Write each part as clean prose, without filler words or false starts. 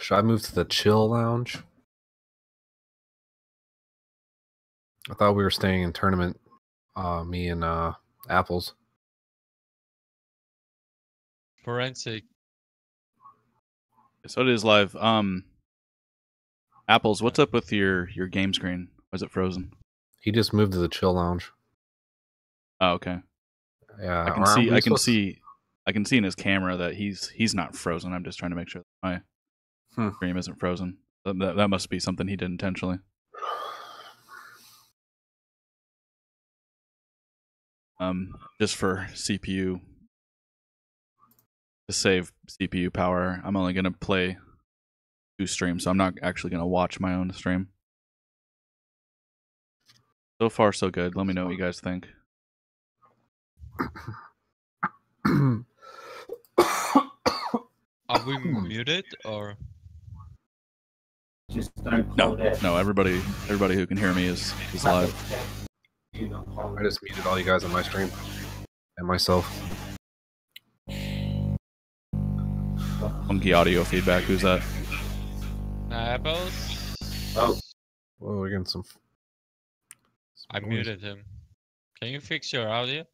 Should I move to the chill lounge? I thought we were staying in tournament. Me and Apples. Forensic. So it is live. Apples, what's up with your game screen? Why is it frozen? He just moved to the chill lounge. Oh, okay. Yeah, I can see in his camera that he's not frozen. I'm just trying to make sure that my stream isn't frozen. That must be something he did intentionally. Just for CPU, to save CPU power, I'm only gonna play 2 streams, so I'm not actually gonna watch my own stream. So far, so good. Let me know what you guys think. Are we muted or? No. Everybody who can hear me is live. I just muted all you guys on my stream and myself. Funky audio feedback. Who's that? YaBoiApples. Oh, whoa, we're getting some. I muted him. Can you fix your audio?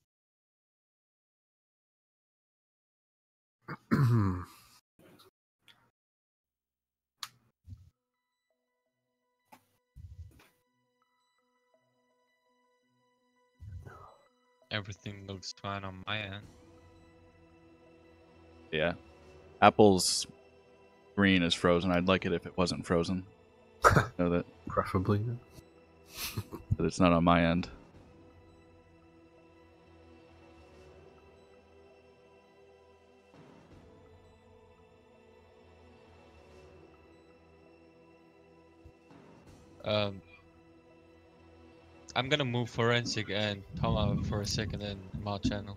Everything looks fine on my end. Yeah. Apple's screen is frozen. I'd like it if it wasn't frozen. Know that. Preferably. But it's not on my end. I'm gonna move forensic and Toma for a second in mod channel.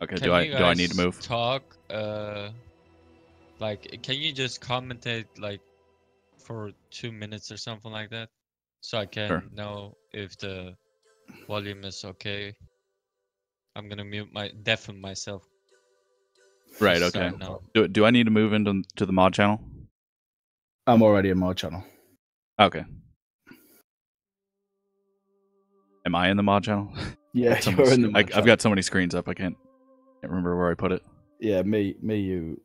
Okay, do I need to move? Talk, like, can you just commentate like for 2 minutes or something like that, so I can know if the volume is okay. I'm gonna deafen myself. Right. Okay. Do I need to move into the mod channel? I'm already in mod channel. Okay. Am I in the mod channel? Yeah, you're in the mod channel. I've got so many screens up, I can't remember where I put it. Yeah, me, you,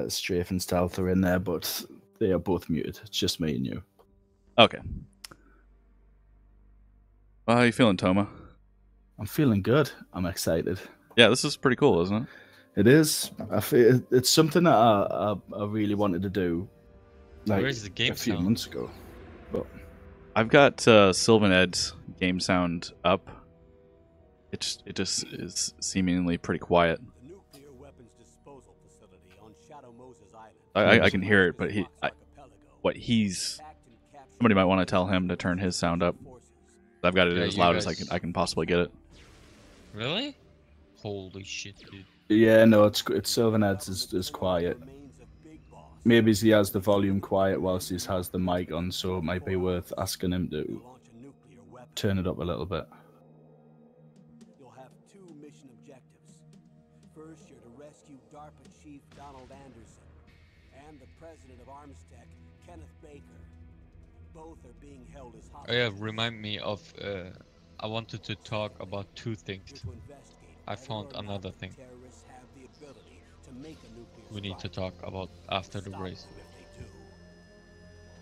Strafe and Stealth are in there, but they are both muted. It's just me and you. Okay. Well, how are you feeling, Toma? I'm feeling good. I'm excited. Yeah, this is pretty cool, isn't it? It is. I feel it's something that I really wanted to do. Like, where's the game a few months ago. But I've got SylvanEd's game sound up. It just is seemingly pretty quiet. I can hear it, but somebody might want to tell him to turn his sound up. I've got it as loud as I can possibly get it. Really? Holy shit, dude. Yeah, no, it's SylvanEd's is quiet. Maybe he has the volume quiet whilst he has the mic on, so it might be worth asking him to turn it up a little bit. You'll have 2 mission objectives. First, you're to rescue DARPA Chief Donald Anderson and the president of Armstech, Kenneth Baker. Both are being held as hostages. Oh yeah, remind me of. I wanted to talk about 2 things. I found another thing we need to talk about after the race.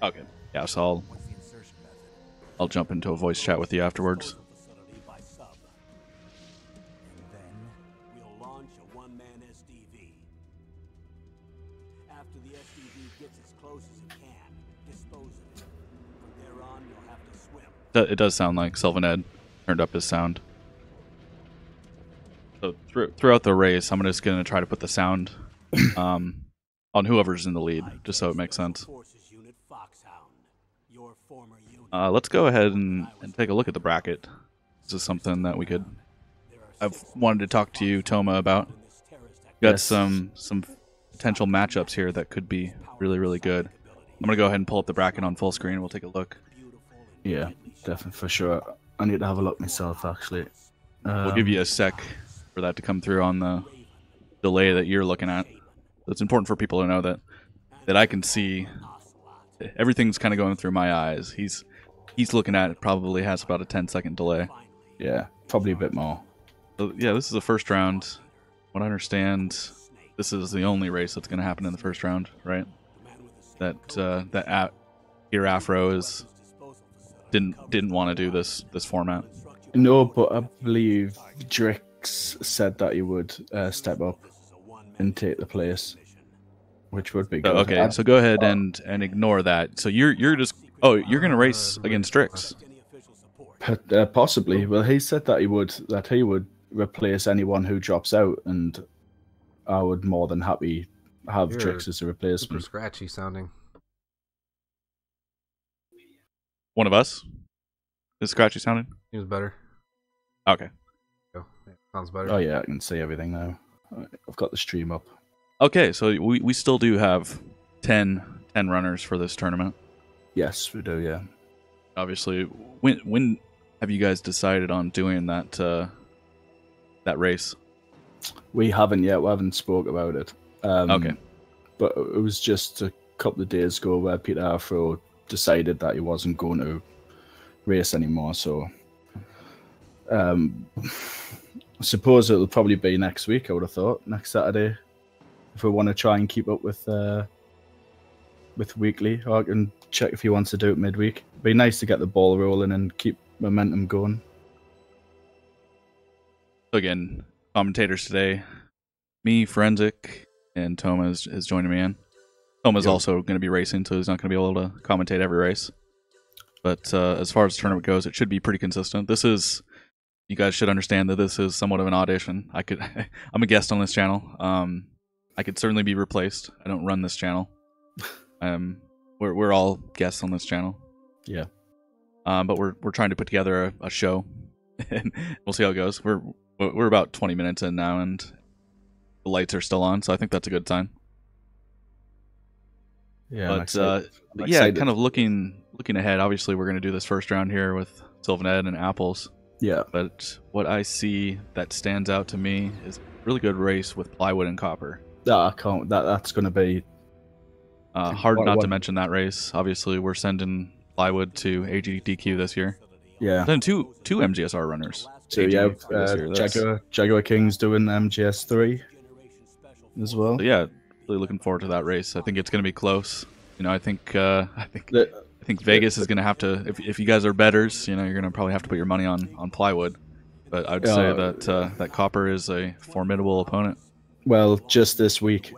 Okay. Yeah, so I'll jump into a voice chat with you afterwards. After the SDV gets as close as it can, dispose of it. From there on, you'll have to swim. It does sound like SylvanEd turned up his sound. So throughout the race, I'm just going to try to put the sound on whoever's in the lead, just so it makes sense. Let's go ahead and take a look at the bracket. This is something that I've wanted to talk to you, Toma, about. Got some potential matchups here that could be really, really good. I'm going to go ahead and pull up the bracket on full screen. We'll take a look. Yeah, definitely, for sure. I need to have a look myself, actually. We'll give you a sec for that to come through on the delay that you're looking at. It's important for people to know that I can see everything's kind of going through my eyes. He's looking at it, probably has about a 10-second delay. Yeah, probably a bit more. So, yeah, this is the first round. What I understand, this is the only race that's going to happen in the first round, right? That here Afro didn't want to do this format. No, but I believe Drix said that he would step up and take the place, which would be good. Okay, so go ahead and ignore that. So you're just you're going to race against Drix. Possibly. Well, he said that he would replace anyone who drops out, and I would more than happy have Drix as a replacement. Super scratchy sounding. One of us is scratchy sounding. Seems better. Okay. Yeah, sounds better. Oh yeah, I can see everything now. I've got the stream up. Okay, so we still do have 10 runners for this tournament. Yes, we do. Yeah. Obviously, when have you guys decided on doing that race? We haven't yet. We haven't spoke about it. Okay. But it was just a couple of days ago where Peter Afro decided that he wasn't going to race anymore. So, I suppose it'll probably be next week. I would have thought next Saturday, if we want to try and keep up with weekly. Or I can check if he wants to do it midweek. It'd be nice to get the ball rolling and keep momentum going. So again, commentators today, me, Forensic, and Toma is joining me in. Toma's also going to be racing, so he's not going to be able to commentate every race. But as far as the tournament goes, it should be pretty consistent. You guys should understand that this is somewhat of an audition. I'm a guest on this channel. I could certainly be replaced. I don't run this channel. We're all guests on this channel. Yeah. But we're trying to put together a show, and we'll see how it goes. We're about 20 minutes in now, and the lights are still on, so I think that's a good sign. Yeah. But yeah, kind of looking ahead. Obviously, we're going to do this first round here with SylvanEd and Apples. Yeah. But what I see that stands out to me is a really good race with plywood and copper. That's going to be hard not to mention that race. Obviously, we're sending plywood to AGDQ this year. Yeah. Then two MGSR runners. So yeah, Jaguar King's doing MGS3 as well. So yeah, really looking forward to that race. I think it's going to be close. I think Vegas is going to have to. If you guys are bettors, you're going to probably have to put your money on plywood. But I'd say that Copper is a formidable opponent. Well, just this week,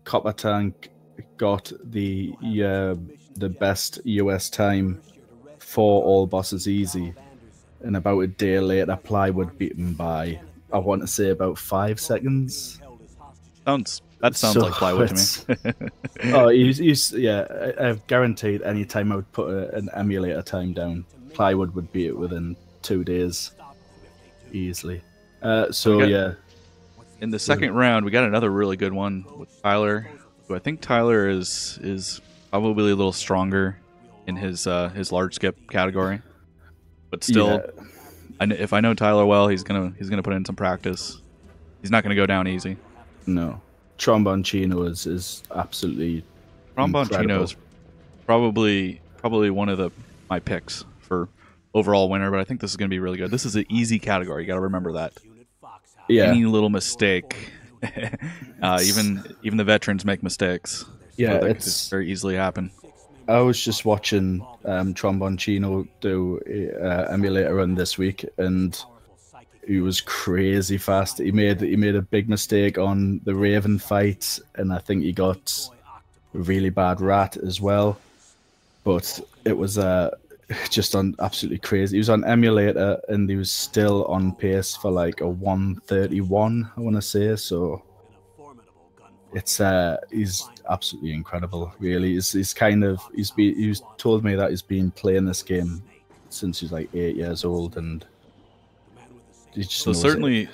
Copper Tank got the best US time for all bosses easy, and about a day later, Plywood beat him by, I want to say, about 5 seconds. That sounds like Plywood to me. Oh, he's I've guaranteed any time I would put an emulator time down, Plywood would beat it within 2 days, easily. In the second round, we got another really good one with Tyler, who I think Tyler is probably a little stronger in his large skip category, but still, if I know Tyler well, he's gonna put in some practice. He's not gonna go down easy. No, Tromboncino is absolutely. Tromboncino is probably one of my picks for overall winner, but I think this is gonna be really good. This is an easy category. You got to remember that. Yeah. Any little mistake, even the veterans make mistakes. Yeah, so it's very easily happen. I was just watching Tromboncino do emulator run this week, and he was crazy fast. He made a big mistake on the Raven fight, and I think he got a really bad rat as well. But it was just on absolutely crazy. He was on emulator, and he was still on pace for like a 131, I want to say. So he's absolutely incredible, really. He's told me that he's been playing this game since he's like 8 years old, and he just so certainly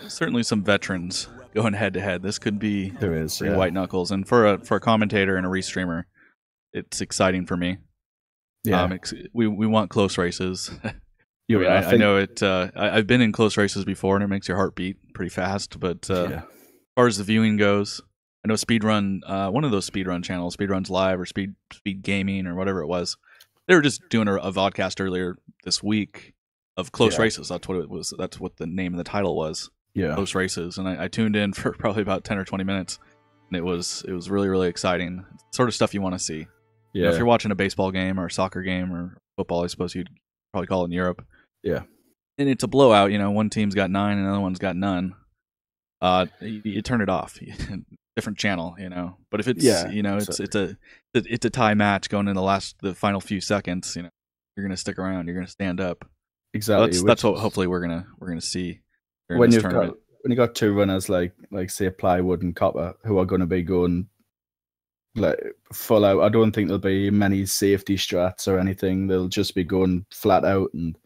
some veterans going head to head. This could be white knuckles, and for a commentator and a restreamer, it's exciting for me. Yeah, we want close races. I know it. I've been in close races before, and it makes your heart beat pretty fast. But far as the viewing goes, I know Speedrun, one of those Speedrun channels, Speedruns Live or Speed Gaming or whatever it was, they were just doing a vodcast earlier this week of close races. That's what it was. That's what the name of the title was. Yeah. Close races. And I tuned in for probably about 10 or 20 minutes. And it was really, really exciting. Sort of stuff you want to see. Yeah. You know, if you're watching a baseball game or a soccer game or football, I suppose you'd probably call it in Europe. Yeah. And it's a blowout. You know, one team's got 9 and another one's got none. You turn it off. Different channel, you know. But if it's it's a tie match going in the final few seconds, you know, you're gonna stick around. You're gonna stand up. Exactly. So that's what hopefully we're gonna see when you've got 2 runners like say Plywood and Copper who are going to be going like full out. I don't think there'll be many safety strats or anything. They'll just be going flat out, and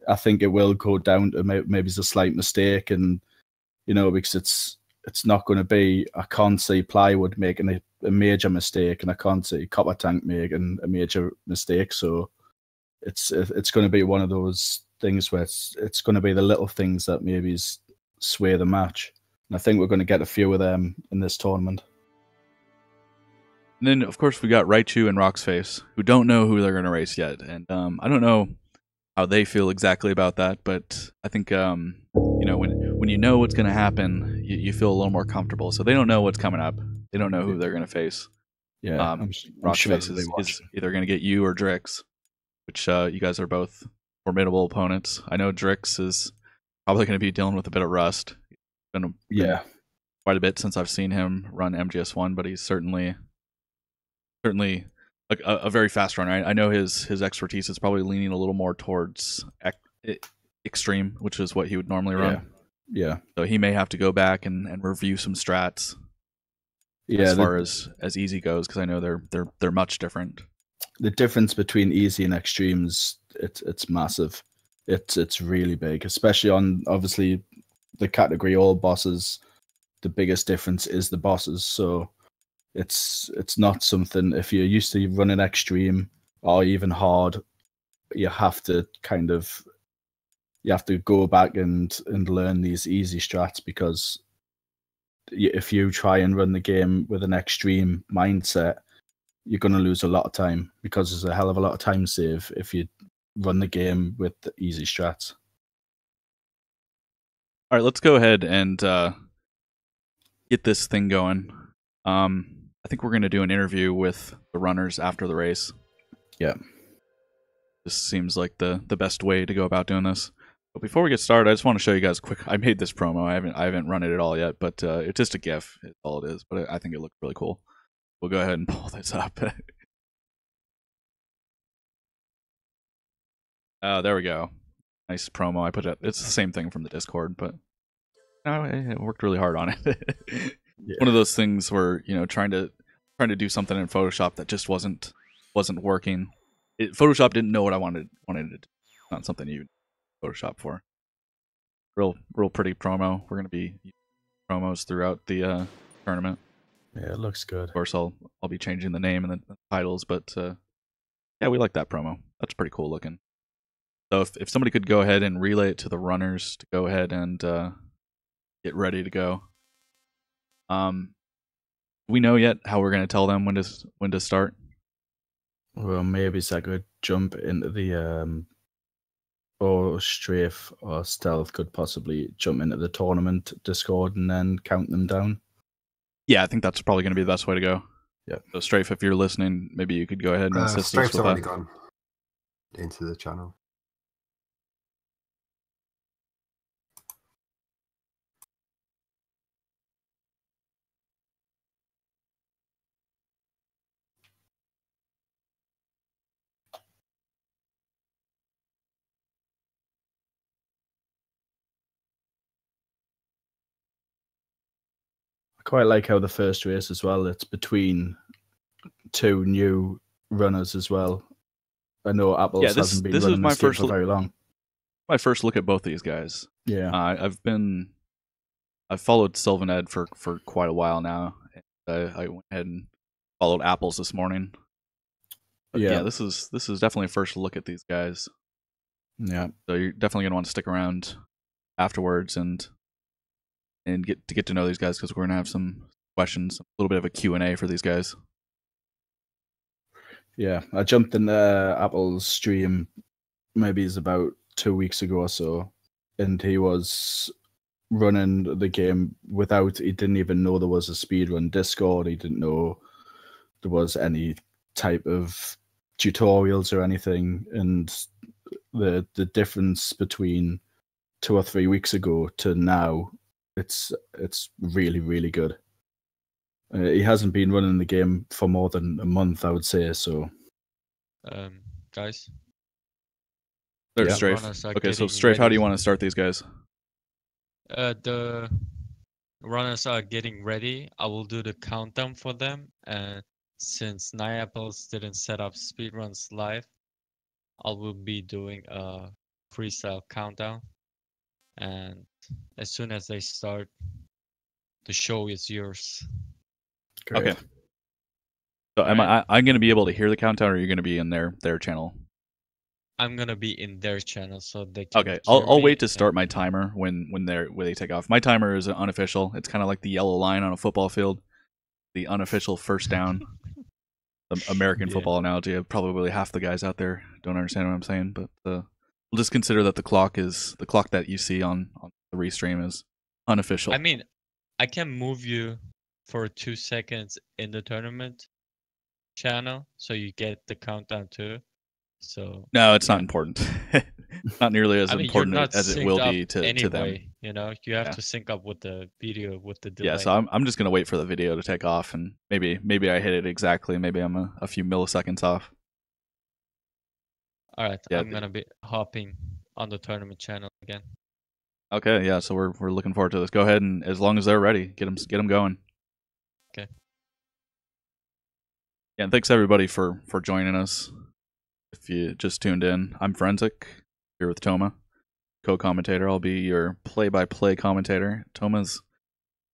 I think it will go down to maybe it's a slight mistake, and you know, because it's not going to be. I can't see Plywood making a major mistake, and I can't see Copper Tank making a major mistake. So it's going to be one of those things where it's going to be the little things that maybe sway the match. And I think we're going to get a few of them in this tournament. And then, of course, we got Raichu and Roxface, who don't know who they're going to race yet. And I don't know how they feel exactly about that, but I think, you know, when you know what's going to happen, you feel a little more comfortable. So they don't know what's coming up. They don't know who they're going to face. Yeah, I'm Roxface sure is either going to get you or Drix, which you guys are both formidable opponents. I know Drix is probably going to be dealing with a bit of rust. It's been quite a bit since I've seen him run MGS1, but he's certainly like a very fast runner. I know his expertise is probably leaning a little more towards extreme, which is what he would normally run. Yeah. So he may have to go back and review some strats. As far as easy goes, because I know they're much different. The difference between easy and extremes, it's massive. It's really big, especially on obviously the category all bosses. The biggest difference is the bosses. So it's not something, if you're used to running extreme or even hard, you have to go back and learn these easy strats, because if you try and run the game with an extreme mindset, you're going to lose a lot of time, because there's a hell of a lot of time save if you run the game with the easy strats. All right, let's go ahead and get this thing going. I think we're going to do an interview with the runners after the race. Yeah. This seems like the best way to go about doing this. But before we get started, I just want to show you guys quick. I made this promo. I haven't run it at all yet, but it's just a GIF. It's all it is. But I think it looks really cool. We'll go ahead and pull this up. There we go. Nice promo. I put it. It's the same thing from the Discord, but I worked really hard on it. One of those things where, you know, trying to do something in Photoshop that just wasn't working. Photoshop didn't know what I wanted it to do. Not something you Photoshop for. Real pretty promo. We're gonna be using promos throughout the tournament. Yeah, it looks good. Of course, I'll be changing the name and the titles, but yeah, we like that promo. That's pretty cool looking. So if somebody could go ahead and relay it to the runners to go ahead and get ready to go. Do we know yet how we're gonna tell them when to start? Well, maybe I could jump into the or Strafe or Stealth could possibly jump into the tournament Discord and then count them down. Yeah, I think that's probably going to be the best way to go. Yeah. So Strafe, if you're listening, maybe you could go ahead and assist us with that. Strafe's already gone into the channel. I quite like how the first race as well, it's between 2 new runners as well. I know Apples hasn't been running this game for very long. My first look at both these guys. Yeah. I've followed SylvanEd for quite a while now. I went ahead and followed Apples this morning. But yeah, this is definitely a first look at these guys. Yeah. So you're definitely gonna want to stick around afterwards and and get to know these guys because we're gonna have some questions, a little bit of a Q&A for these guys. Yeah, I jumped in Apple's stream maybe it's about 2 weeks ago or so, and he was running the game without, he didn't even know there was a speedrun Discord, he didn't know there was any type of tutorials or anything, and the difference between 2 or 3 weeks ago to now, it's really, really good. He hasn't been running the game for more than a month, I would say, so. Guys. There's Yeah. Strafe. Runners are Okay, so getting Strafe, how do ready. you want to start these guys? The runners are getting ready. I will do the countdown for them. And since YaBoiApples didn't set up speedruns live, I will be doing a freestyle countdown. And as soon as they start, the show is yours. Great. Okay. So am Alright. I'm going to be able to hear the countdown, or are you going to be in their channel? I'm gonna be in their channel so they can. Okay, hear I'll me wait to and- start my timer when they take off. My timer is unofficial. It's kind of like the yellow line on a football field, the unofficial first down. The American Yeah. football analogy. Probably half the guys out there don't understand what I'm saying, but we'll just consider that the clock that you see on the restream is unofficial. I mean, I can move you for 2 seconds in the tournament channel so you get the countdown too. So no, it's yeah. not important. Not nearly as I mean, important you're not as it synced will up be to anyway, them. You know, you have Yeah. to sync up with the video with the delay. Yeah, so I'm just gonna wait for the video to take off, and maybe I hit it exactly. Maybe I'm a few milliseconds off. All right, Yeah. I'm gonna be hopping on the tournament channel again. Okay, yeah, so we're looking forward to this. Go ahead, and as long as they're ready, get them going. Okay. Yeah, and thanks everybody for joining us. If you just tuned in, I'm Forensic here with Toma, co-commentator. I'll be your play-by-play commentator. Toma's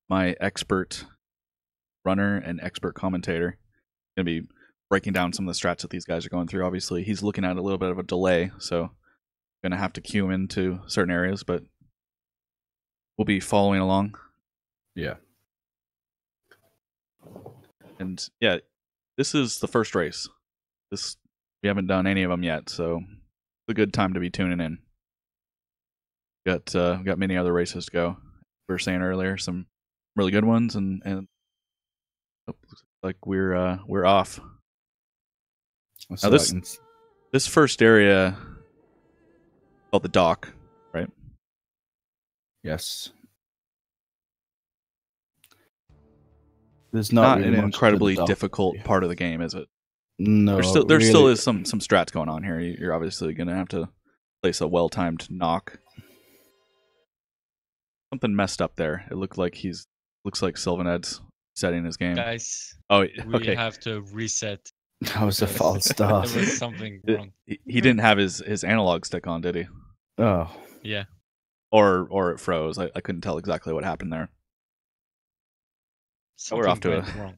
my expert runner and expert commentator. Gonna be breaking down some of the strats that these guys are going through. Obviously, he's looking at a little bit of a delay, so gonna have to cue him into certain areas, but we'll be following along. Yeah. And yeah, this is the first race. We haven't done any of them yet, so it's a good time to be tuning in. Got many other races to go. We were saying earlier, some really good ones, and looks like we're off. So Now this first area called the dock, right? Yes. There's not Not really an much to incredibly the dock. part of the game, is it? No, There still really. is some strats going on here. You're obviously gonna have to place a well-timed knock. Something messed up there. It looks like SylvanEd's setting his game. Guys, Oh, we okay. have to reset. That was a because false start. There was something wrong. He didn't have his analog stick on, did he? Oh, Yeah. Or it froze. I couldn't tell exactly what happened there. Something we're off to went wrong.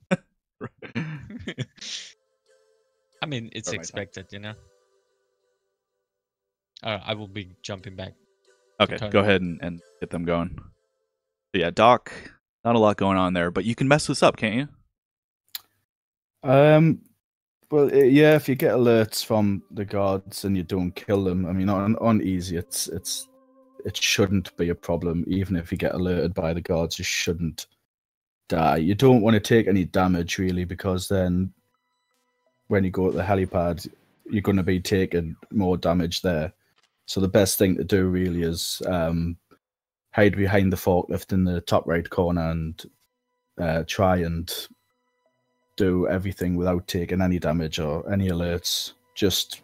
I mean, it's Start my time. expected, you know. I will be jumping back. Okay, turn go it ahead and get them going. But yeah, Doc, not a lot going on there, but you can mess this up, can't you? well, yeah. If you get alerts from the guards and you don't kill them, I mean, on easy, it shouldn't be a problem. Even if you get alerted by the guards, you shouldn't die. You don't want to take any damage really, because then when you go to the helipad, you're going to be taking more damage there. So the best thing to do really is hide behind the forklift in the top right corner and try and do everything without taking any damage or any alerts. Just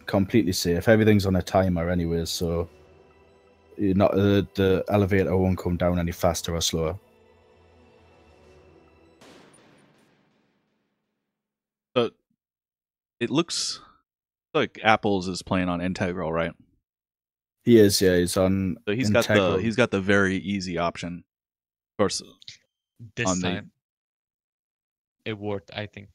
completely safe. Everything's on a timer anyway, so you're not the elevator won't come down any faster or slower. But it looks like Apples is playing on Integral, right? He is, yeah. He's on. So he's Integral. got the very easy option. Of course, This on the- time, it worked, I think.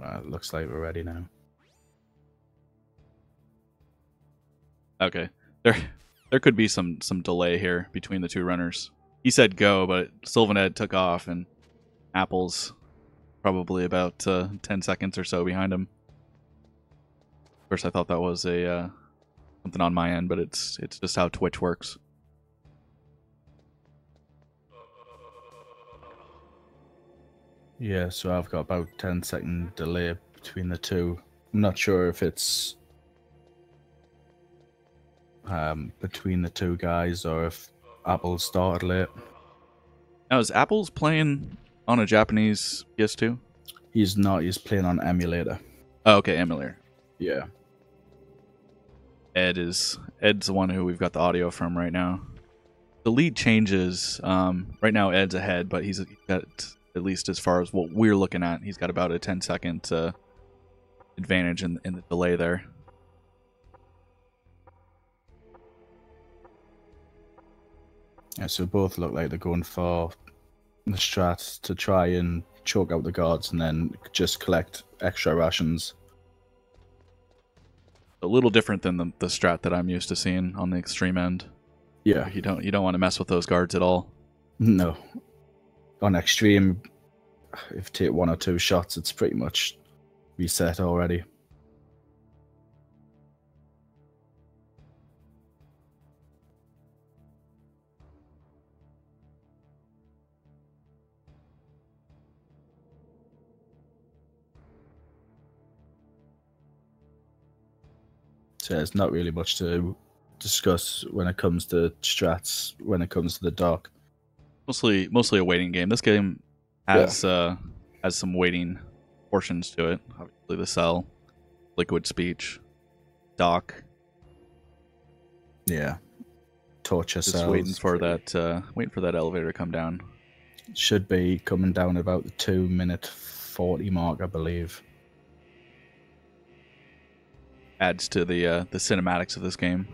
It looks like we're ready now. Okay. There could be some delay here between the two runners. He said go, but SylvanEd took off, and Apples probably about 10 seconds or so behind him. Of course, I thought that was a something on my end, but it's just how Twitch works. Yeah, so I've got about 10-second delay between the two. I'm not sure if it's between the two guys or if Apple started late. Now, is Apples playing on a Japanese PS2? He's not. He's playing on emulator. Oh, okay, emulator. Yeah. Ed's the one who we've got the audio from right now. The lead changes. Right now, Ed's ahead, but he's got, at least as far as what we're looking at, he's got about a 10-second advantage in the delay there. Yeah, so both look like they're going for the strat to try and choke out the guards and then just collect extra rations. A little different than the strat that I'm used to seeing on the extreme end. Yeah. You don't want to mess with those guards at all. No. On extreme, if you take 1 or 2 shots, it's pretty much reset already. So there's not really much to discuss when it comes to strats, when it comes to the dock. Mostly a waiting game. This game has some waiting portions to it. Obviously the cell, liquid speech, dock. Yeah. Torture Just cells. waiting for that elevator to come down. Should be coming down about the 2-minute 40 mark, I believe. Adds to the cinematics of this game.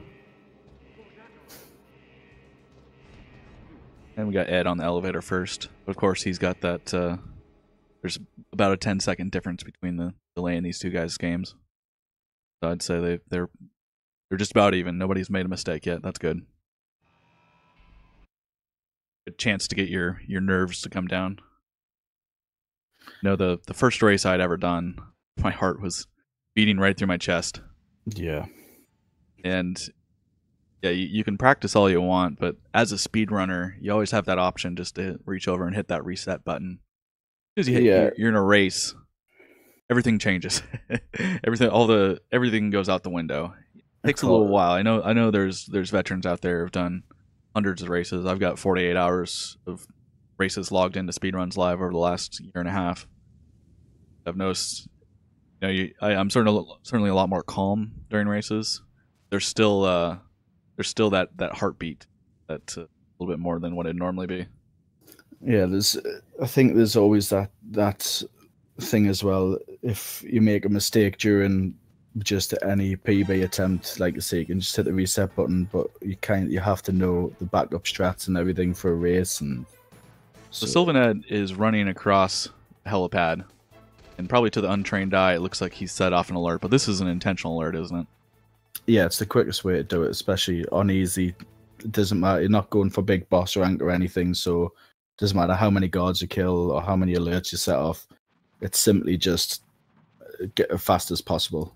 And we got Ed on the elevator first. Of course, he's got that. There's about a 10-second difference between the delay in these two guys' games. So I'd say they're just about even. Nobody's made a mistake yet. That's good. Good chance to get your nerves to come down. You know, the first race I'd ever done, my heart was beating right through my chest. Yeah. And yeah, you can practice all you want, but as a speedrunner, you always have that option just to reach over and hit that reset button. Because you're in a race, everything changes. everything goes out the window. It takes a little while. I know there's veterans out there who've done hundreds of races. I've got 48 hours of races logged into Speedruns Live over the last year and a half. I've noticed, I'm certainly a lot more calm during races. There's still that heartbeat that's a little bit more than what it'd normally be. Yeah, I think there's always that thing as well. If you make a mistake during just any PB attempt, like I say, you can just hit the reset button, but you have to know the backup strats and everything for a race. And so SylvanEd is running across a helipad, and probably to the untrained eye, it looks like he set off an alert, but this is an intentional alert, isn't it? Yeah, it's the quickest way to do it, especially on easy. It doesn't matter. You're not going for big boss rank or anything, so it doesn't matter how many guards you kill or how many alerts you set off. It's simply just get as fast as possible.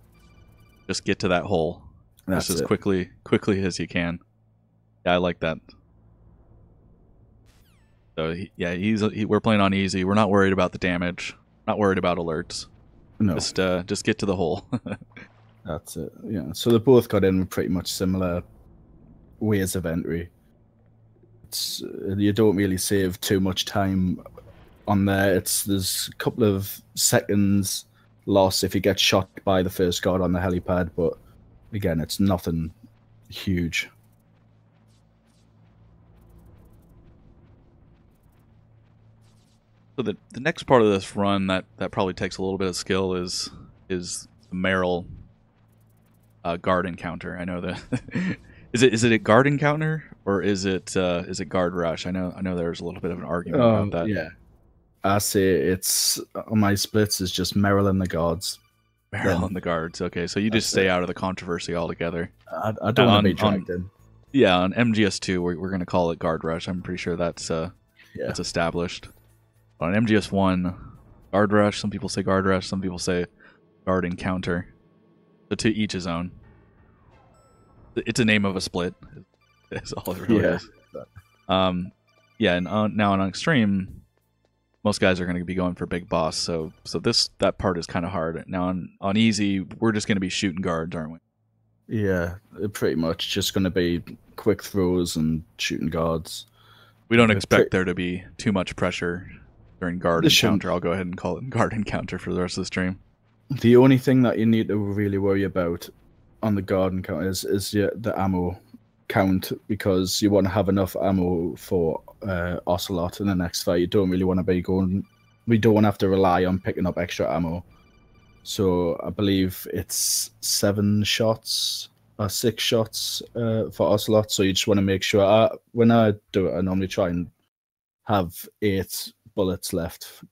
Just get to that hole That's just as it. quickly as you can. Yeah, I like that. So we're playing on easy. We're not worried about the damage. Not worried about alerts. No, just get to the hole. that's it. Yeah, so they both got in with pretty much similar ways of entry. You don't really save too much time on there. There's a couple of seconds loss if you get shot by the first guard on the helipad, but again, it's nothing huge. So the next part of this run that probably takes a little bit of skill is the Merrill guard encounter. I know that is it a guard encounter or is it guard rush? I know there's a little bit of an argument about that. Yeah, I say it's on my splits is just Merrill and the guards. Meryl and the guards. Okay, so you just stay out of the controversy altogether. I don't want to be dragged in. Yeah, on MGS2, we're going to call it guard rush. I'm pretty sure that's established. On MGS1, guard rush. Some people say guard rush. Some people say guard encounter. So to each his own. It's a name of a split. That's all it really is. And now on extreme, most guys are going to be going for big boss. So that part is kind of hard. Now on easy, we're just going to be shooting guards, aren't we? Yeah, pretty much just going to be quick throws and shooting guards. We don't expect there to be too much pressure during guard encounter. I'll go ahead and call it guard encounter for the rest of the stream. The only thing that you need to really worry about on the guard encounter is the ammo count, because you want to have enough ammo for Ocelot in the next fight. You don't really want to be going... We don't want to have to rely on picking up extra ammo. So I believe it's 7 shots or 6 shots for Ocelot. So you just want to make sure... when I do it, I normally try and have 8 bullets left.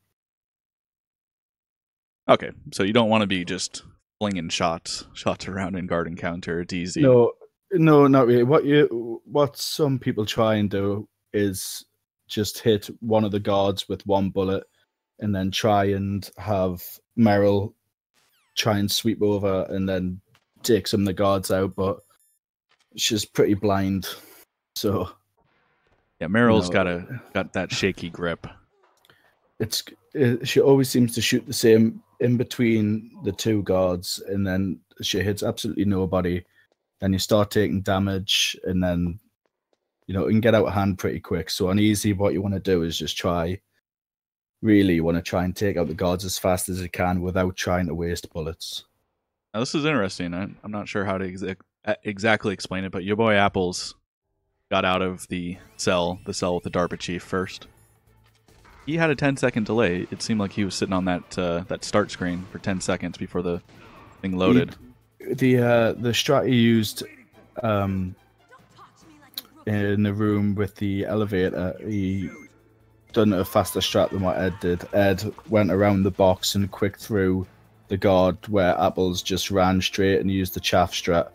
Okay, so you don't want to be just flinging shots around in guard encounter. It's easy. No, not really. What some people try and do is just hit one of the guards with 1 bullet, and then try and have Meryl try and sweep over and then take some of the guards out. But she's pretty blind, so yeah, Meryl's got that shaky grip. She always seems to shoot the same in between the 2 guards, and then she hits absolutely nobody. Then you start taking damage, and then it can get out of hand pretty quick. So on easy, what you want to do is just you want to try and take out the guards as fast as you can without trying to waste bullets. Now this is interesting. I'm not sure how to exactly explain it, but YaBoiApples got out of the cell with the DARPA chief first. He had a 10-second delay. It seemed like he was sitting on that start screen for 10 seconds before the thing loaded. The strat he used in the room with the elevator, he done a faster strat than what Ed did. Ed went around the box and quick through the guard, where Apples just ran straight and used the chaff strat,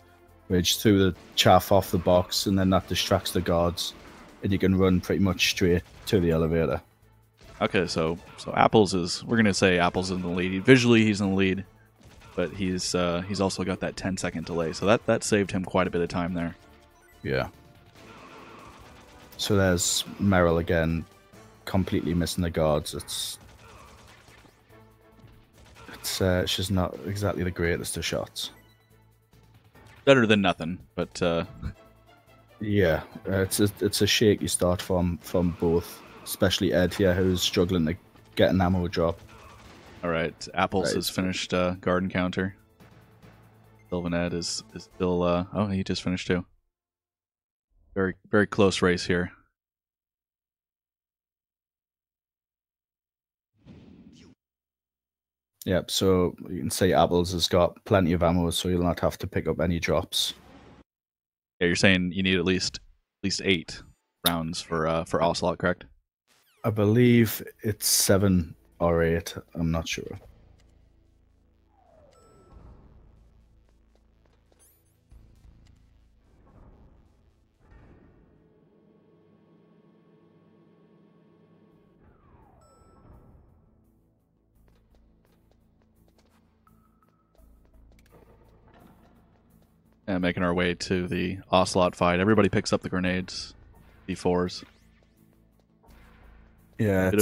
which threw the chaff off the box, and then that distracts the guards, and you can run pretty much straight to the elevator. Okay, so we're gonna say Apples is in the lead. Visually, he's in the lead, but he's also got that 10-second delay, so that saved him quite a bit of time there. Yeah. So there's Meryl again, completely missing the guards. She's not exactly the greatest of shots. Better than nothing, but yeah, it's a shaky start from both. Especially Ed here, who's struggling to get an ammo drop. All right, Apples has finished guard encounter. SylvanEd is still... oh, he just finished too. Very, very close race here. Yep, so you can say Apples has got plenty of ammo, so you'll not have to pick up any drops. Yeah, you're saying you need at least 8 rounds for Ocelot, correct? I believe it's 7 or 8. I'm not sure. And making our way to the Ocelot fight. Everybody picks up the grenades, D4s. Yeah, bit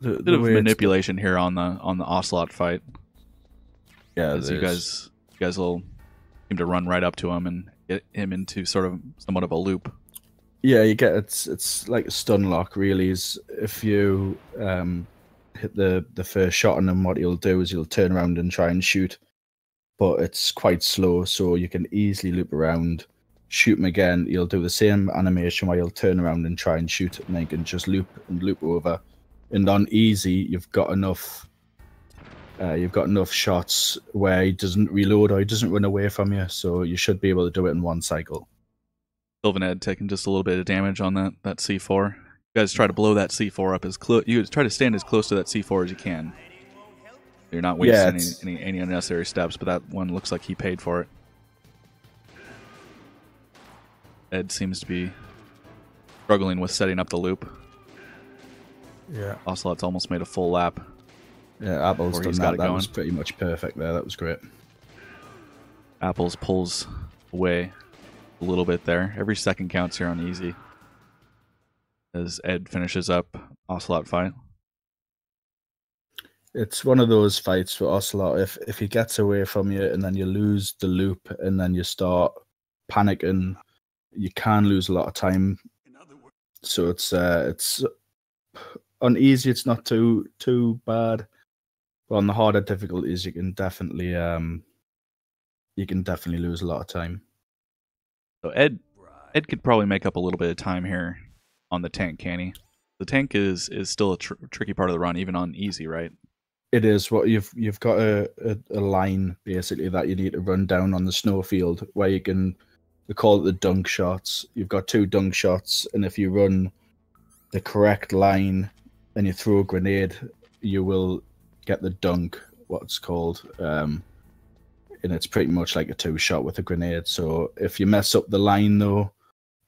of manipulation here on the Ocelot fight. Yeah, as you guys will seem to run right up to him and get him into sort of somewhat of a loop. Yeah, you get it's like a stun lock. Really, is if you hit the first shot on him, what he'll do is he'll turn around and try and shoot, but it's quite slow, so you can easily loop around. Shoot him again, he'll do the same animation where he'll turn around and try and shoot, and then you can just loop over. And on easy, you've got enough shots where he doesn't reload or he doesn't run away from you, so you should be able to do it in one cycle. SylvanEd taking just a little bit of damage on that C4. You guys try to blow that C4 up as close. You try to stand as close to that C4 as you can. You're not Yeah, wasting any unnecessary steps, but that one looks like he paid for it. Ed seems to be struggling with setting up the loop. Yeah. Ocelot's almost made a full lap. Yeah, Apples done that. That was going. pretty much perfect there. That was great. Apples pulls away a little bit there. Every second counts here on easy. As Ed finishes up Ocelot fight. It's one of those fights for Ocelot. If he gets away from you and then you lose the loop and then you start panicking, you can lose a lot of time. So it's on easy. It's not too bad. But on the harder difficulties, you can definitely lose a lot of time. So Ed could probably make up a little bit of time here on the tank, can he? The tank is still a tricky part of the run, even on easy, right? It is. What you've got a line basically that you need to run down on the snowfield where you can. We call it the dunk shots. You've got 2 dunk shots, and if you run the correct line and you throw a grenade, you will get the dunk. What's called, and it's pretty much like a 2-shot with a grenade. So if you mess up the line though,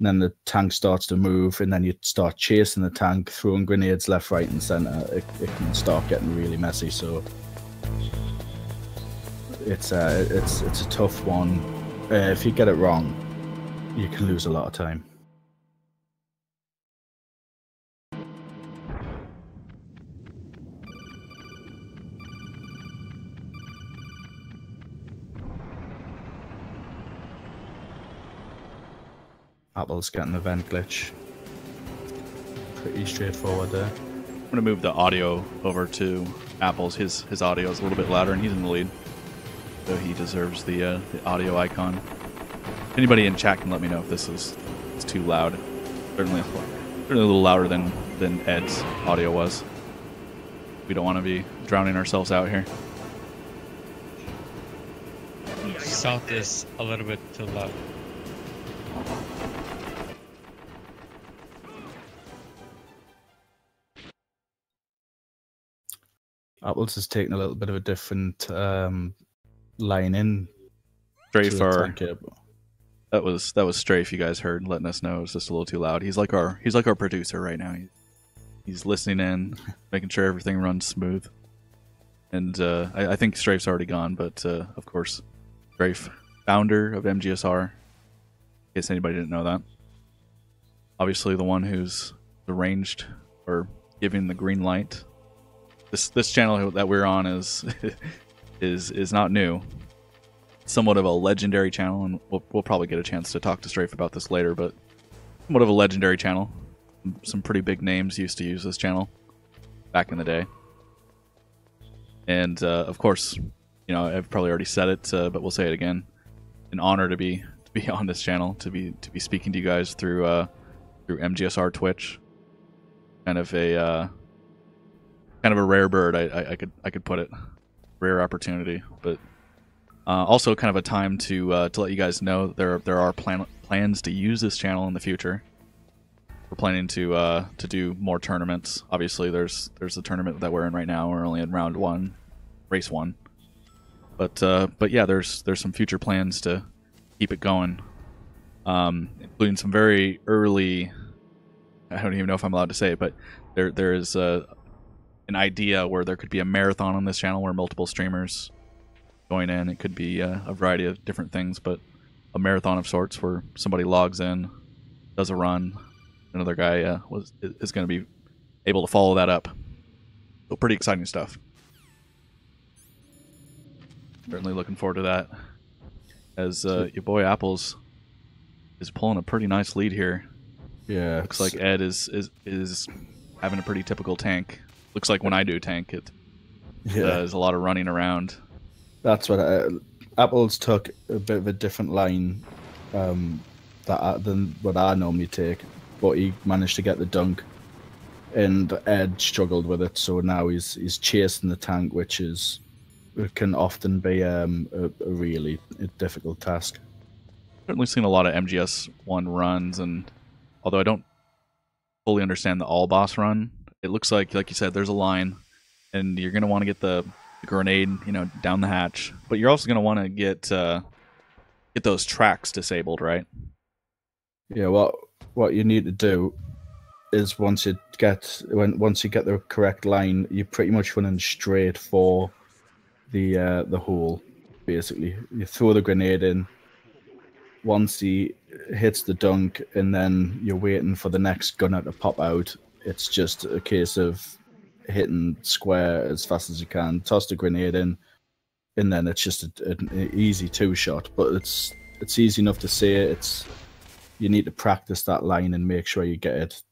and then the tank starts to move, and then you start chasing the tank, throwing grenades left, right, and center. It can start getting really messy. So it's a tough one. If you get it wrong, you can lose a lot of time. Apple's getting the vent glitch. Pretty straightforward there. I'm going to move the audio over to Apples. His audio is a little bit louder, and he's in the lead. So he deserves the audio icon. Anybody in chat can let me know if this is too loud. Certainly a little louder than Ed's audio was. We don't want to be drowning ourselves out here. South is a little bit too loud. Apples has taken a little bit of a different line in. Strafe that was Strafe. You guys heard, letting us know it was just a little too loud. He's like our producer right now. He's listening in, making sure everything runs smooth. And I think Strafe's already gone, but of course, Strafe, founder of MGSR. In case anybody didn't know that. Obviously, the one who's arranged or giving the green light. This channel that we're on is not new. Somewhat of a legendary channel, and we'll probably get a chance to talk to Strafe about this later, but somewhat of a legendary channel. Some pretty big names used to use this channel back in the day. And of course, you know, I've probably already said it, but we'll say it again. An honor to be on this channel, to be speaking to you guys through MGSR Twitch. Kind of a rare bird, I could put it, rare opportunity, but also kind of a time to let you guys know there are plans to use this channel in the future. We're planning to do more tournaments. Obviously, there's the tournament that we're in right now. We're only in round 1, race 1, but yeah, there's some future plans to keep it going, including some very early. I don't even know if I'm allowed to say it, but there is an idea where there could be a marathon on this channel where multiple streamers join in. It could be a variety of different things, but a marathon of sorts where somebody logs in, does a run, another guy is going to be able to follow that up. So pretty exciting stuff. Certainly looking forward to that. As YaBoiApples is pulling a pretty nice lead here. Yeah, looks like Ed is having a pretty typical tank. Looks like when I do tank, there's a lot of running around. That's what Apples took a bit of a different line than what I normally take, but he managed to get the dunk, and Ed struggled with it. So now he's chasing the tank, which can often be a really difficult task. Certainly seen a lot of MGS1 runs, and although I don't fully understand the all boss run, it looks like you said, there's a line, and you're going to want to get the grenade, down the hatch. But you're also going to want to get those tracks disabled, right? Yeah. What you need to do is once you get the correct line, you're pretty much running straight for the hole. Basically, you throw the grenade in. Once he hits the dunk, and then you're waiting for the next gunner to pop out. It's just a case of hitting square as fast as you can, toss the grenade in, and then it's just an easy 2-shot. But it's easy enough to say. You need to practice that line and make sure you get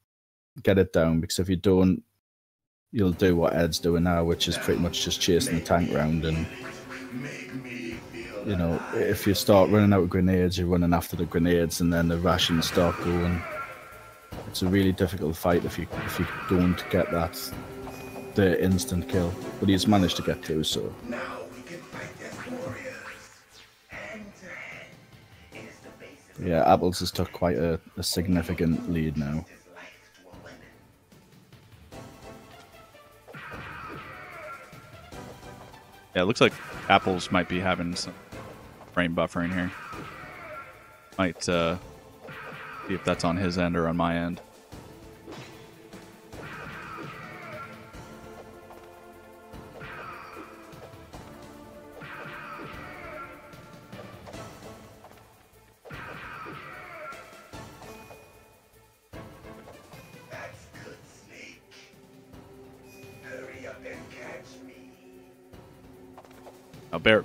it down, because if you don't, you'll do what Ed's doing now, which is pretty much just chasing the tank round. And if you start running out of grenades, you're running after the grenades, and then the rations start going. It's a really difficult fight if you don't get the instant kill. But he's managed to get 2, so. Yeah, Apples has took quite a significant lead now. Yeah, it looks like Apples might be having some frame buffering here. Might see if that's on his end or on my end.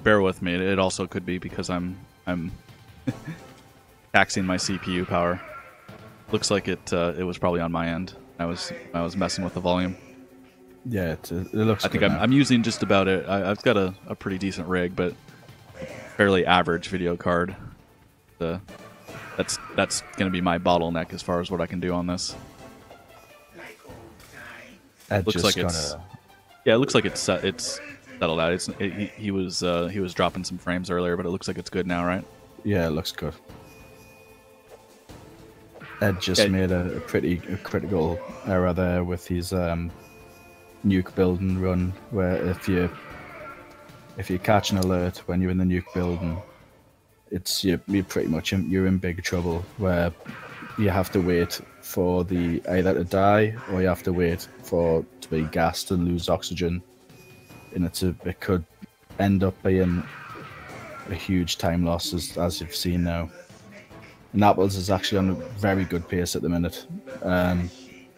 Bear with me. It also could be because I'm taxing my CPU power. Looks like it was probably on my end. I was messing with the volume. Yeah, it looks. I think I'm using just about it. I've got a pretty decent rig, but fairly average video card. That's going to be my bottleneck as far as what I can do on this. It looks like it's settled out. He was dropping some frames earlier, but it looks like it's good now, right? Yeah, it looks good. Ed just made a critical error there with his nuke building run, where if you catch an alert when you're in the nuke building, you're pretty much you're in big trouble, where you have to wait for either to die, or you have to wait to be gassed and lose oxygen. And it could end up being a huge time loss, as you've seen now. And Apples is actually on a very good pace at the minute,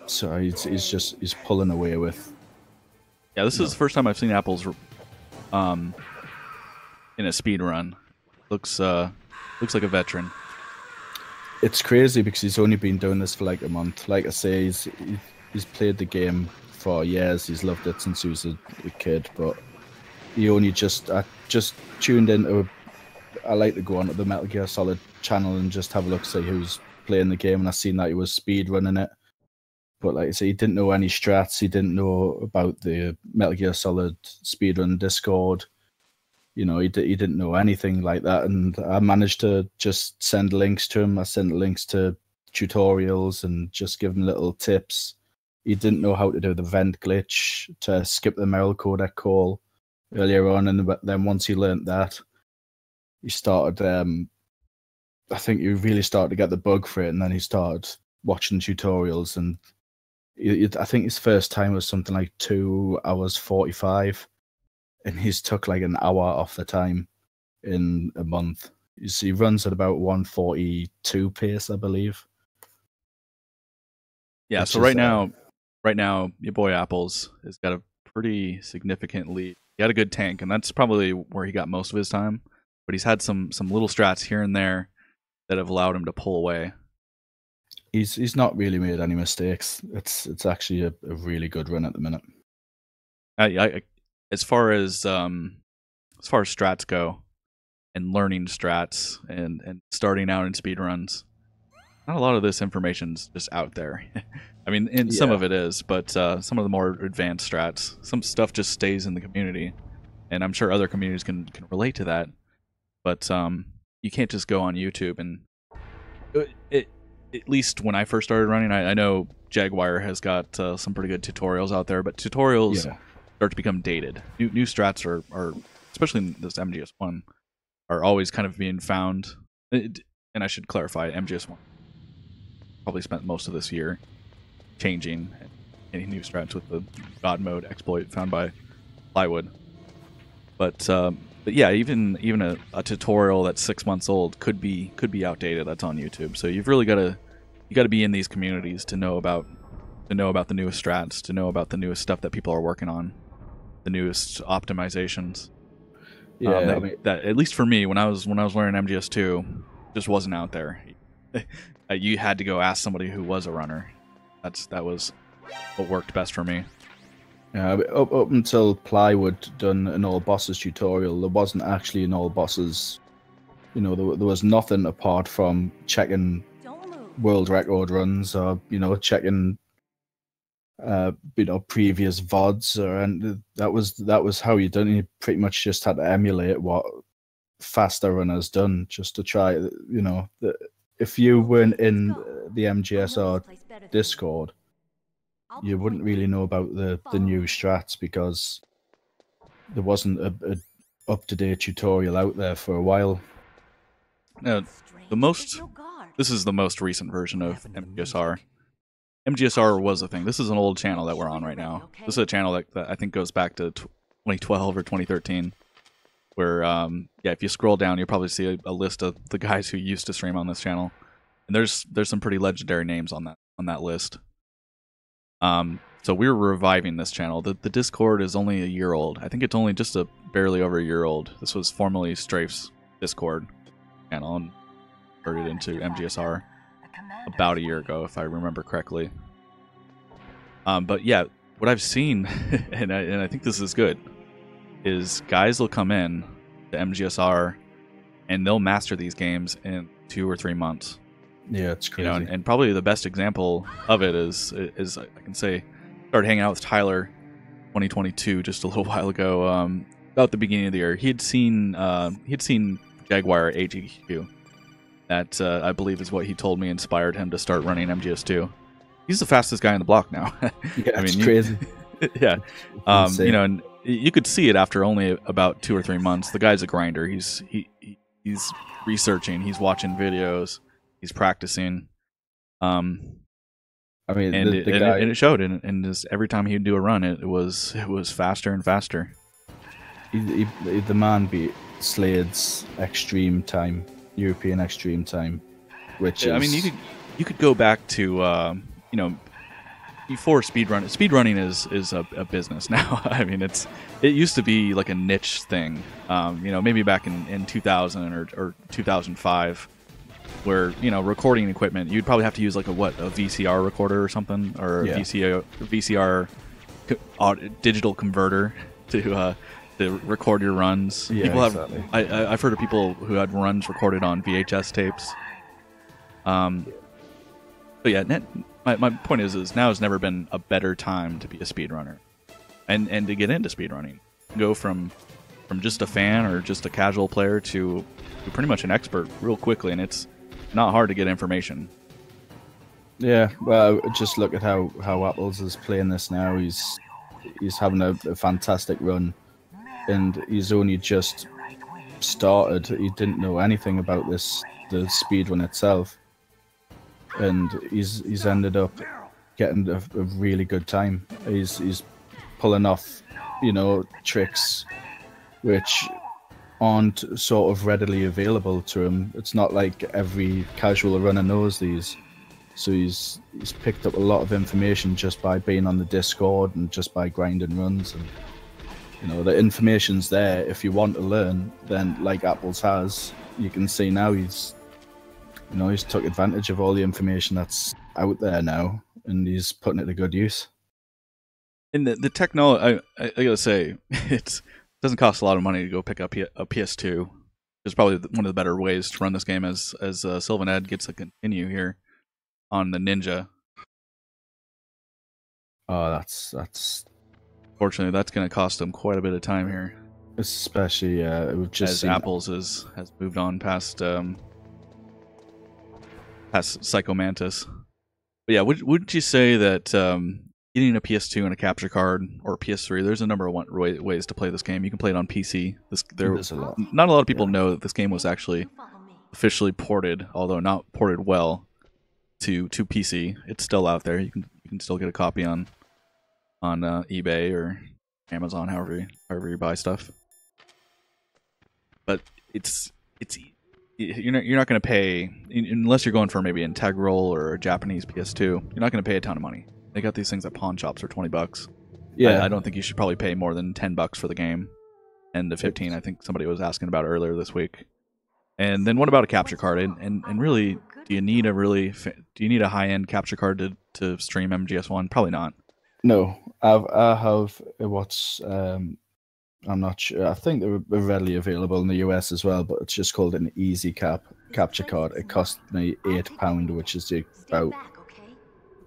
so he's pulling away with. Yeah, this is the first time I've seen Apples in a speed run. Looks like a veteran. It's crazy because he's only been doing this for like a month. Like I say, he's played the game for years. He's loved it since he was a kid, but he only just tuned into. I like to go onto the Metal Gear Solid channel and just have a look, see who's playing the game, and I seen that he was speed running it. But like I say, he didn't know any strats. He didn't know about the Metal Gear Solid speedrun Discord. He didn't know anything like that, and I managed to just send links to him. I sent links to tutorials and just give him little tips. He didn't know how to do the vent glitch to skip the Merrill codec call earlier on, and then once he learnt that, he started. I think he really started to get the bug for it, and then he started watching tutorials. And I think his first time was something like 2 hours 45, and he's took like an hour off the time in a month. He runs at about 142 pace, I believe. Yeah. So right now, YaBoiApples has got a pretty significant lead. He had a good tank, and that's probably where he got most of his time. But he's had some little strats here and there that have allowed him to pull away. He's not really made any mistakes. It's actually a really good run at the minute. As far as strats go, and learning strats and starting out in speedruns, not a lot of this information's just out there. I mean, and some of it is, but some of the more advanced strats, some stuff just stays in the community, and I'm sure other communities can relate to that. But you can't just go on YouTube and at least when I first started running, I know Jaguar has got some pretty good tutorials out there, but tutorials start to become dated. New strats are especially in this MGS1 are always kind of being found. And I should clarify, MGS1 probably spent most of this year changing any new strats with the God mode exploit found by Plywood. But yeah, even a tutorial that's 6 months old could be outdated. That's on YouTube. So you've really got to be in these communities to know about the newest strats, to know about the newest stuff that people are working on, the newest optimizations. Yeah, that at least for me, when I was learning MGS2, just wasn't out there. You had to go ask somebody who was a runner. That was what worked best for me. Yeah, up until Plywood done an all bosses tutorial, there wasn't actually an all bosses. You know, there was nothing apart from checking world record runs or checking previous VODs, and that was how you done it. You pretty much just had to emulate what faster runners done just to try. If you weren't in the MGSR Discord, you wouldn't really know about the new strats because there wasn't a up-to-date tutorial out there for a while. Now, this is the most recent version of MGSR. MGSR was a thing. This is an old channel that we're on right now. This is a channel that I think goes back to 2012 or 2013, where if you scroll down, you'll probably see a list of the guys who used to stream on this channel, and there's some pretty legendary names on that list. So we're reviving this channel. The Discord is only a year old. I think it's only just barely over a year old. This was formerly Strafe's Discord channel and converted into MGSR about a year ago, if I remember correctly. But yeah, what I've seen, and I think this is good, is guys will come in to MGSR and they'll master these games in 2 or 3 months. Yeah, it's crazy. And probably the best example of it is I can say, started hanging out with Tyler 2022 just a little while ago, about the beginning of the year. He'd seen Jaguar at AGQ. That I believe is what he told me inspired him to start running MGS2. He's the fastest guy in the block now. Yeah, it's crazy. Yeah, and you could see it after only about 2 or 3 months. The guy's a grinder. He's researching. He's watching videos. He's practicing. And it showed. And just every time he'd do a run, it was faster and faster. The man beat Slade's extreme time. European extreme time, which is... I mean, you could go back to before speedrunning. Speedrunning is a business now. I mean, it used to be like a niche thing. Maybe back in 2000 or 2005, where recording equipment, you'd probably have to use like a VCR recorder or something, or a VCR digital converter to record your runs. Yeah, exactly. I've heard of people who had runs recorded on VHS tapes. But yeah, my point is now has never been a better time to be a speedrunner, and to get into speedrunning. Go from just a fan or just a casual player to pretty much an expert real quickly, and it's not hard to get information. Yeah, well, just look at how Apples is playing this now. He's having a fantastic run. And he's only just started. He didn't know anything about the speedrun itself, and he's ended up getting a really good time. He's pulling off, tricks which aren't sort of readily available to him. It's not like every casual runner knows these. So he's picked up a lot of information just by being on the Discord and just by grinding runs. And the information's there. If you want to learn, then like Apples has, you can see now he's took advantage of all the information that's out there now, and he's putting it to good use. And the technology, I gotta say, it doesn't cost a lot of money to go pick up a PS2. It's probably one of the better ways to run this game as SylvanEd gets to continue here on the Ninja. Oh, that's. Fortunately, that's going to cost them quite a bit of time here. Especially, we've just seen Apples has moved on past Psycho Mantis. But yeah, would you say that getting a PS2 and a capture card or a PS3, there's a number of ways to play this game. You can play it on PC. There's a lot. Not a lot of people know that this game was actually officially ported, although not ported well, to PC. It's still out there. You can still get a copy on eBay or Amazon, however you buy stuff. But you're not going to pay, unless you're going for maybe Integral or a Japanese PS2. You're not going to pay a ton of money. They got these things at pawn shops for $20. Yeah, I don't think you should probably pay more than $10 for the game, and the 15. I think somebody was asking about earlier this week. And then what about a capture card? And really, do you need a high-end capture card to stream MGS1? Probably not. No, I have what's I'm not sure. I think they're readily available in the US as well, but it's just called an Easy capture card. It cost me £8, which is about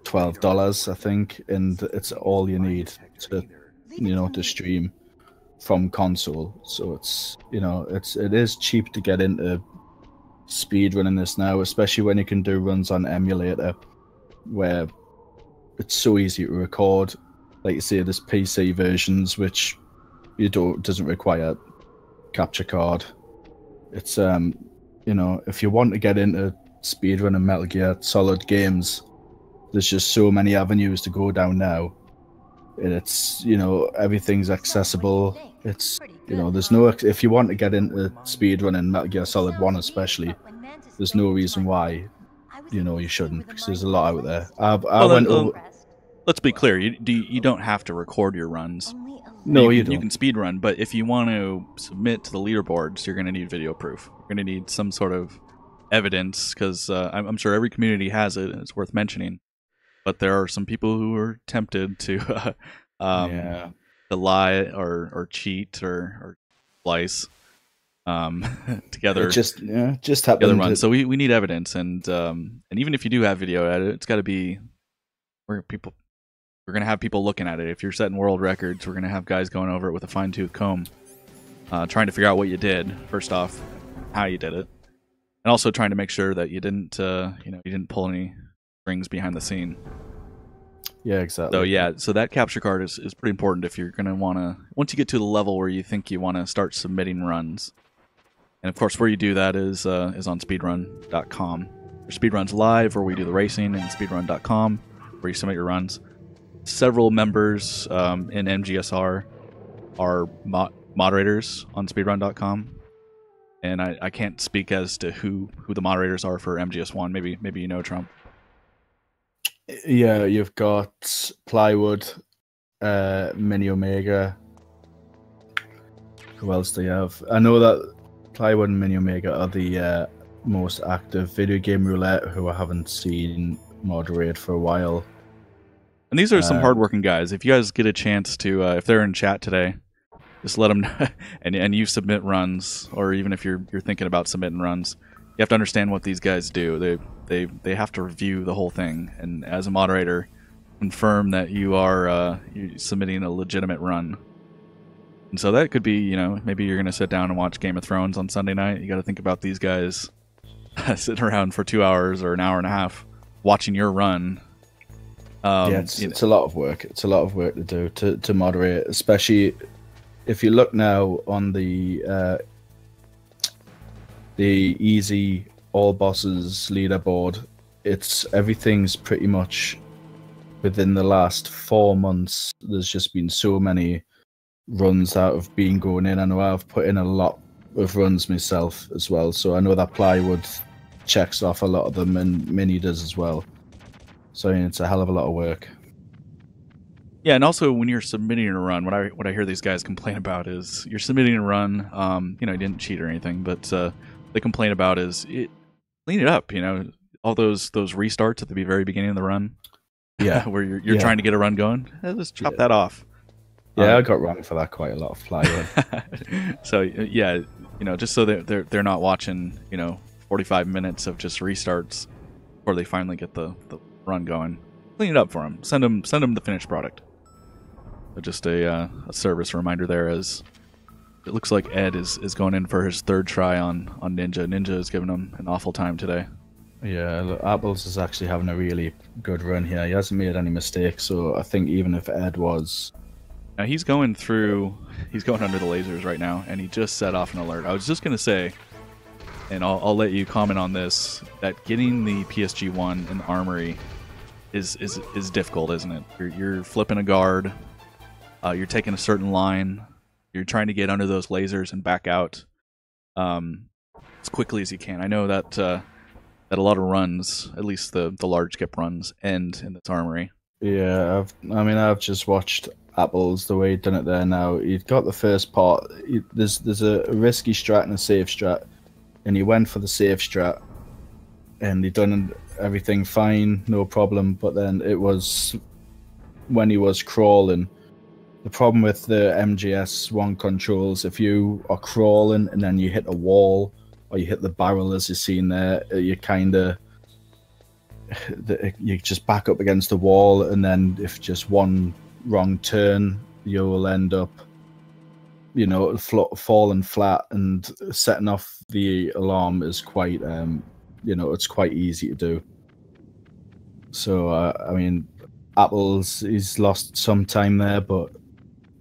$12, I think, and it's all you need to stream from console. So it is cheap to get into speedrunning this now, especially when you can do runs on emulator, where it's so easy to record. Like you say, there's PC versions which doesn't require capture card. It's if you want to get into speedrunning Metal Gear Solid games, there's just so many avenues to go down now. And it's everything's accessible. It's there's no, if you want to get into speedrunning Metal Gear Solid 1 especially, there's no reason why you shouldn't, because there's a lot out there. Let's be clear, you don't have to record your runs. No, you don't. You can speedrun, but if you want to submit to the leaderboards, you're going to need video proof. You're going to need some sort of evidence, because I'm sure every community has it, and it's worth mentioning. But there are some people who are tempted to lie or cheat or splice together. It just happened. Together run. So we need evidence, and even if you do have video at it, it's got to be where people. We're going to have people looking at it. If you're setting world records, we're going to have guys going over it with a fine-tooth comb, trying to figure out what you did, first off, how you did it, and also trying to make sure that you didn't pull any strings behind the scene. Yeah, exactly. So that capture card is pretty important if you're going to want to, once you get to the level where you think you want to start submitting runs. And of course, where you do that is on speedrun.com. Speedrun's live, where we do the racing, and speedrun.com, where you submit your runs. Several members in MGSR are moderators on speedrun.com, and I can't speak as to who the moderators are for MGS1. Maybe Trump. Yeah, you've got Plywood, Mini Omega. Who else do you have? I know that Plywood and Mini Omega are the most active. Video Game Roulette, who I haven't seen moderate for a while. And these are some hardworking guys. If you guys get a chance to, if they're in chat today, just let them know. and you submit runs, or even if you're thinking about submitting runs, you have to understand what these guys do. They have to review the whole thing, and as a moderator, confirm that you are you're submitting a legitimate run. And so that could be, maybe you're going to sit down and watch Game of Thrones on Sunday night. You got to think about these guys sitting around for 2 hours or an hour and a half watching your run. It's a lot of work. It's a lot of work to do to moderate, especially if you look now on the easy all bosses leaderboard. Everything's pretty much within the last 4 months. There's just been so many runs that have been going in. I know I've put in a lot of runs myself as well, so I know that Plywood checks off a lot of them, and Mini does as well. So it's a hell of a lot of work. Yeah, and also when you're submitting a run, what I hear these guys complain about is you're submitting a run. You didn't cheat or anything, but they complain about is clean it up. All those restarts at the very beginning of the run. Yeah, where you're trying to get a run going. Just chop that off. Yeah, I got wrong for that quite a lot of Plywood. So yeah, just so they're not watching 45 minutes of just restarts before they finally get the run going. Clean it up for them. Send them the finished product. But just a service reminder there, as it looks like Ed is going in for his third try on Ninja. Ninja is giving him an awful time today. Yeah, look, Apples is actually having a really good run here. He hasn't made any mistakes, so I think even if Ed was... Now he's going under the lasers right now, and he just set off an alert. I was just going to say, and I'll let you comment on this, that getting the PSG1 in the armory is difficult, isn't it? You're flipping a guard, you're taking a certain line, you're trying to get under those lasers and back out as quickly as you can. I know that that a lot of runs, at least the large skip runs, end in this armory. Yeah, I've just watched Apples the way he'd done it there. Now he'd got the first part. There's a risky strat and a safe strat, and he went for the safe strat, and he'd done everything fine, no problem. But then it was when he was crawling. The problem with the MGS1 controls, if you are crawling and then you hit a wall or you hit the barrel, as you've seen there, you just back up against the wall, and then if just one wrong turn, you'll end up, falling flat, and setting off the alarm is quite, it's quite easy to do. So, Apples, he's lost some time there, but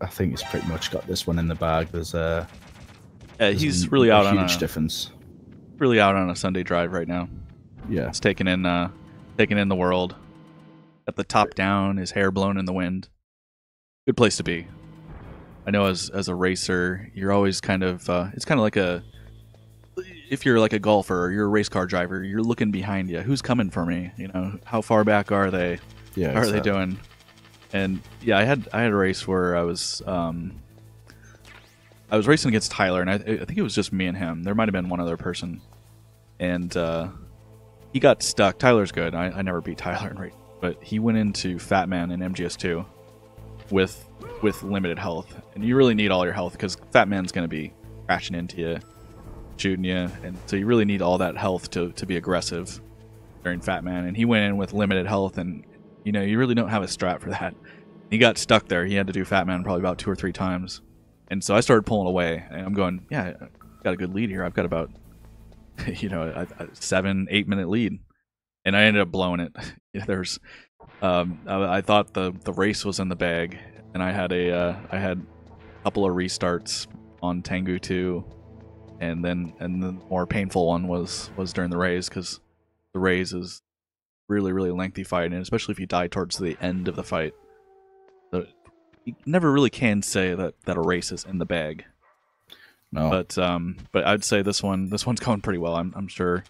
I think he's pretty much got this one in the bag. He's really out on a huge difference. Really out on a Sunday drive right now. Yeah, he's taking in the world. Got the top down, his hair blown in the wind. Good place to be. I know as a racer, you're always kind of it's kind of like if you're like a golfer or you're a race car driver, you're looking behind you. Who's coming for me? How far back are they? Yeah, how are they doing? And yeah, I had a race where I was racing against Tyler, and I think it was just me and him. There might have been one other person, and he got stuck. Tyler's good. I never beat Tyler in race, but he went into Fat Man in MGS2 with limited health, and you really need all your health because Fat Man's going to be crashing into you, shooting you, and so you really need all that health to be aggressive during Fat Man. And he went in with limited health, and you really don't have a strat for that. He got stuck there. He had to do Fat Man probably about 2 or 3 times. And so I started pulling away, and I'm going, yeah, I've got a good lead here. I've got about, a 7-8 minute lead. And I ended up blowing it. I thought the race was in the bag, and I had a couple of restarts on Tengu 2, and the more painful one was during the raise, because the raise is really, really lengthy fight, and especially if you die towards the end of the fight. So you never really can say that a race is in the bag. No. But I'd say this one's going pretty well. I'm sure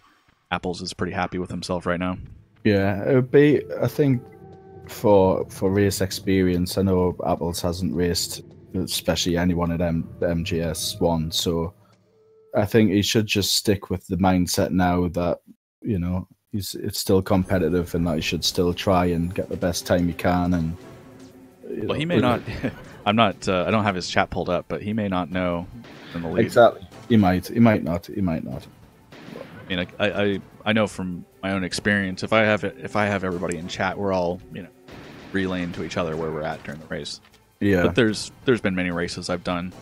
Apples is pretty happy with himself right now. Yeah, it would be, I think, for race experience. I know Apples hasn't raced, especially anyone at MGS1, so I think he should just stick with the mindset now that it's still competitive, and that he should still try and get the best time he can. And he may not. I don't have his chat pulled up, but he may not know in the lead. Exactly. He might not. I know from my own experience, if I have everybody in chat, we're all relaying to each other where we're at during the race. Yeah. But there's been many races I've done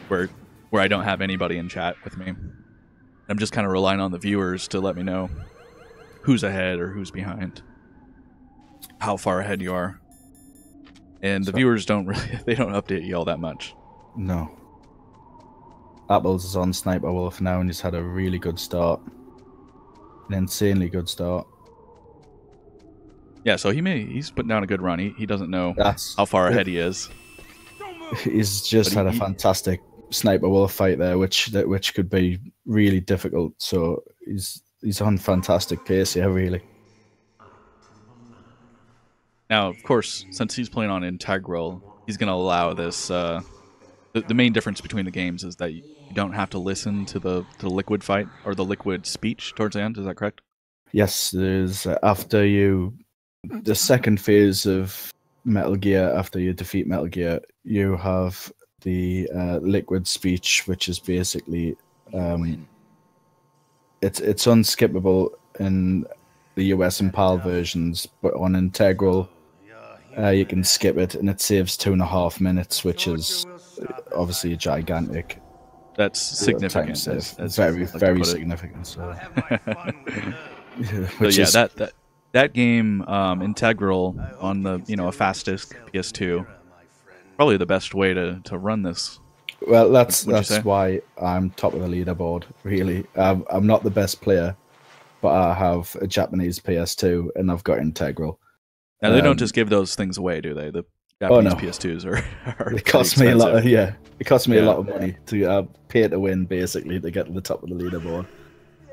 where I don't have anybody in chat with me. I'm just kind of relying on the viewers to let me know who's ahead or who's behind, how far ahead you are. And the viewers don't update you all that much. No. Apples is on Sniper Wolf now, and he's had a really good start. An insanely good start. Yeah, so he's putting down a good run. He doesn't know how far ahead he is. He's just had a fantastic Sniper Wolf fight there, which could be really difficult. So he's on fantastic pace here, really. Now, of course, since he's playing on Integral, he's going to allow this. The main difference between the games is that you don't have to listen to the liquid fight or the liquid speech towards the end. Is that correct? Yes, there's the second phase of Metal Gear. After you defeat Metal Gear, you have the liquid speech, which is basically it's unskippable in the US and PAL versions, but on Integral you can skip it, and it saves 2.5 minutes, which is obviously gigantic. That's significant. It's very, very significant. So. Which so yeah, is that game, Integral on the a fast disc PS2, probably the best way to run this. well, that's Would you say? why I'm top of the leaderboard. Really, I'm not the best player, but I have a Japanese PS2 and I've got Integral. Now they don't just give those things away, do they? The Oh, Japanese no. PS2s are It cost pretty me a lot expensive. it cost me a Yeah. lot of money to pay to win, basically, to get to the top of the leaderboard.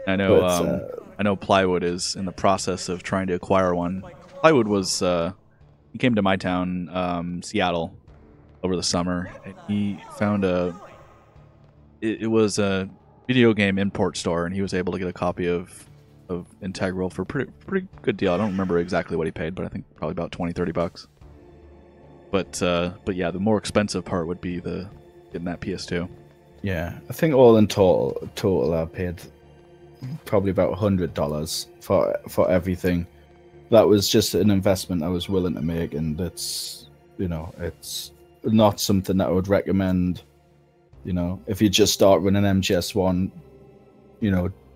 I know. But, I know Plywood is in the process of trying to acquire one. Plywood was he came to my town, Seattle, over the summer, and he found it was a video game import store, and he was able to get a copy of Integral for pretty good deal. I don't remember exactly what he paid, but I think probably about $20-30. But yeah, the more expensive part would be getting that PS2. yeah, I think all in total I paid probably about $100 for everything. That was just an investment I was willing to make, and it's it's not something that I would recommend. If you just start running MGS1,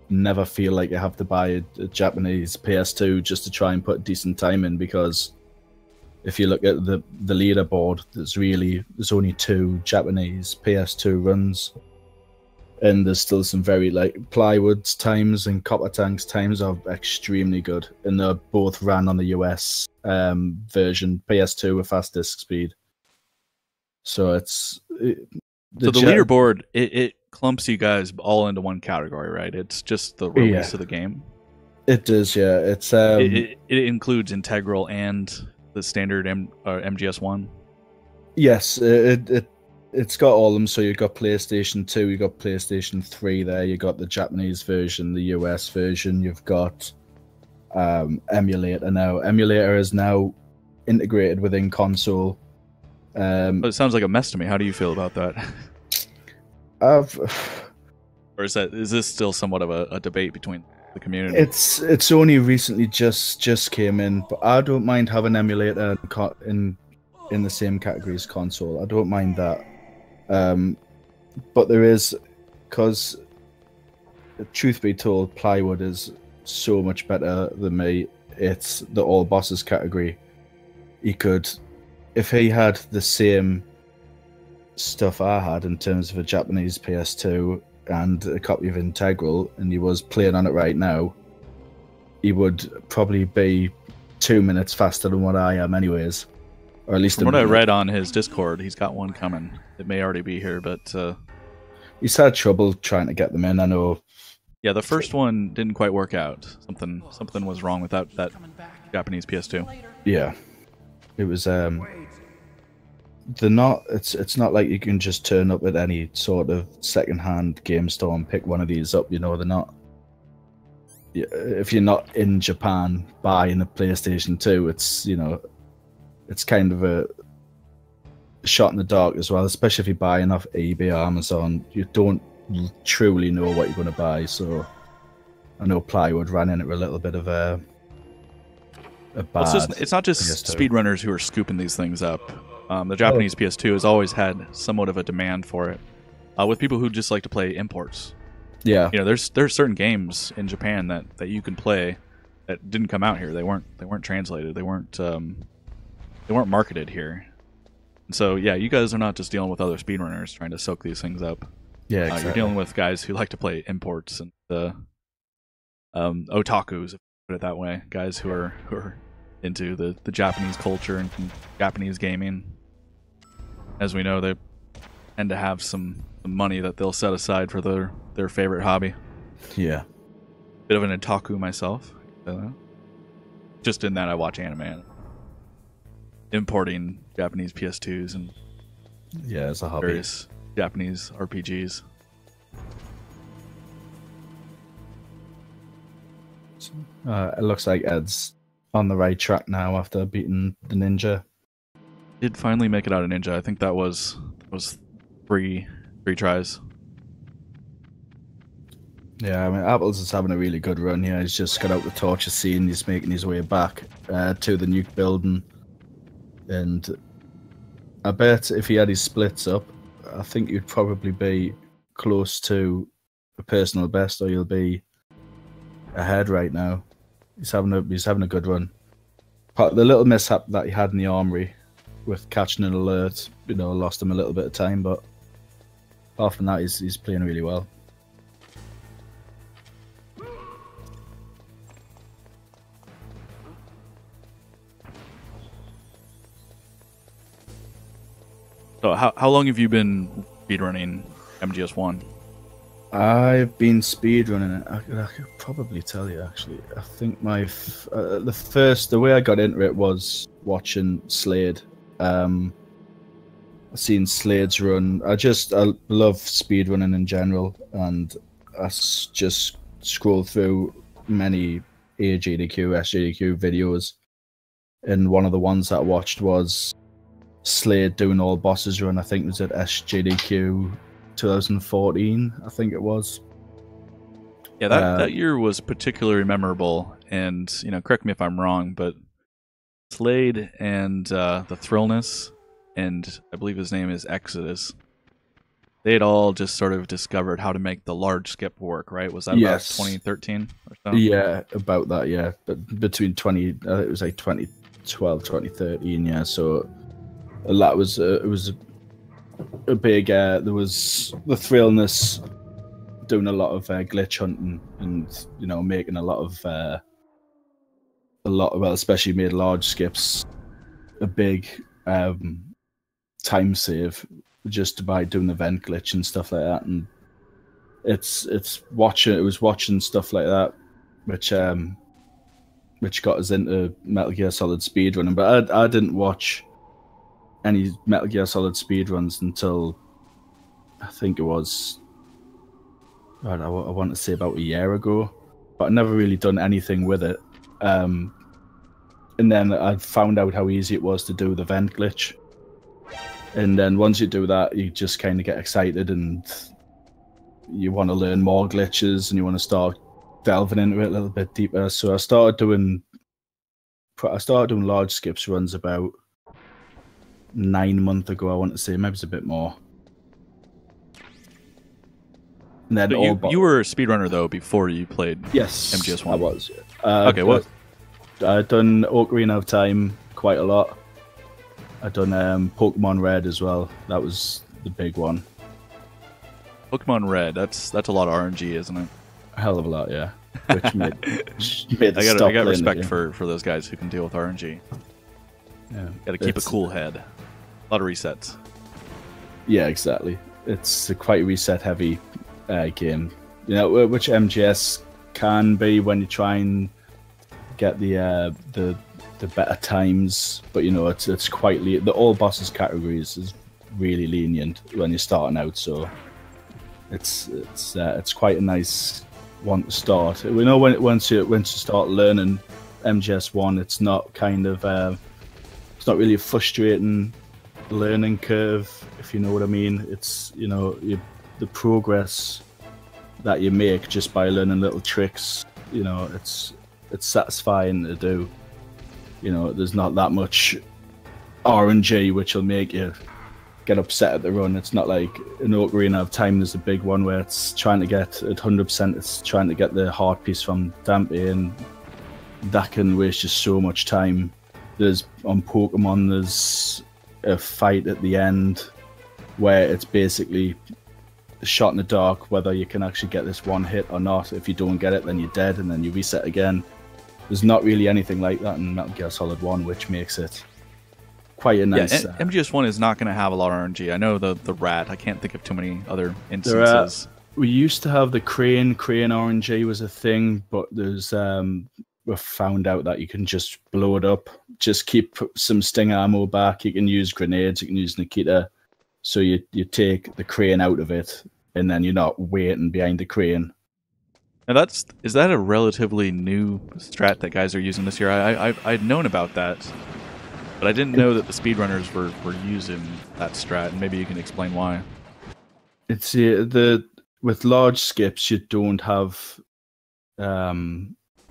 never feel like you have to buy a Japanese PS2 just to try and put decent time in, because if you look at the leaderboard, there's only 2 Japanese PS2 runs, and there's still some very Plywood's times and Copper Tank's times are extremely good, and they're both ran on the US version PS2 with fast disk speed. So the leaderboard it clumps you guys all into one category, right? It's just the release of the game. It does, yeah. It's it includes Integral and the standard MGS1. Yes, it's got all of them. So you've got PlayStation 2, you've got PlayStation 3 there, you've got the Japanese version, the US version, you've got emulator now. Emulator is now integrated within console. It sounds like a mess to me. How do you feel about that? Or is this still somewhat of a debate between the community? It's only recently just came in, but I don't mind having emulator in the same category as console. I don't mind that. But there is, because truth be told, Plywood is so much better than me. It's the all bosses category. He could, if he had the same stuff I had in terms of a Japanese PS2 and a copy of Integral, and he was playing on it right now, he would probably be 2 minutes faster than what I am anyways. Or at least from what I read on his Discord, he's got one coming. It may already be here, but he's had trouble trying to get them in, I know. Yeah, the first one didn't quite work out. Something was wrong with that Japanese PS2. Yeah. It was it's not like you can just turn up at any sort of second-hand game store and pick one of these up. They're not. If you're not in Japan buying a PlayStation 2, it's kind of a shot in the dark as well, especially if you're buying off eBay or Amazon. You don't truly know what you're going to buy. So I know Plywood ran into a little bit of a bad. It's not just PS2. speedrunners who are scooping these things up. The Japanese PS2 has always had somewhat of a demand for it, with people who just like to play imports. Yeah, there's certain games in Japan that you can play that didn't come out here. They weren't translated. They weren't marketed here. And so yeah, you guys are not just dealing with other speedrunners trying to soak these things up. Yeah, exactly. You're dealing with guys who like to play imports and otakus, if you put it that way. Guys who are into the Japanese culture and Japanese gaming. As we know, they tend to have some money that they'll set aside for their favorite hobby. Yeah. Bit of an otaku myself. Just in that I watch anime. Importing Japanese PS2s and it's a hobby. various Japanese RPGs. It looks like Ed's on the right track now after beating the ninja. Did finally make it out of ninja. I think that was three tries. Yeah, I mean, Apples is having a really good run here. He's just got out the torture scene. He's making his way back to the nuke building. And I bet if he had his splits up, I think you'd probably be close to a personal best, or you'll be ahead right now. He's having a good run. But the little mishap that he had in the armory with catching an alert, lost him a little bit of time. But apart from that, he's playing really well. So how long have you been speedrunning MGS1? I've been speedrunning it. I could probably tell you, actually. I think the way I got into it was watching Slade. I've seen Slade's run. I love speedrunning in general, and I just scrolled through many AGDQ, SGDQ videos, and one of the ones that I watched was Slade doing all bosses run. I think it was at SGDQ 2014, I think it was. Yeah, that year was particularly memorable, and correct me if I'm wrong, but Slade and the Thrillness, and I believe his name is Exodus, they had all just sort of discovered how to make the large skip work, right? Was that about 2013 or so? Yeah, about that, yeah. But between it was like 2012, 2013, yeah. So a lot was it was a big. There was the Thrillness doing a lot of glitch hunting, and making a lot of especially made large skips a big time save just by doing the vent glitch and stuff like that. And it was watching stuff like that which got us into Metal Gear Solid speedrunning. But I didn't watch any Metal Gear Solid speedruns until I think it was I want to say about a year ago, but I never really done anything with it. And then I found out how easy it was to do the vent glitch. And then once you do that, you just kind of get excited and you want to learn more glitches and you want to start delving into it a little bit deeper. So I started doing large skips runs about 9 months ago, I want to say. Maybe it's a bit more. And then so you were a speedrunner, though, before you played MGS1? I was. Okay, what? I'd done Ocarina of Time quite a lot. I'd done Pokemon Red as well. That was the big one. Pokemon Red, that's a lot of RNG, isn't it? A hell of a lot, yeah. Which made I got respect for those guys who can deal with RNG. Yeah, got to keep a cool head. A lot of resets. Yeah, exactly. It's a quite reset-heavy game. Which MGS can be when you try and get the better times, but it's quite the all bosses categories is really lenient when you're starting out, so it's quite a nice one to start. We know once you start learning MGS1, it's not it's not really a frustrating learning curve, if you know what I mean. It's the progress that you make just by learning little tricks. It's satisfying to do. There's not that much RNG which will make you get upset at the run. It's not like an Ocarina of Time. There's a big one where it's trying to get at 100%. It's trying to get the heart piece from Dampé, and that can waste just so much time. On Pokemon, there's a fight at the end where it's basically a shot in the dark whether you can actually get this one hit or not. If you don't get it, then you're dead, and then you reset again. There's not really anything like that in Metal Gear Solid 1, which makes it quite a nice... Yeah, MGS1 is not going to have a lot of RNG. I know the rat. I can't think of too many other instances. We used to have the crane RNG was a thing, but there's... we found out that you can just blow it up. Just keep some sting ammo back. You can use grenades. You can use Nikita. So you take the crane out of it, and then you're not waiting behind the crane. Now is that a relatively new strat that guys are using this year? I'd known about that, but I didn't know that the speedrunners were using that strat, and maybe you can explain why. It's with large skips, you don't have the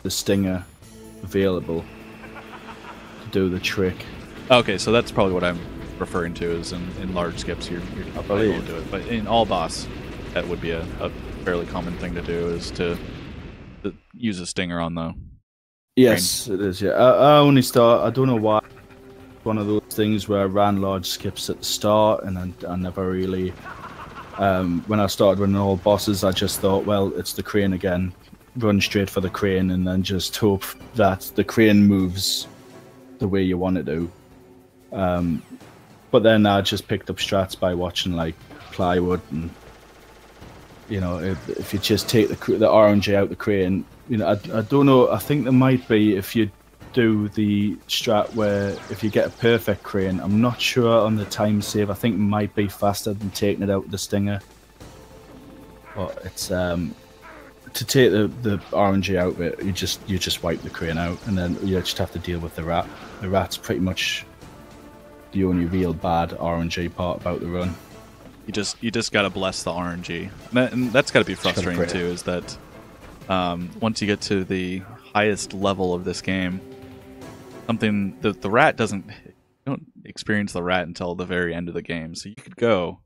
stinger available to do the trick. Okay, so that's probably what I'm referring to, is in large skips you're able to do it. But in all boss, that would be a fairly common thing to do, is to use a stinger on the Yes, it is. Yeah, I only start. I don't know why. One of those things where I ran large skips at the start, and I never really. When I started running all bosses, I just thought, well, it's the crane again. Run straight for the crane, and then just hope that the crane moves the way you want it to. But then I just picked up strats by watching like Plywood, and if you just take the RNG out the crane, I don't know. I think there might be, if you do the strat where if you get a perfect crane, I'm not sure on the time save. I think it might be faster than taking it out with the stinger. But it's to take the RNG out of it, you just wipe the crane out, and then you just have to deal with the rat. The rat's pretty much the only real bad RNG part about the run. You just gotta bless the RNG, and that's gotta be frustrating too. Is that once you get to the highest level of this game, the rat you don't experience the rat until the very end of the game. So you could go,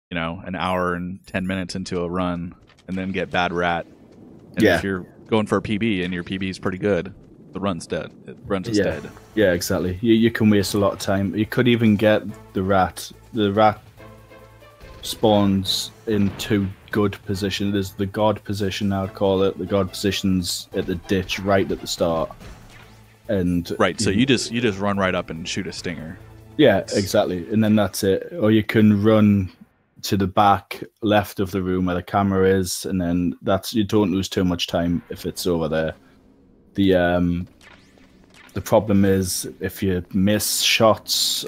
an hour and 10 minutes into a run and then get bad rat. And if you're going for a PB and your PB is pretty good, the run's dead. It runs is dead. Yeah, exactly. You can waste a lot of time. You could even get the rat. The rat spawns in 2 good positions. There's the god position, I'd call it. The god position's at the ditch right at the start. And right, so you just run right up and shoot a stinger. Yeah, exactly. And then that's it. Or you can run to the back left of the room where the camera is, and then you don't lose too much time if it's over there. The problem is if you miss shots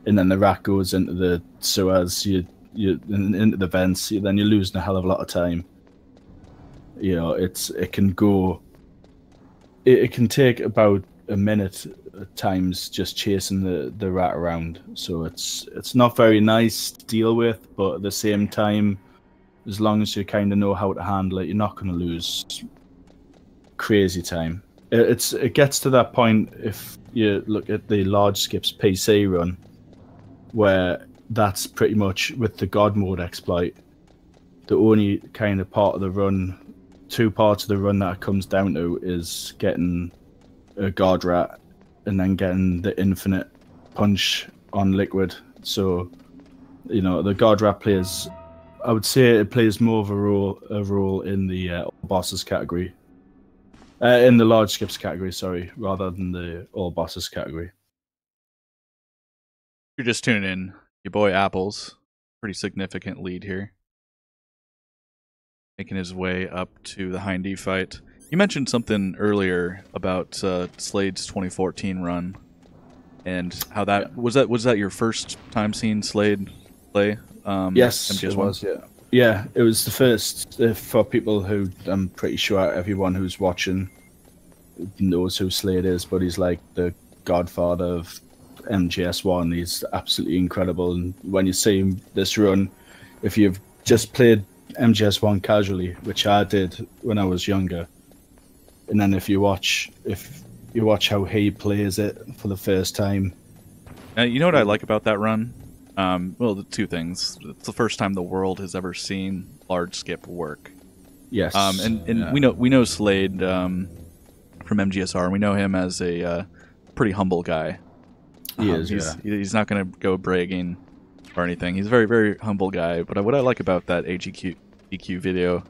and then the rat goes into the sewers, into the vents, then you're losing a hell of a lot of time. It can take about a minute at times just chasing the rat around. So it's not very nice to deal with, but at the same time, as long as you kind of know how to handle it, you're not going to lose crazy time. It gets to that point if you look at the large skips PC run, where that's pretty much with the God mode exploit, the only kind of part of the run, 2 parts of the run that it comes down to is getting a God rat and then getting the infinite punch on liquid. So, the God rat plays, I would say it plays more of a role in the all bosses category. In the large skips category, sorry, rather than the all bosses category. You're just tuning in. Your boy Apples, pretty significant lead here, making his way up to the Hindy fight. You mentioned something earlier about Slade's 2014 run, and how that was that your first time seeing Slade play? Yes, MGS1? It was. Yeah, it was the first. For people who, I'm pretty sure everyone who's watching knows who Slade is, but he's like the godfather of MGS1. He's absolutely incredible, and when you see him this run, if you've just played MGS1 casually, which I did when I was younger, and then if you watch how he plays it for the first time. You know what I like about that run? Well, the 2 things. It's the first time the world has ever seen large skip work. Yes. And we know Slade from MGSR. We know him as a pretty humble guy. He is. He's not going to go bragging or anything. He's a very, very humble guy. But what I like about that AGQ video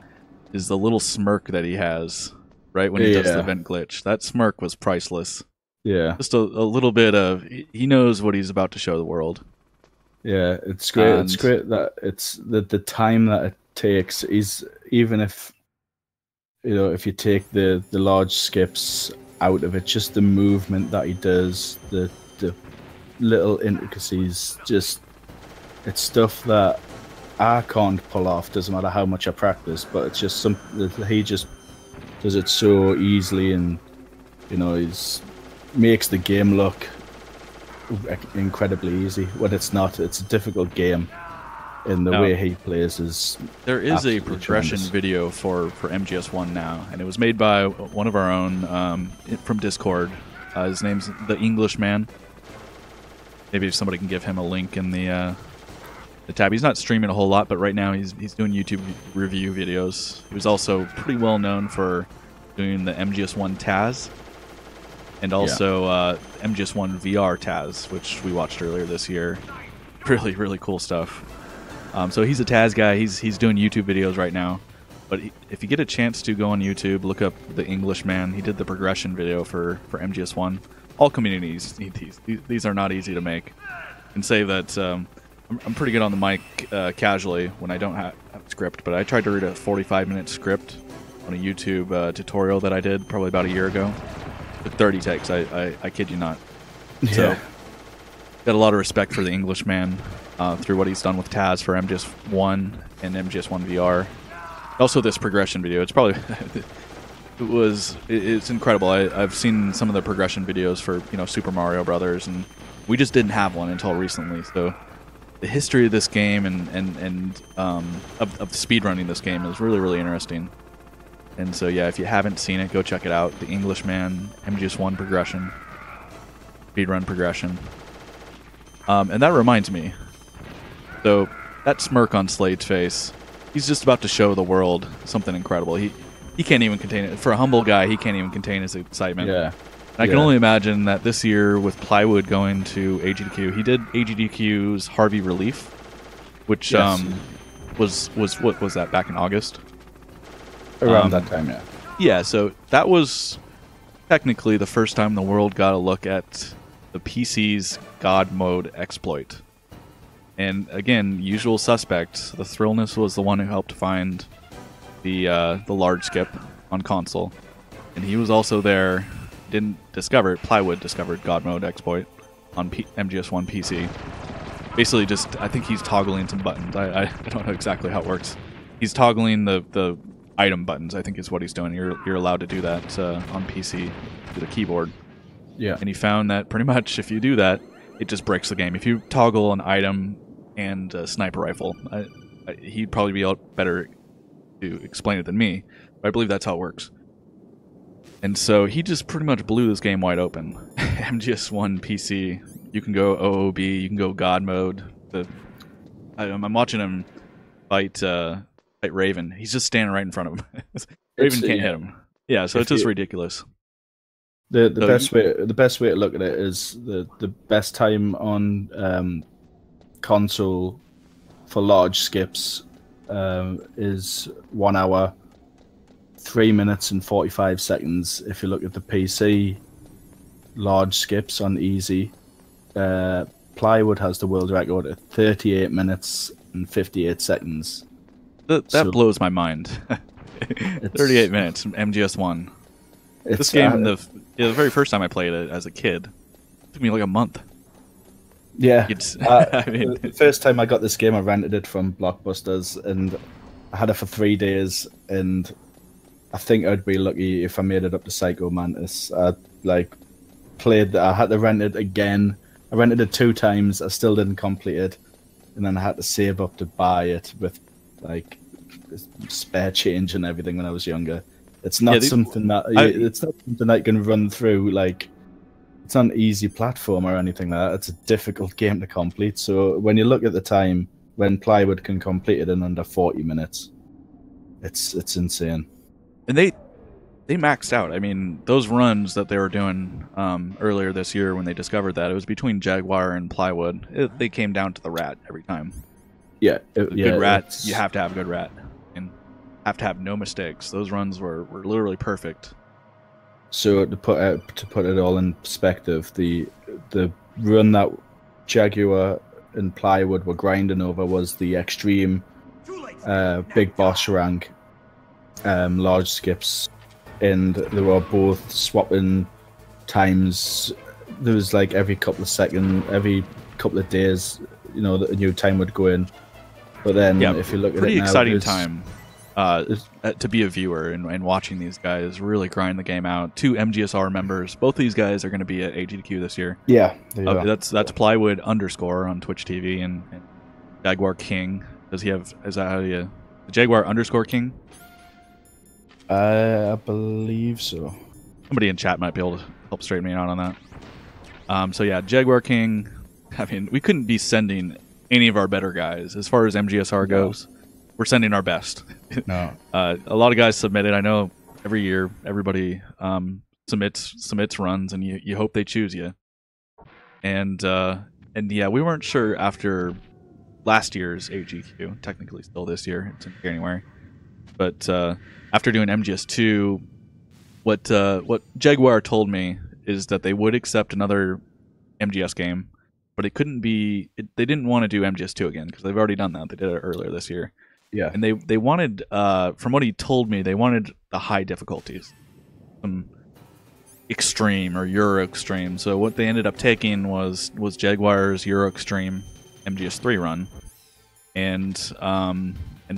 is the little smirk that he has right when he does the vent glitch. That smirk was priceless. Yeah. Just a little bit of, he knows what he's about to show the world. Yeah, it's great. It's great that it's the time that it takes is, even if if you take the large skips out of it, just the movement that he does, the little intricacies, just it's stuff that I can't pull off. Doesn't matter how much I practice, but it's just something that he just does it so easily, and he's makes the game look incredibly easy when it's not. It's a difficult game, and the way he plays is. There is a progression video for MGS1 now, and it was made by one of our own from Discord. His name's the Englishman. Maybe if somebody can give him a link in the tab. He's not streaming a whole lot, but right now he's doing YouTube review videos. He was also pretty well known for doing the MGS1 Taz. and also MGS1 VR Taz, which we watched earlier this year. Really, really cool stuff. So he's a Taz guy. He's doing YouTube videos right now. But if you get a chance to go on YouTube, look up the Englishman. He did the progression video for MGS1. All communities need these. These are not easy to make. I can say that I'm pretty good on the mic casually when I don't have a script, but I tried to read a 45-minute script on a YouTube tutorial that I did probably about a year ago. It took 30 takes, I kid you not. Yeah. So, got a lot of respect for the Englishman through what he's done with Taz for MGS1 and MGS1 VR. Also, this progression video, it's probably... it's incredible. I've seen some of the progression videos for, Super Mario Brothers, and we just didn't have one until recently. So the history of this game and of speedrunning this game is really, really interesting. And so, yeah, if you haven't seen it, go check it out. The Englishman, MGS1 progression, speedrun progression. And that reminds me. So that smirk on Slade's face, he's just about to show the world something incredible. He can't even contain it. For a humble guy, he can't even contain his excitement. Yeah. And I can only imagine that this year with Plywood going to AGDQ, he did AGDQ's Harvey Relief, which was what was that, back in August? Around that time, yeah. Yeah, so that was technically the first time the world got a look at the PC's God mode exploit. And again, usual suspect, the Thrillness was the one who helped find the large skip on console, and he was also there. Didn't discover it. Plywood discovered God mode exploit on MGS1 PC. Basically, just I think he's toggling some buttons. I don't know exactly how it works. He's toggling the item buttons, I think is what he's doing. You're allowed to do that on PC through the keyboard. Yeah. And he found that pretty much if you do that, it just breaks the game. If you toggle an item and a sniper rifle, he'd probably be better to explain it than me, but I believe that's how it works. And so he just pretty much blew this game wide open. MGS1 PC, you can go OOB, you can go God mode. I'm watching him fight Raven. He's just standing right in front of him. Raven can't hit him. Yeah, so it's just ridiculous. The best way to look at it is the best time on console for large skips is 1 hour, 3 minutes and 45 seconds. If you look at the PC, large skips on easy, Plywood has the world record at 38 minutes and 58 seconds. That blows my mind. 38 minutes from MGS1. This game, the very first time I played it as a kid, it took me like a month. Yeah, I mean, the first time I got this game, I rented it from Blockbusters, and I had it for 3 days, and I think I'd be lucky if I made it up to Psycho Mantis. I had to rent it again. I rented it 2 times. I still didn't complete it, and then I had to save up to buy it with like spare change and everything when I was younger. It's not something that it's not something I can run through. Like, it's not an easy platform or anything like that. It's a difficult game to complete. So when you look at the time when Plywood can complete it in under 40 minutes, it's insane. And they maxed out. I mean, those runs that they were doing earlier this year when they discovered that, it was between Jaguar and Plywood. They came down to the rat every time. Yeah, good rat. You have to have a good rat, and have to have no mistakes. Those runs were literally perfect. So to put it all in perspective, the run that Jaguar and Plywood were grinding over was the extreme big boss rank large skips, and they were both swapping times. There was like every couple of seconds, every couple of days, a new time would go in. But then if you look at it now, pretty exciting time to be a viewer and watching these guys really grind the game out. 2 MGSR members. Both these guys are going to be at AGDQ this year. Yeah. That's Plywood _ on Twitch TV and Jaguar King. Is that how you... The Jaguar _ King? I believe so. Somebody in chat might be able to help straighten me out on that. So yeah, Jaguar King. I mean, we couldn't be sending any of our better guys. As far as MGSR goes, we're sending our best. No. A lot of guys submitted. I know every year everybody submits runs, and you hope they choose you. And yeah, we weren't sure after last year's AGQ, technically still this year, it's in January. But after doing MGS2, what Jaguar told me is that they would accept another MGS game, but it couldn't be. They didn't want to do MGS2 again because they've already done that. They did it earlier this year. Yeah, and they wanted, from what he told me, they wanted the high difficulties, some extreme or Euro extreme. So what they ended up taking was Jaguar's Euro extreme MGS3 run, and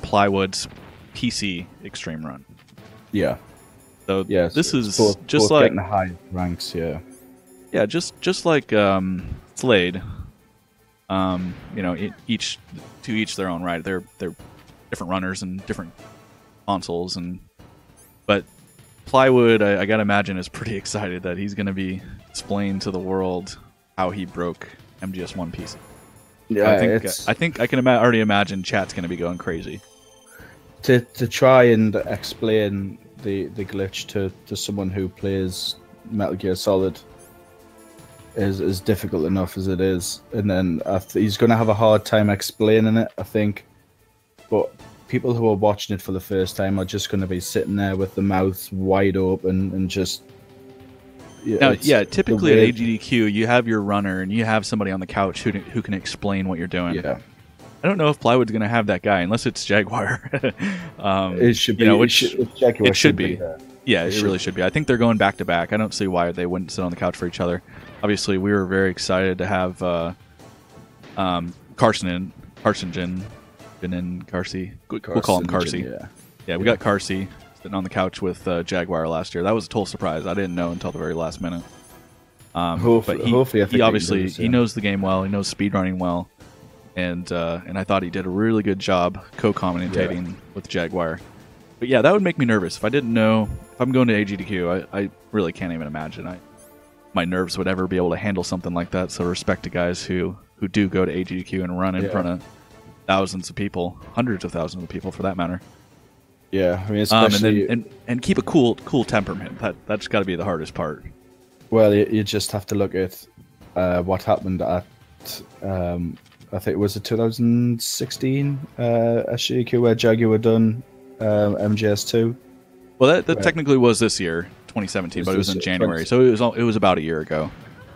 Plywood's PC extreme run. Yeah. So yeah, this is both like getting the high ranks. Yeah. Yeah, just like Slade. Each their own, right? They're different runners and different consoles, but Plywood, I gotta imagine, is pretty excited that he's gonna be explaining to the world how he broke MGS1 PC. Yeah, I think I can already imagine chat's gonna be going crazy to try and explain the glitch to someone who plays Metal Gear Solid is difficult enough as it is, and then he's going to have a hard time explaining it, I think. But people who are watching it for the first time are just going to be sitting there with the mouths wide open and just. Typically at AGDQ, you have your runner and you have somebody on the couch who can explain what you're doing. Yeah. I don't know if Plywood's going to have that guy unless it's Jaguar. It should be. It should be. Yeah, it really should be. I think they're going back to back. I don't see why they wouldn't sit on the couch for each other. Obviously, we were very excited to have Carson and Carsey. We'll call him Carsey. Yeah, we got Carsey sitting on the couch with Jaguar last year. That was a total surprise. I didn't know until the very last minute. But he obviously he knows the game well. He knows speedrunning well, and I thought he did a really good job co-commentating with Jaguar. But yeah, that would make me nervous if I didn't know. If I'm going to AGDQ, I really can't even imagine. My nerves would ever be able to handle something like that. So respect to guys who do go to AGDQ and run in front of thousands of people, hundreds of thousands of people for that matter. Yeah, I mean, especially and keep a cool temperament. That's got to be the hardest part. Well, you just have to look at what happened at I think it was a 2016 SGDQ where Jaguar done MGS2. Well, that technically was this year, 2017, but it was in January, so it was about a year ago.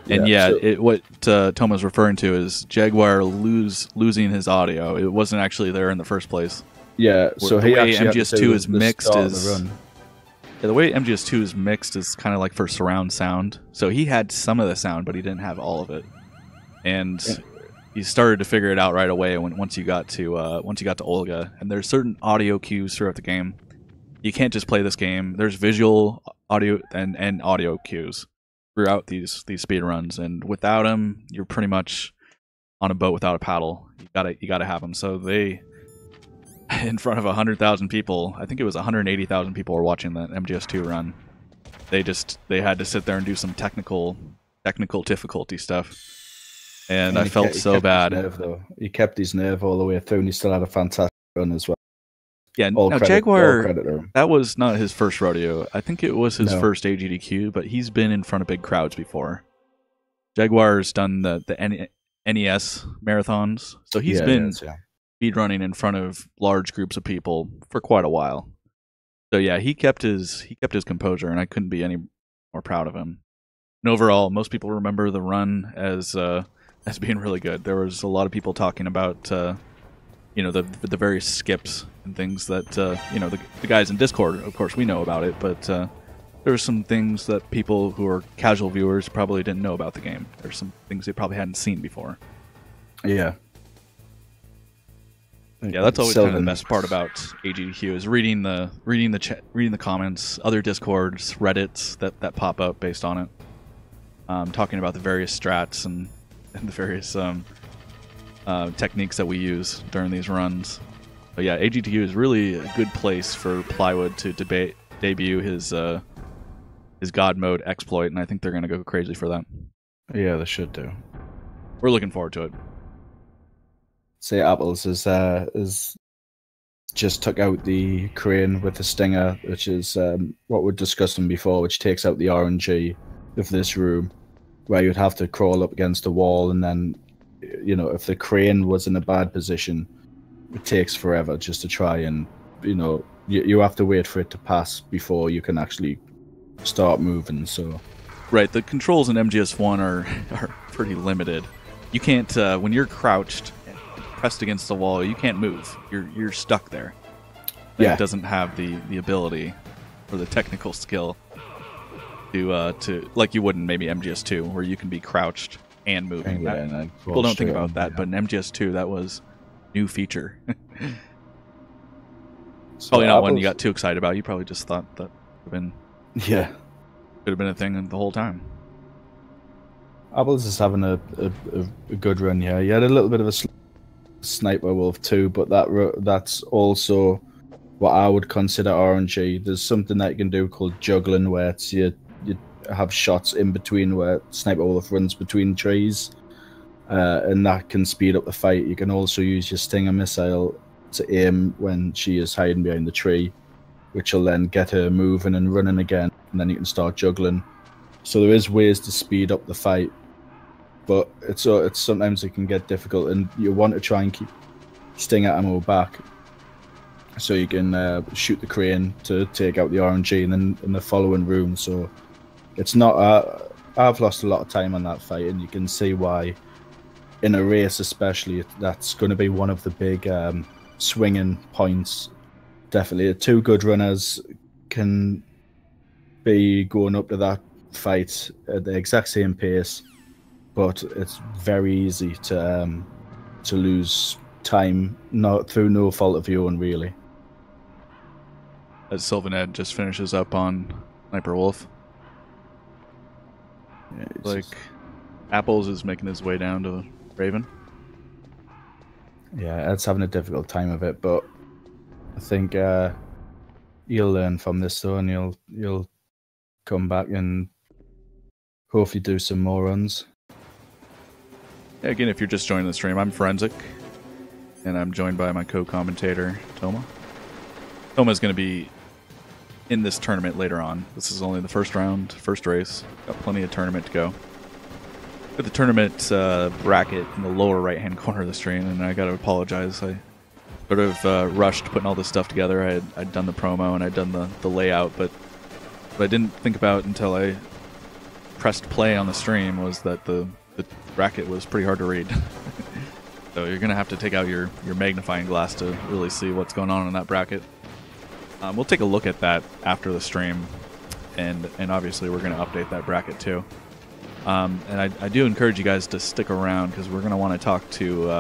And what Toma's referring to is Jaguar losing his audio. It wasn't actually there in the first place. Yeah, so the way MGS2 is mixed is the way MGS2 is mixed is kind of like for surround sound. So he had some of the sound, but he didn't have all of it. And he started to figure it out right away once you got to Olga. And there's certain audio cues throughout the game. You can't just play this game. There's visual, audio, and audio cues throughout these speed runs, and without them, you're pretty much on a boat without a paddle. You gotta have them. So they, in front of 100,000 people, I think it was 180,000 people were watching that MGS2 run. They had to sit there and do some technical difficulty stuff, and I felt so bad. He kept his nerve all the way through, and he still had a fantastic run as well. Yeah, now Jaguar, that was not his first rodeo. I think it was his first AGDQ, but he's been in front of big crowds before. Jaguar's done the NES marathons, so he's been speedrunning in front of large groups of people for quite a while. So yeah, he kept his composure, and I couldn't be any more proud of him. And overall, most people remember the run as being really good. There was a lot of people talking about the various skips and things that the guys in Discord, of course, we know about it, but there were some things that people who are casual viewers probably didn't know about the game. There's some things they probably hadn't seen before. Yeah, that's always kind of the best part about AGDQ is reading the chat, reading the comments, other Discords, Reddits that pop up based on it, talking about the various strats and the various techniques that we use during these runs. But yeah, AGDQ is really a good place for Plywood to debut his God Mode exploit, and I think they're going to go crazy for that. Yeah, they should do. We're looking forward to it. YaBoiApples is just took out the crane with the stinger, which is what we're discussing before, which takes out the RNG of this room, where you'd have to crawl up against a wall, and then, you know, if the crane was in a bad position, it takes forever just to try and, you know, you have to wait for it to pass before you can actually start moving. So, right, the controls in MGS1 are pretty limited. You can't when you're crouched, pressed against the wall, you can't move. You're stuck there. Yeah. It doesn't have the ability or the technical skill to like you would in maybe MGS2, where you can be crouched and moving. Yeah, and people don't think about that, but in MGS2 that was a new feature. So Probably not one you got too excited about. You probably just thought that could have been a thing the whole time. Apples is having a good run here. He had a little bit of a sniper wolf too, but that's also what I would consider RNG. There's something that you can do called juggling, where it's you have shots in between, where sniper wolf runs between trees, and that can speed up the fight. You can also use your stinger missile to aim when she is hiding behind the tree, which will then get her moving and running again, and then you can start juggling. So there is ways to speed up the fight, but it's sometimes it can get difficult, and you want to try and keep stinger ammo back, so you can shoot the crane to take out the RNG, and then in the following room. So it's not. I've lost a lot of time on that fight, and you can see why. In a race, especially, that's going to be one of the big swinging points. Definitely, two good runners can be going up to that fight at the exact same pace, but it's very easy to lose time, not through no fault of your own, really. As SylvanEd just finishes up on Sniper Wolf, Yeah, like Apples is making his way down to Raven. Yeah, Ed's having a difficult time of it, but I think you'll learn from this though, and you'll come back and hopefully do some more runs. Yeah, again, if you're just joining the stream, I'm Forensic, and I'm joined by my co-commentator, Toma. Toma's going to be in this tournament later on. This is only the first round, first race. Got plenty of tournament to go. Got the tournament bracket in the lower right-hand corner of the screen, and I got to apologize. I sort of rushed putting all this stuff together. I'd done the promo and I'd done the layout, but what I didn't think about until I pressed play on the stream was that the bracket was pretty hard to read. So you're going to have to take out your magnifying glass to really see what's going on in that bracket. We'll take a look at that after the stream, and obviously we're going to update that bracket too. And I do encourage you guys to stick around, because we're going to want to talk to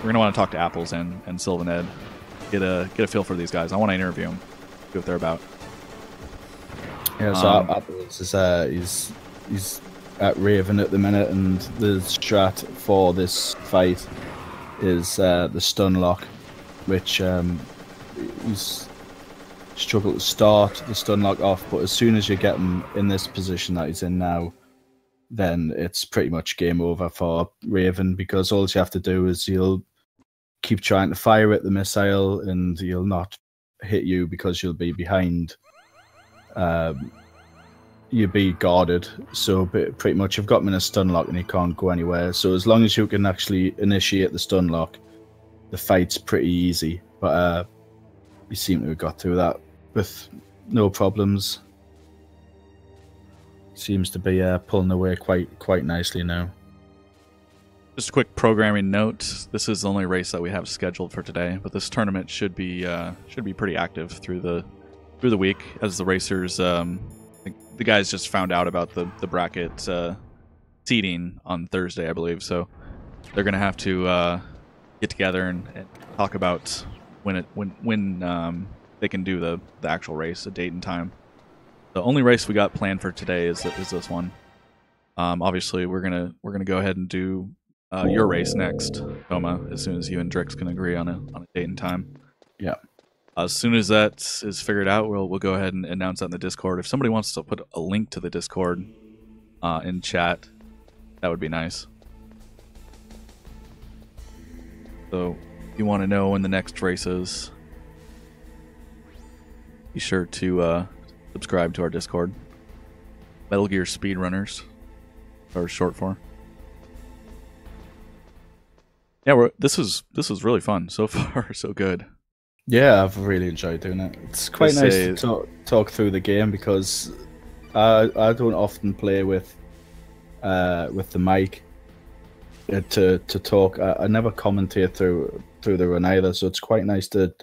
Apples and SylvanEd, get a feel for these guys. I want to interview them, see what they're about. Yeah, so Apples is he's at Raven at the minute, and the strat for this fight is the stun lock, which he's struggled to start the stun lock off, but as soon as you get him in this position that he's in now, then it's pretty much game over for Raven, because all you have to do is you'll keep trying to fire at the missile, and he'll not hit you because you'll be behind. You'll be guarded, so pretty much you've got him in a stun lock and he can't go anywhere. So as long as you can actually initiate the stun lock, the fight's pretty easy. But you seem to have got through that with no problems. Seems to be pulling away quite nicely now. Just a quick programming note: this is the only race that we have scheduled for today, but this tournament should be pretty active through the week, as the racers. The guys just found out about the bracket seeding on Thursday, I believe, so they're gonna have to get together and talk about when they can do the actual race, a date and time. The only race we got planned for today is this one. Obviously, we're gonna go ahead and do your race next, Toma, as soon as you and Drix can agree on a date and time. Yeah. As soon as that is figured out, we'll go ahead and announce that in the Discord. If somebody wants to put a link to the Discord in chat, that would be nice. So if you want to know when the next race is, be sure to subscribe to our Discord. Metal Gear Speedrunners, or short for. Yeah, this was really fun so far. So good. Yeah, I've really enjoyed doing it. It's quite nice to talk through the game because I don't often play with the mic to talk. I never commentate through the run either, so it's quite nice to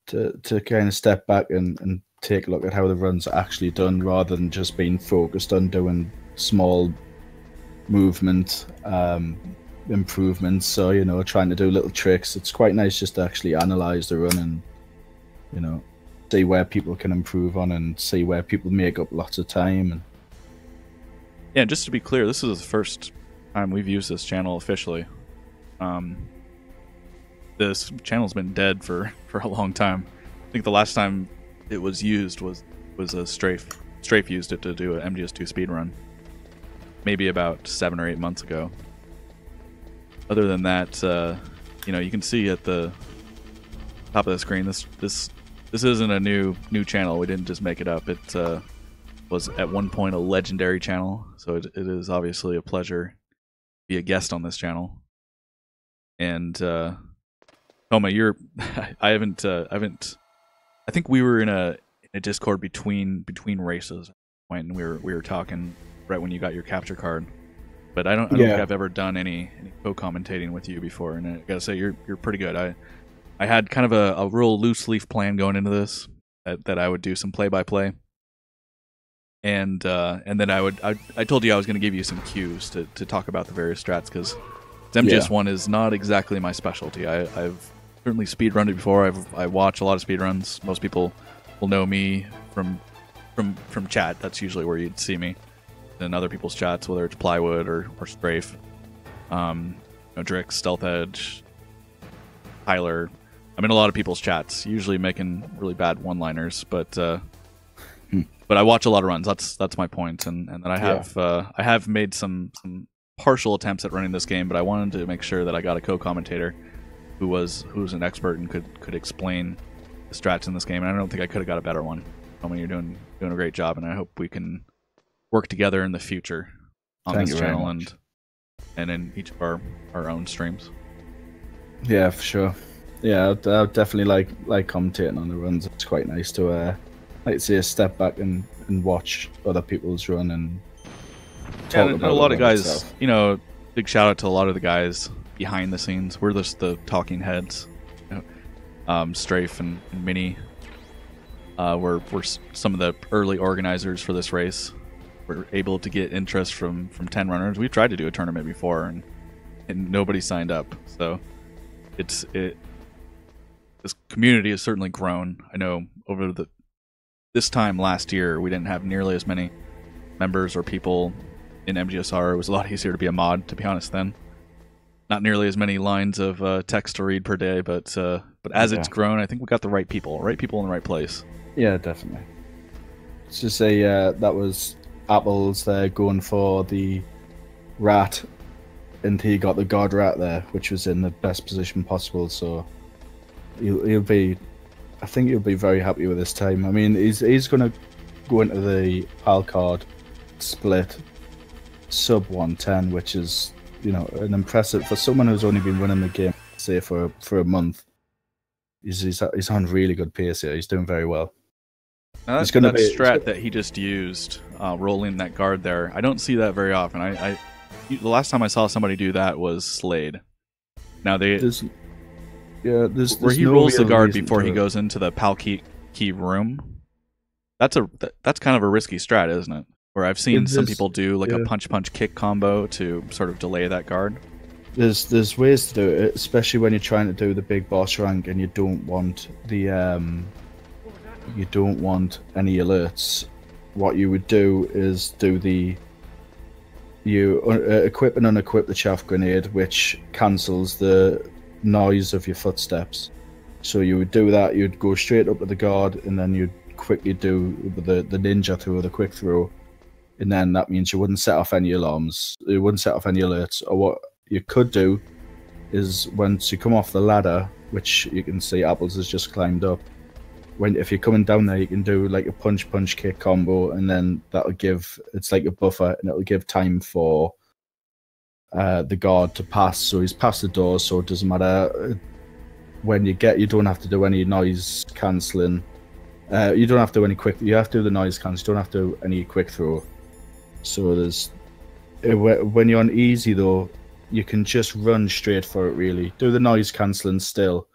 kind of step back and take a look at how the run's actually done rather than just being focused on doing small movement improvements. So, you know, trying to do little tricks. It's quite nice just to actually analyze the run and, you know, see where people can improve on and see where people make up lots of time. And yeah, just to be clear, this is the first time we've used this channel officially. This channel's been dead for a long time. I think the last time it was used was a Strafe. Strafe used it to do an MGS2 speedrun. Maybe about 7 or 8 months ago. Other than that, you know, you can see at the top of the screen, this isn't a new channel. We didn't just make it up. It was at one point a legendary channel, so it is obviously a pleasure to be a guest on this channel. And Toma, I think we were in a Discord between races when we were talking right when you got your capture card. But I don't think I've ever done any co-commentating with you before, and I gotta say you're pretty good. I had kind of a real loose leaf plan going into this that I would do some play-by-play, and then I told you I was going to give you some cues to talk about the various strats because MGS1 is not exactly my specialty. I've certainly speedrunned it before. I watch a lot of speedruns. Most people will know me from chat. That's usually where you'd see me. In other people's chats, whether it's Plywood or Strafe, you know, Drix, Stealth Edge, Tyler. I'm in a lot of people's chats, usually making really bad one-liners, but I watch a lot of runs. That's my point, and then I have made some partial attempts at running this game, but I wanted to make sure that I got a co-commentator who was an expert and could explain the strats in this game, and I don't think I could have got a better one. I mean, you're doing a great job, and I hope we can work together in the future on this channel and in each of our own streams. Yeah, for sure. Yeah, I'd definitely like commentating on the runs. It's quite nice to like say step back and watch other people's run and talk about a lot of guys itself. You know, big shout out to a lot of the guys behind the scenes. We're just the talking heads. You know, Strafe and Minnie were some of the early organizers for this race. We're able to get interest from 10 runners. We've tried to do a tournament before and nobody signed up. So this community has certainly grown. I know over this time last year we didn't have nearly as many members or people in MGSR. It was a lot easier to be a mod, to be honest. Then not nearly as many lines of text to read per day, but as it's grown, I think we got the right people in the right place. Yeah, definitely. Let's just say that was Apples there going for the rat, and he got the god rat there, which was in the best position possible. So he'll be, I think he'll be very happy with this time. I mean, he's going to go into the PAL card split sub 110, which is, you know, an impressive for someone who's only been winning the game, say for a month. He's on really good pace here. He's doing very well. Now that strat that he just used, rolling that guard there, I don't see that very often. The last time I saw somebody do that was Slade. Now there's where he rolls the guard before he goes into the PAL key room. That's kind of a risky strat, isn't it? Where I've seen some people do like a punch kick combo to sort of delay that guard. There's ways to do it, especially when you're trying to do the big boss rank and you don't want any alerts. What you would do is equip and unequip the chaff grenade, which cancels the noise of your footsteps. So you would do that. You'd go straight up to the guard, and then you'd quickly do the ninja throw, the quick throw, and then that means you wouldn't set off any alarms. You wouldn't set off any alerts. Or what you could do is once you come off the ladder, which you can see Apples has just climbed up, if you're coming down there, you can do like a punch kick combo, and then that'll give, it's like a buffer, and it'll give time for the guard to pass. So he's past the door, so it doesn't matter when you don't have to do any noise cancelling. You don't have to do any quick. You have to do the noise cancel. You don't have to do any quick throw. So there's when you're on easy though, you can just run straight for it. Really, do the noise cancelling still,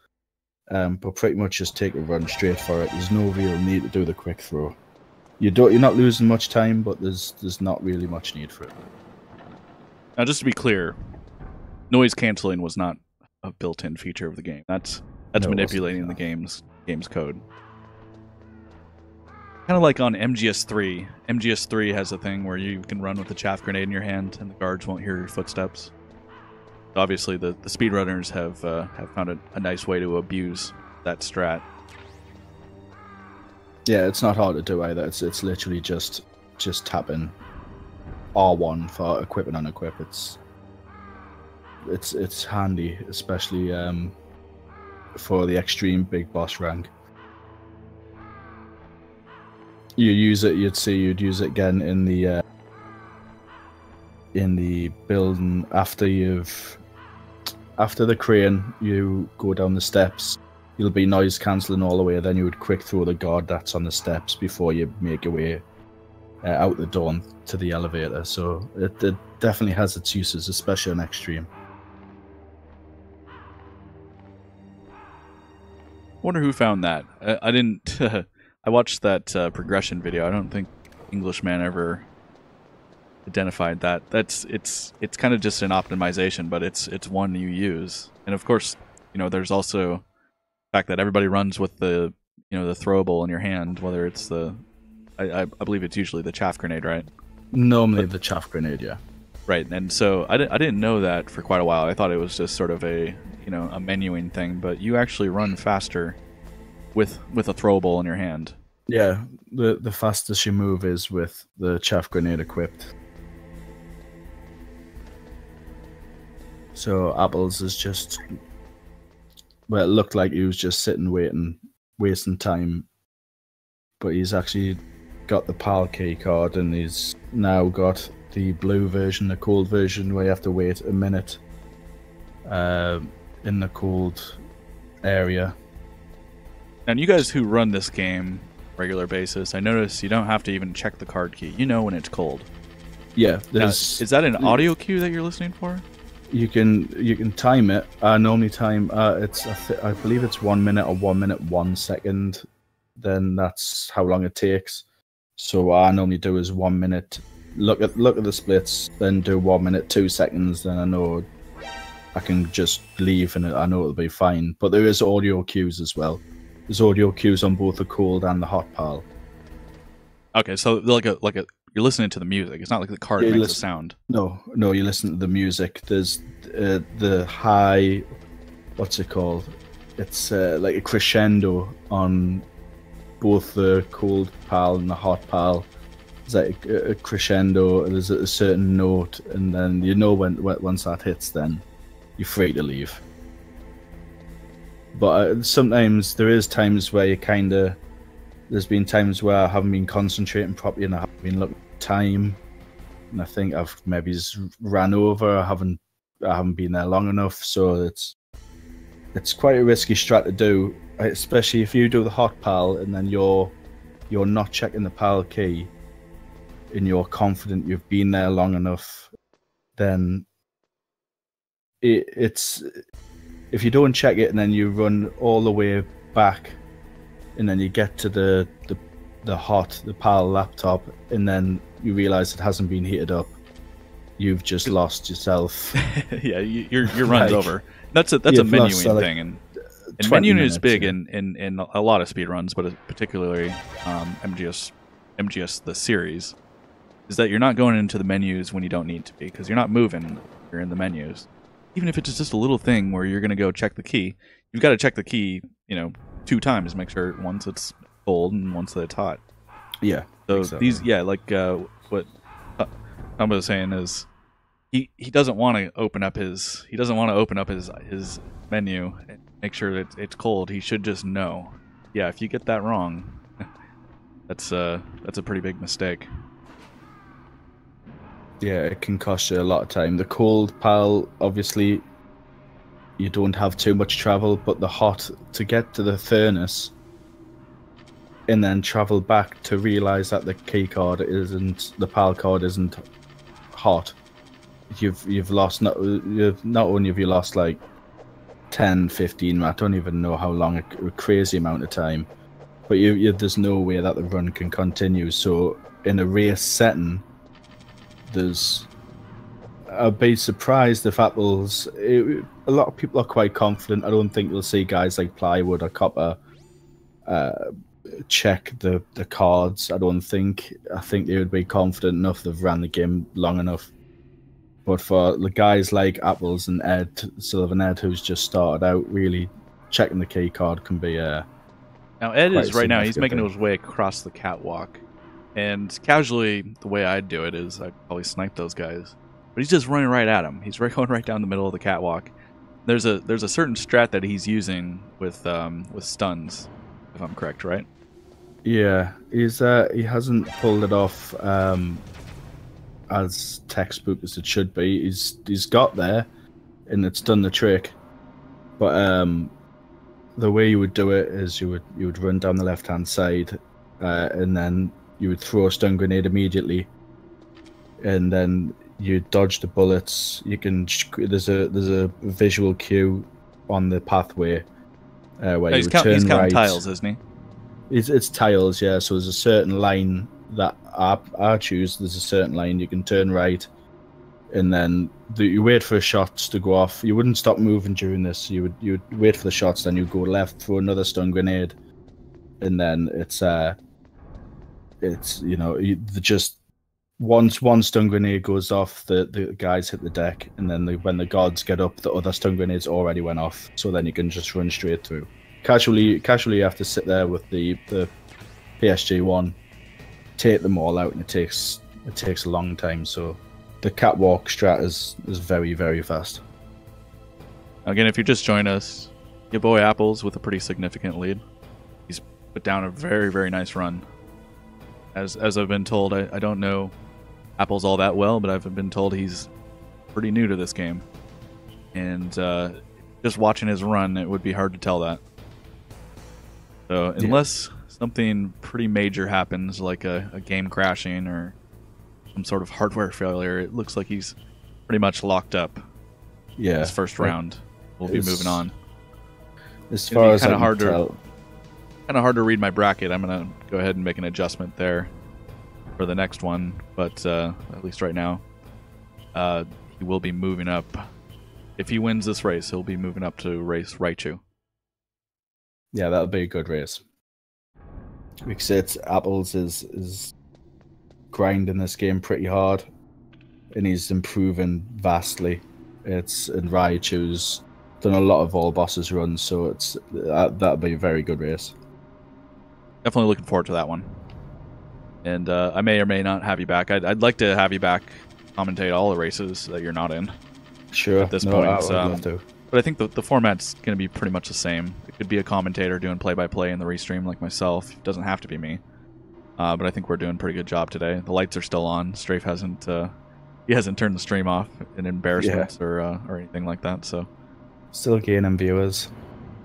but pretty much just take a run straight for it. There's no real need to do the quick throw. You're not losing much time, but there's not really much need for it. Now, just to be clear, noise canceling was not a built-in feature of the game. That's manipulating the game's code. Kind of like on MGS3. MGS3 has a thing where you can run with a chaff grenade in your hand, and the guards won't hear your footsteps. Obviously, the speedrunners have found a nice way to abuse that strat. Yeah, it's not hard to do either. It's literally just tapping R1 for equip and unequip. It's handy, especially for the extreme big boss rank. You'd use it again in the building after the crane. You go down the steps. You'll be noise cancelling all the way. Then you would quick throw the guard that's on the steps before you make your way out the door and to the elevator. So it definitely has its uses, especially on extreme. Wonder who found that. I didn't. I watched that progression video. I don't think Englishman ever identified that. It's kind of just an optimization, but it's one you use. And of course, there's also the fact that everybody runs with the the throwable in your hand, whether it's I believe it's usually the chaff grenade, right? Normally the chaff grenade, yeah. Right, and so I didn't know that for quite a while. I thought it was just sort of a a menuing thing, but you actually run faster with a throwable in your hand. Yeah, the fastest you move is with the chaff grenade equipped. So Apples is just, well, it looked like he was just sitting wasting time, but he's actually got the PAL key card, and he's now got the blue version, the cold version, where you have to wait a minute in the cold area. And you guys who run this game regular basis, I notice you don't have to even check the card key. You know when it's cold. Yeah, now, is that an audio cue that you're listening for? You can time it. I normally time I believe it's 1 minute or 1 minute 1 second. Then that's how long it takes. So what I normally do is 1 minute. Look at the splits, then do 1 minute 2 seconds. Then I know I can just leave, and I know it'll be fine. But there is audio cues as well. There's audio cues on both the cold and the hot PAL. Okay, so like a you're listening to the music. It's not like the card makes a sound. No, you listen to the music. There's the high, what's it called? It's like a crescendo on both the cold PAL and the hot PAL. It's like a crescendo. There's a certain note, and then when once that hits, then you're free to leave. But sometimes there is times where there's been times where I haven't been concentrating properly, and I haven't been looking at time, and I think I've maybe just ran over. I haven't been there long enough, so it's quite a risky strat to do, especially if you do the hot PAL and then you're not checking the PAL key, and you're confident you've been there long enough. Then it's if you don't check it and then you run all the way back, and then you get to the PAL laptop, and then you realize it hasn't been heated up, you've just lost yourself. Yeah, your run's over. That's a menuing thing, and menuing is big in a lot of speed runs, but particularly MGS the series, is that you're not going into the menus when you don't need to be, because you're not moving. You're in the menus. Even if it's just a little thing where you're going to go check the key, you've got to check the key, 2 times, make sure once it's cold and once that it's hot. Yeah. So these, what Tom was saying is, he doesn't want to open up his menu and make sure that it's cold. He should just know. yeah, if you get that wrong, that's a pretty big mistake. Yeah, it can cost you a lot of time. The cold pal, obviously, you don't have too much travel, but the hot, to get to the furnace and then travel back to realize that the key card isn't, the pal card isn't hot. You've lost, not only have you lost like 10, 15, I don't even know how long, a crazy amount of time, but there's no way that the run can continue. So in a race setting, I'd be surprised if Apples. A lot of people are quite confident. I don't think you'll see guys like Plywood or Copper check the cards. I think they would be confident enough. They've ran the game long enough. But for the guys like Apples and Ed, SylvanEd, who's just started out, really checking the key card can be now Ed is right now. He's making his way across the catwalk, and casually, the way I'd do it is I'd probably snipe those guys. But he's just running right at him. He's going right down the middle of the catwalk. There's a certain strat that he's using with stuns, if I'm correct, right? Yeah, he hasn't pulled it off as textbook as it should be. He's got there, and it's done the trick. But the way you would do it is you would run down the left hand side, and then you would throw a stun grenade immediately, and then you dodge the bullets. You can there's a visual cue on the pathway where he's counting right. Tiles, isn't he? It's tiles, yeah. So there's a certain line that I choose. There's a certain line you can turn right, and then you wait for shots to go off. You wouldn't stop moving during this. You would wait for the shots, then you go left, throw another stun grenade, and then it's just once one stun grenade goes off, the guys hit the deck, and then when the gods get up, the other stun grenades already went off. So then you can just run straight through. Casually, you have to sit there with the PSG1, take them all out, and it takes a long time. So the catwalk strat is very, very fast. Again, if you just join us, YaBoiApples with a pretty significant lead. He's put down a very, very nice run. As I've been told, I don't know Apples all that well, but I've been told he's pretty new to this game. And just watching his run, it would be hard to tell that. So unless something pretty major happens, like a game crashing or some sort of hardware failure, it looks like he's pretty much locked up. Yeah. His first round. We'll be moving on. As far as I can tell, kind of hard to read my bracket. I'm gonna go ahead and make an adjustment there for the next one, but at least right now, he will be moving up. If he wins this race, he'll be moving up to race Raichu. Yeah, that'll be a good race. Because Apples is grinding this game pretty hard, and he's improving vastly. And Raichu's done a lot of all bosses runs, so that'll be a very good race. Definitely looking forward to that one. And I may or may not have you back. I'd like to have you back, commentate all the races that you're not in. Sure. At this point, I'd love to. But I think the format's going to be pretty much the same. It could be a commentator doing play-by-play in the restream like myself. It doesn't have to be me. But I think we're doing a pretty good job today. The lights are still on. Strafe hasn't turned the stream off in embarrassment or anything like that. So still gaining viewers.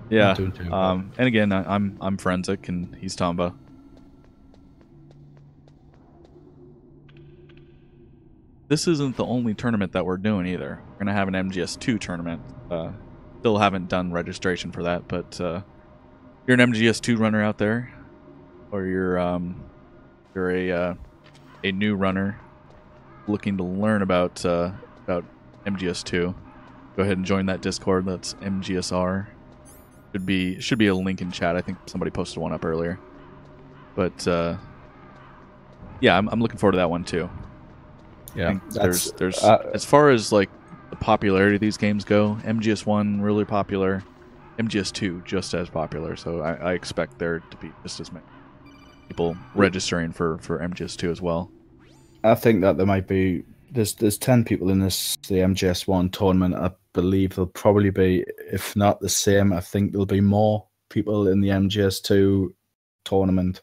Yeah. And again, I'm Forensic and he's Tomba. This isn't the only tournament that we're doing either. We're gonna have an MGS2 tournament. Still haven't done registration for that, but you're an MGS2 runner out there, or you're a new runner looking to learn about MGS2. Go ahead and join that Discord. That's MGSR. Should be a link in chat. I think somebody posted one up earlier. But yeah, I'm looking forward to that one too. Yeah, there's as far as like the popularity of these games go, MGS1 really popular, MGS2 just as popular. So I expect there to be just as many people registering for MGS2 as well. I think that there might be there's 10 people in the MGS1 tournament. I believe there'll probably be, if not the same, I think there'll be more people in the MGS2 tournament.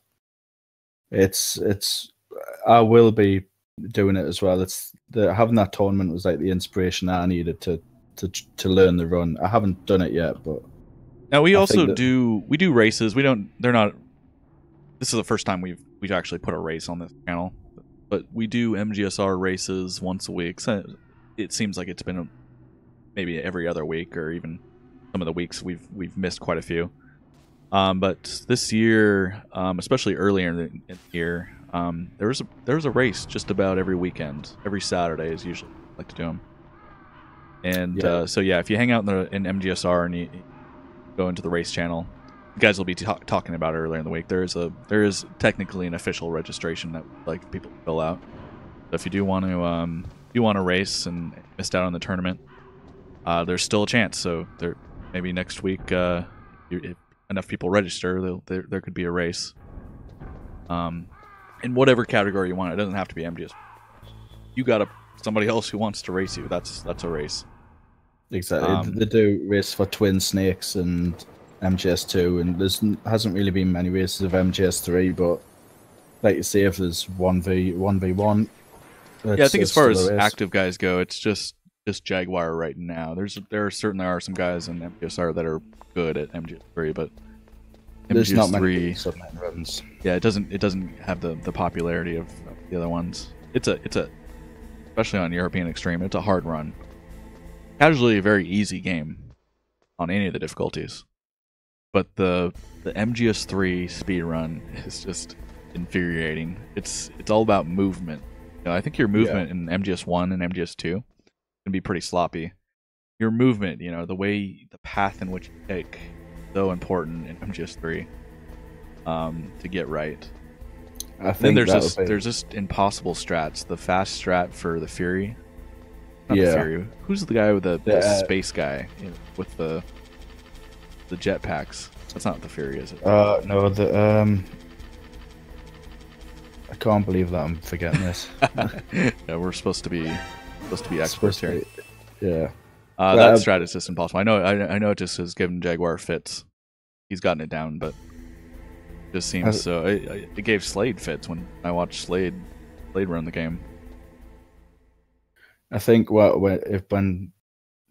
I will be doing it as well. Having that tournament was like the inspiration that I needed to learn the run. I haven't done it yet, but now we do races. They're not. This is the first time we've actually put a race on this channel, but we do MGSR races once a week. So it seems like it's been maybe every other week, or even some of the weeks we've missed quite a few. But this year, especially earlier in the year, there was a race just about every weekend. Every Saturday is usually I like to do them. And so yeah, if you hang out in MGSR and you go into the race channel, you guys will be talking about it earlier in the week. There is technically an official registration that we'd like people to fill out. So if you do want to race and missed out on the tournament, there's still a chance. So maybe next week, if enough people register, there could be a race. In whatever category you want. It doesn't have to be MGS. You got somebody else who wants to race you. That's a race. Exactly. They do race for Twin Snakes and MGS2, and there hasn't really been many races of MGS3. But like you say, if there's 1v1, yeah, I think as far as active guys go, it's just Jaguar right now. There certainly are some guys in MGSR that are good at MGS3, but there's MGS3, not many subnet runs. Yeah, it doesn't have the popularity of the other ones. It's a especially on European Extreme, it's a hard run. Casually a very easy game on any of the difficulties. But the MGS3 speed run is just infuriating. It's all about movement. I think your movement in MGS1 and MGS2 can be pretty sloppy. Your movement, the path in which you take, is so important in MGS3 to get right. I think there's just impossible strats. The fast strat for the Fury. Not the Fury. Who's the guy with the space guy with the jetpacks? That's not the Fury, is it? No, I can't believe that I'm forgetting this. Yeah, we're supposed to be experts here. Yeah. That strat is just impossible. I know it just has given Jaguar fits. He's gotten it down, but it just seems so. It gave Slade fits when I watched Slade run the game. I think when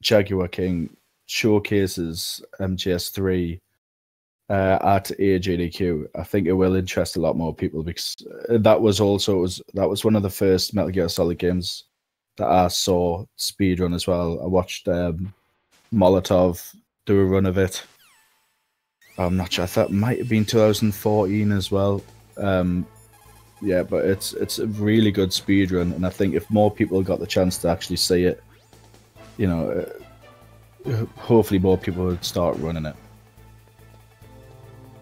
Jaguar King showcases MGS3 at AJDQ, I think it will interest a lot more people, because that was one of the first Metal Gear Solid games that I saw speedrun as well. I watched Molotov do a run of it. I'm not sure. I thought it might have been 2014 as well. Yeah, but it's a really good speedrun, and I think if more people got the chance to actually see it, hopefully more people would start running it.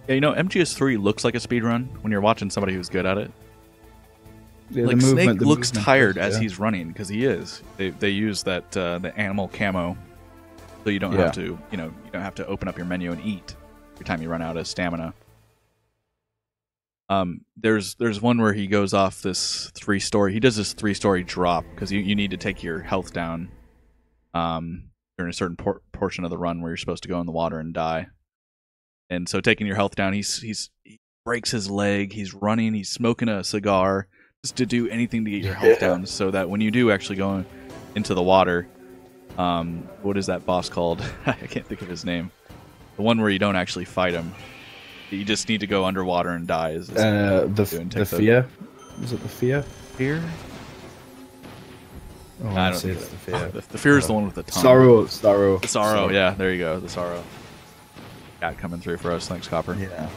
Yeah, MGS3 looks like a speedrun when you're watching somebody who's good at it. Yeah, like Snake looks tired as he's running, because he is. They use that the animal camo, so you don't have to you don't have to open up your menu and eat every time you run out of stamina. There's one where he goes off this 3-story. He does this 3-story drop because you need to take your health down during a certain portion of the run where you're supposed to go in the water and die. And so taking your health down, he breaks his leg. He's running. He's smoking a cigar just to do anything to get your health down, so that when you do actually go into the water, what is that boss called? I can't think of his name. The one where you don't actually fight him. You just need to go underwater and die. The fear? Is it the fear? Fear? Oh, I don't say it's the fear. The fear is the one with the tongue. Sorrow. The sorrow. Yeah, there you go. The sorrow. Cat coming through for us. Thanks, Copper. Yeah.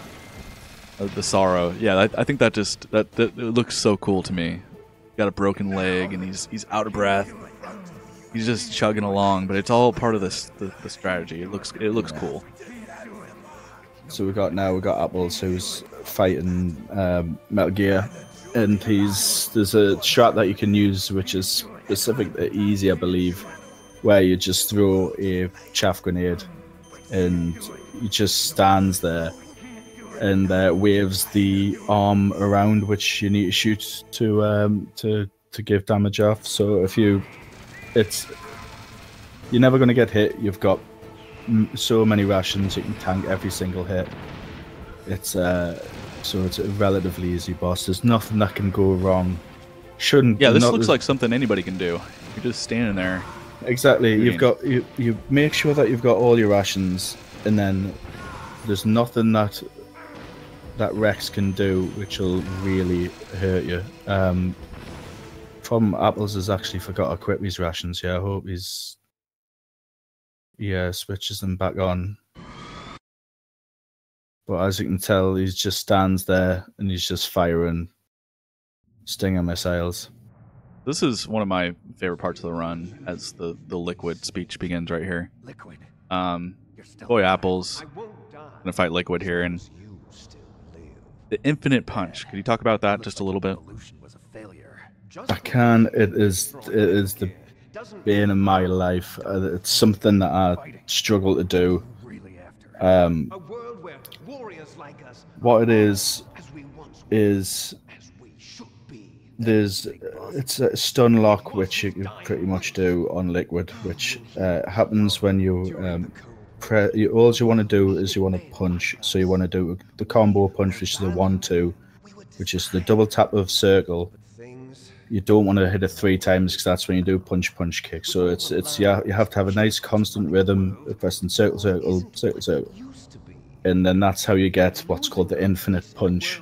The sorrow. Yeah, I think that it looks so cool to me. Got a broken leg and he's out of breath. He's just chugging along, but it's all part of the strategy. It looks cool. So we got Apples, who's fighting Metal Gear, and there's a strat that you can use which is specific to Easy, I believe, where you just throw a chaff grenade and he just stands there and waves the arm around which you need to shoot to give damage off. So you're never going to get hit. You've got so many rations, you can tank every single hit. It's so it's a relatively easy boss. There's nothing that can go wrong. Shouldn't. Yeah, this looks like something anybody can do. You're just standing there. Exactly. shooting. You've got you make sure that you've got all your rations, and then there's nothing that Rex can do which will really hurt you. From Apples has actually forgot to equip his rations. Yeah, I hope he's switches them back on. But as you can tell, he just stands there and he's just firing stinger missiles. This is one of my favorite parts of the run, as the Liquid speech begins right here. Liquid. YaBoiApples gonna fight Liquid here, and the infinite punch. Could you talk about that just a little bit? I can. It is the bane of my life. It's something that I struggle to do. What it is it's a stun lock, which you can pretty much do on Liquid, which happens when you all you want to do is you want to punch. So you want to do the combo punch, which is the 1-2, which is the double tap of circle. You don't want to hit it 3 times because that's when you do punch kick. So it's you have to have a nice constant rhythm, pressing circle, circle, circle, circle, and then that's how you get what's called the infinite punch.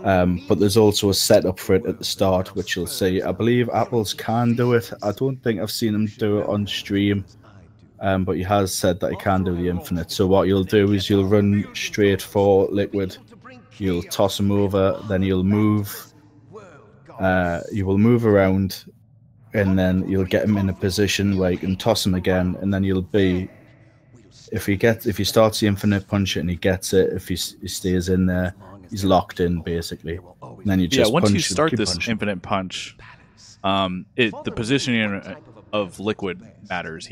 But there's also a setup for it at the start, which you'll see. I believe Apples can do it. I don't think I've seen him do it on stream, but he has said that he can do the infinite. So what you'll do is you'll run straight for Liquid, you'll toss him over, then you'll move. You will move around, and then you'll get him in a position where you can toss him again, and then you'll be. If he starts the infinite punch and he gets it, if he stays in there, he's locked in basically. And then you just once punch you start keep this punching. infinite punch, the positioning of Liquid matters.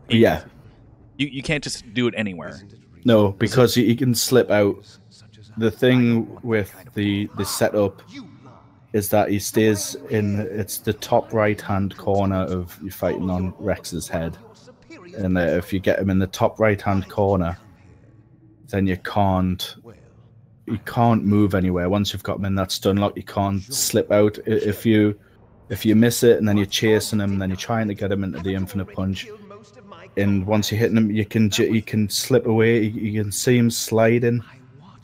You can't just do it anywhere. No, because he can slip out. The thing with the setup is that he stays in. It's the top right hand corner of you fighting on Rex's head. And if you get him in the top right-hand corner, then you can't move anywhere. Once you've got him in that stun lock, you can't slip out. If you miss it and then you're chasing him, and then you're trying to get him into the infinite punch, and once you're hitting him, you can slip away. You can see him sliding,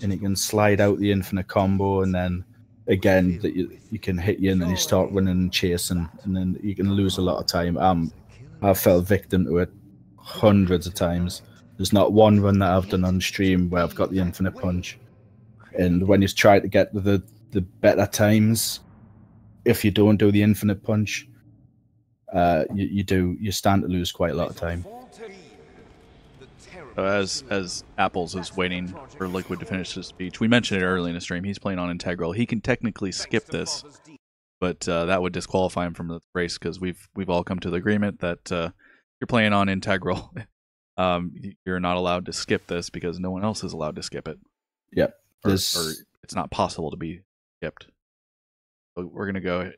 and he can slide out the infinite combo, and then again that you can hit you, and then you start running and chasing, and then you can lose a lot of time. I fell victim to it hundreds of times. There's not one run that I've done on stream where I've got the infinite punch. And when you try to get the better times, if you don't do the infinite punch, you stand to lose quite a lot of time. As Apples is waiting for Liquid to finish his speech, we mentioned it early in the stream. He's playing on Integral. He can technically skip this, but that would disqualify him from the race because we've all come to the agreement that. You're playing on Integral, you're not allowed to skip this because no one else is allowed to skip it. Yep. Or it's not possible to be skipped. So we're going to go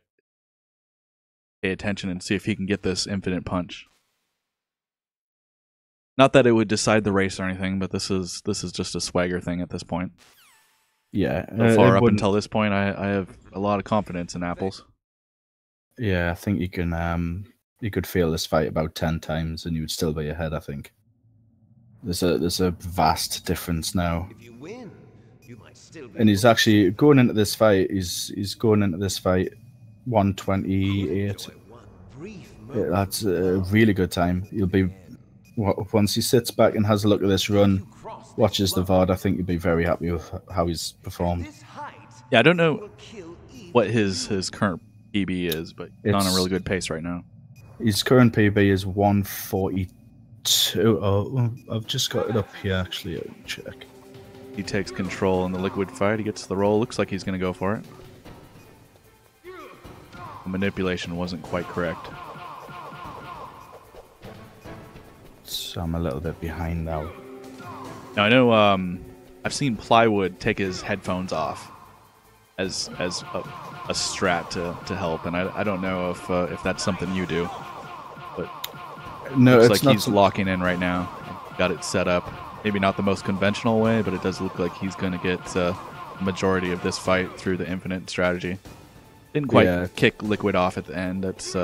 pay attention and see if he can get this infinite punch. Not that it would decide the race or anything, but this is just a swagger thing at this point. Yeah. So far up until this point, I have a lot of confidence in Apples. Yeah, I think you can... You could feel this fight about 10 times and you would still be ahead, I think. There's a vast difference now. If you win, you might still be. And he's actually going into this fight, he's going into this fight 128. That's a really good time. You'll be once he sits back and has a look at this run, watches the VOD, I think you'll be very happy with how he's performed. Yeah, I don't know what his current PB is, but he's on a really good pace right now. His current PB is 142. Oh, I've just got it up here, actually. I'll check. He takes control in the Liquid fight. He gets the roll. Looks like he's going to go for it. The manipulation wasn't quite correct. So I'm a little bit behind now. Now, I know I've seen Plywood take his headphones off as a strat to help, and I don't know if that's something you do, but no, looks it's like not he's locking in right now. got it set up. Maybe not the most conventional way, but it does look like he's going to get the majority of this fight through the infinite strategy. Didn't quite kick Liquid off at the end. That's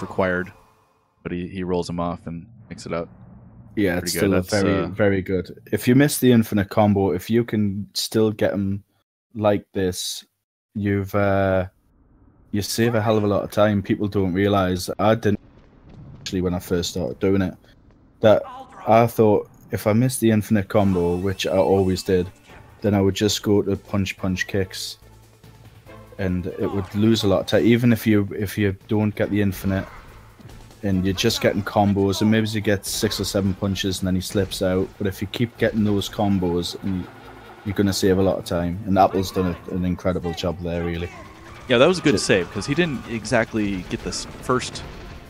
required, but he rolls him off and makes it out. Yeah, it's still very good. If you miss the infinite combo, if you can still get him like this, you save a hell of a lot of time. People don't realize. I didn't actually when I first started doing it. That I thought if I missed the infinite combo, which I always did, then I would just go to punch kicks, and it would lose a lot of time. Even if you don't get the infinite, and you're just getting combos, and maybe you get 6 or 7 punches, and then he slips out. But if you keep getting those combos, you're going to save a lot of time. And Apple's done an incredible job there, really. Yeah, that was a good save, because he didn't exactly get this first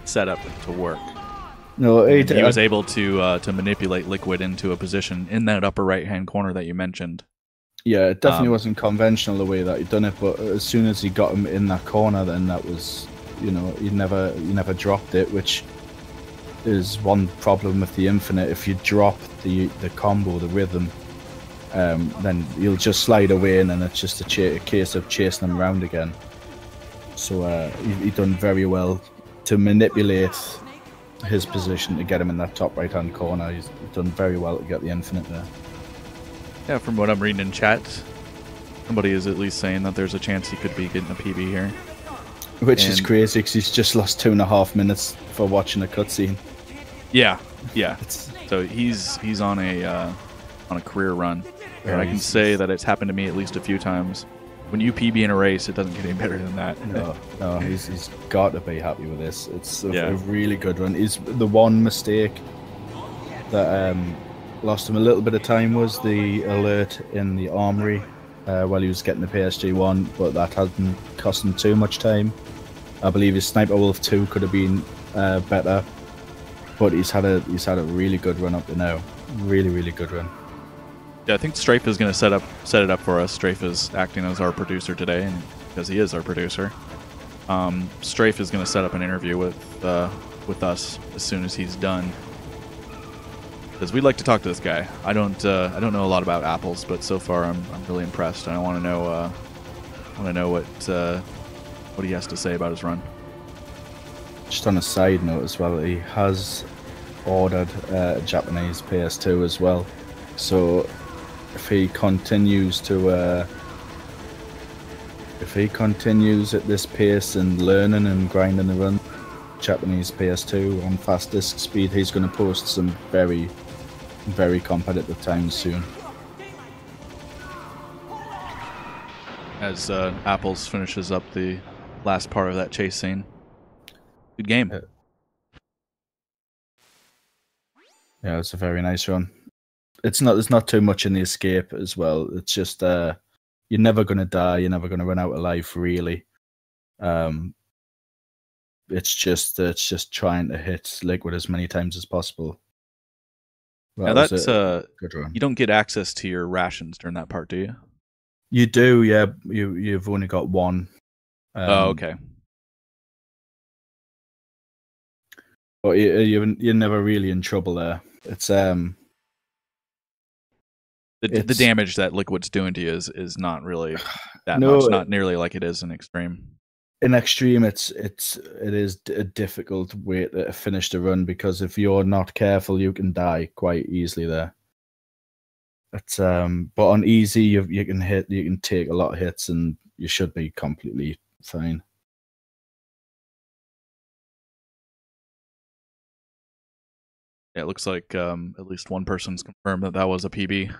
setup to work. No, he was able to manipulate Liquid into a position in that upper right-hand corner that you mentioned. Yeah, it definitely wasn't conventional the way that he'd done it, but as soon as he got him in that corner, then that was, you know, he never dropped it, which is one problem with the infinite. If you drop the combo, the rhythm, then you'll just slide away, and then it's just a case of chasing him around again. So he done very well to manipulate his position to get him in that top right-hand corner. He's done very well to get the infinite there. Yeah, from what I'm reading in chat, somebody is at least saying that there's a chance he could be getting a PB here. Which is crazy, because he's just lost 2.5 minutes for watching a cutscene. Yeah. So he's on a career run, and I can say that it's happened to me at least a few times. When you PB in a race, it doesn't get any better than that. No, he's got to be happy with this. It's a really good run. The one mistake that lost him a little bit of time was the alert in the armory while he was getting the PSG1, but that hasn't cost him too much time. I believe his Sniper Wolf 2 could have been better, but he's had a really good run up to now. Really good run. Yeah, I think Strafe is going to set it up for us. Strafe is acting as our producer today, and because he is our producer. Strafe is going to set up an interview with us as soon as he's done, because we'd like to talk to this guy. I don't know a lot about apples, but so far I'm really impressed, and I want to know what he has to say about his run. Just on a side note as well, he has ordered a Japanese PS2 as well. So if he continues at this pace and learning and grinding the run, Japanese PS2 on fast disk speed, he's going to post some very, very competitive times soon. As Apples finishes up the last part of that chase scene. Good game. Yeah, it's a very nice run. There's not too much in the escape as well. It's just you're never going to die. You're never going to run out of life, really. It's just trying to hit Liquid as many times as possible. Now that's good run. You don't get access to your rations during that part, do you? You do, yeah. You've only got one. Oh, okay. But you're never really in trouble there. It's the damage that Liquid's doing to you is not really that much, not nearly like it is in Extreme. In Extreme, it is a difficult way to finish the run, because if you're not careful, you can die quite easily there. But on easy, you can take a lot of hits, and you should be completely fine. Yeah, it looks like at least one person's confirmed that was a PB.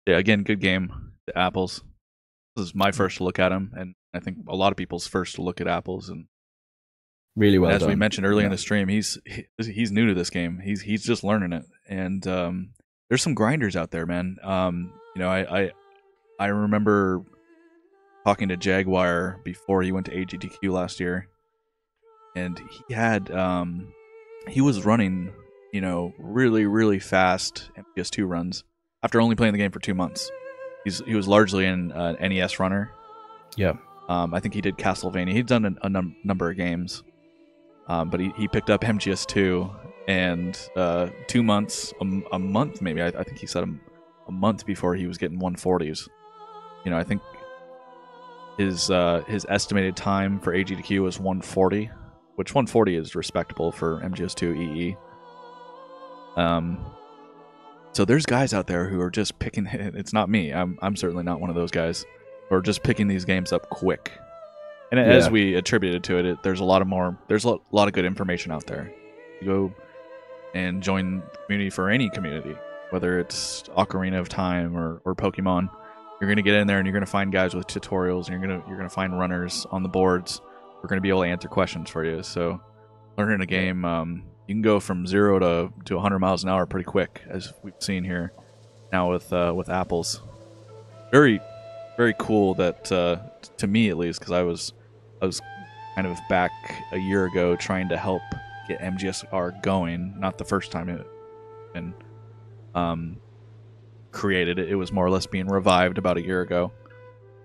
Yeah, again, good game. The Apples. This is my first look at him, and I think a lot of people's first look at Apples. And really well as done. we mentioned earlier in the stream, he's new to this game. He's just learning it, and there's some grinders out there, man. I remember talking to Jaguar before he went to AGDQ last year, and he was running, really fast MGS2 runs after only playing the game for 2 months. He was largely an NES runner. Yeah. I think he did Castlevania. He'd done a number of games, but he picked up MGS2 and 2 months, a month maybe. I think he said a month before he was getting 140s. You know, I think his estimated time for AG2Q was 140, which 140 is respectable for MGS2 EE. So there's guys out there who are just picking. It's not me. I'm certainly not one of those guys who are just picking these games up quick. And as we attributed to it, there's a lot of good information out there. You go and join the community for any community, whether it's Ocarina of Time or Pokemon. You're gonna get in there and you're gonna find guys with tutorials, and you're gonna find runners on the boards who are gonna be able to answer questions for you. So learning a game, you can go from 0 to 100 miles an hour pretty quick, as we've seen here now with Apples. Very, very cool that to me at least, because I was kind of back a year ago trying to help get MGSR going. Not the first time it had been created. It was more or less being revived about a year ago.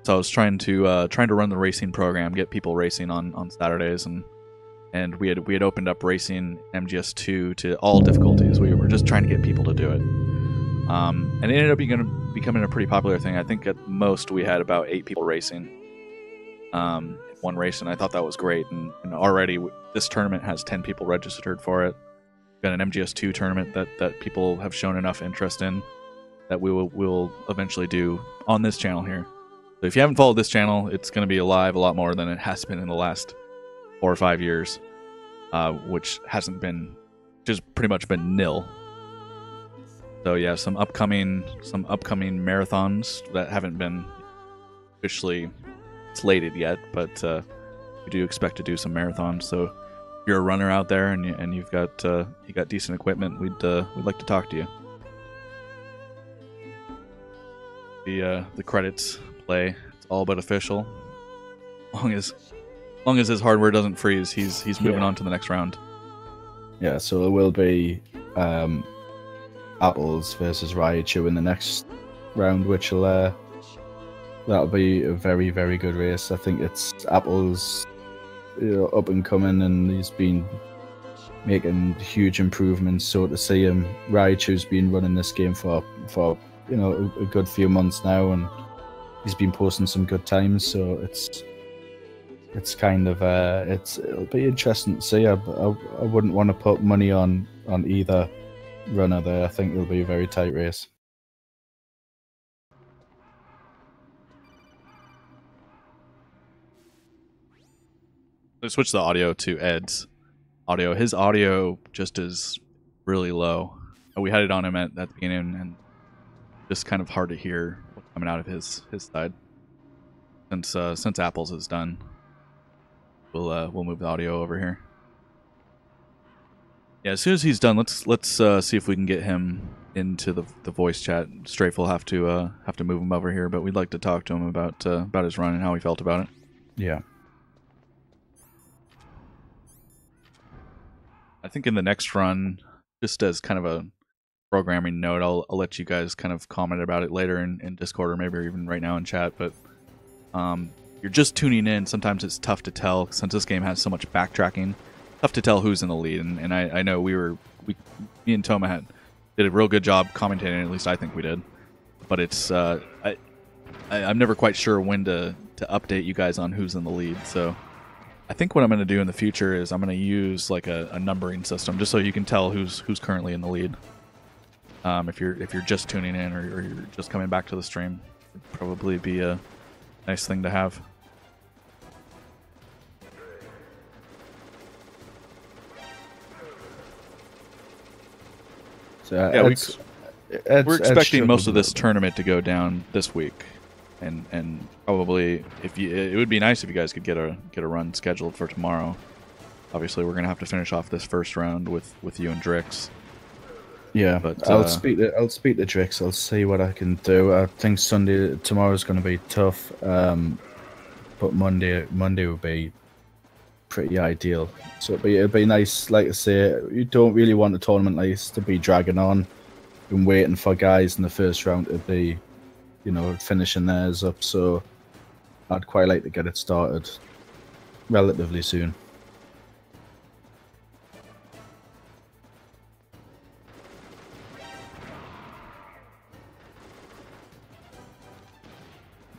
So I was trying to run the racing program, get people racing on Saturdays, and we had opened up racing MGS2 to all difficulties. We were just trying to get people to do it, and it ended up becoming a pretty popular thing. I think at most we had about 8 people racing one race, and I thought that was great. And already this tournament has 10 people registered for it. We've got an MGS2 tournament that people have shown enough interest in that we'll eventually do on this channel here. So if you haven't followed this channel, it's going to be alive a lot more than it has been in the last 4 or 5 years, which hasn't been, just pretty much been nil. So yeah, some upcoming marathons that haven't been officially slated yet, but we do expect to do some marathons. So if you're a runner out there and you've got decent equipment, we'd like to talk to you. The credits play. It's all but official. As long as his hardware doesn't freeze, he's moving on to the next round. Yeah, so it will be Apples versus Raichu in the next round, which will that'll be a very, very good race. I think it's Apples, up and coming, and he's been making huge improvements. So to see him, Raichu's been running this game for a good few months now, and he's been posting some good times. So it's kind of it'll be interesting to see. I wouldn't want to put money on either runner there. I think it'll be a very tight race. Let's switch the audio to Ed's audio. His audio just is really low. We had it on him at the beginning, and just kind of hard to hear what's coming out of his side. Since Apples is done, we'll move the audio over here. Yeah, as soon as he's done, let's see if we can get him into the voice chat. Strafe will have to move him over here, but we'd like to talk to him about his run and how he felt about it. Yeah. I think in the next run, just as kind of a programming note, I'll let you guys kind of comment about it later in Discord, or maybe even right now in chat. But you're just tuning in. Sometimes it's tough to tell, since this game has so much backtracking. Tough to tell who's in the lead, and I know me and Toma did a real good job commentating. At least I think we did. But it's I'm never quite sure when to update you guys on who's in the lead. So I think what I'm going to do in the future is I'm going to use like a numbering system, just so you can tell who's currently in the lead. If you're just tuning in, or you're just coming back to the stream, it'd probably be a nice thing to have. So yeah, we're expecting most of this tournament to go down this week, and probably it would be nice if you guys could get a run scheduled for tomorrow. Obviously, we're gonna have to finish off this first round with you and Drix. Yeah, but I'll speak to Drix. I'll see what I can do. I think tomorrow's going to be tough, but Monday will be pretty ideal. So it'll be nice. Like I say, you don't really want a tournament like this to be dragging on and waiting for guys in the first round to be, finishing theirs up. So I'd quite like to get it started relatively soon.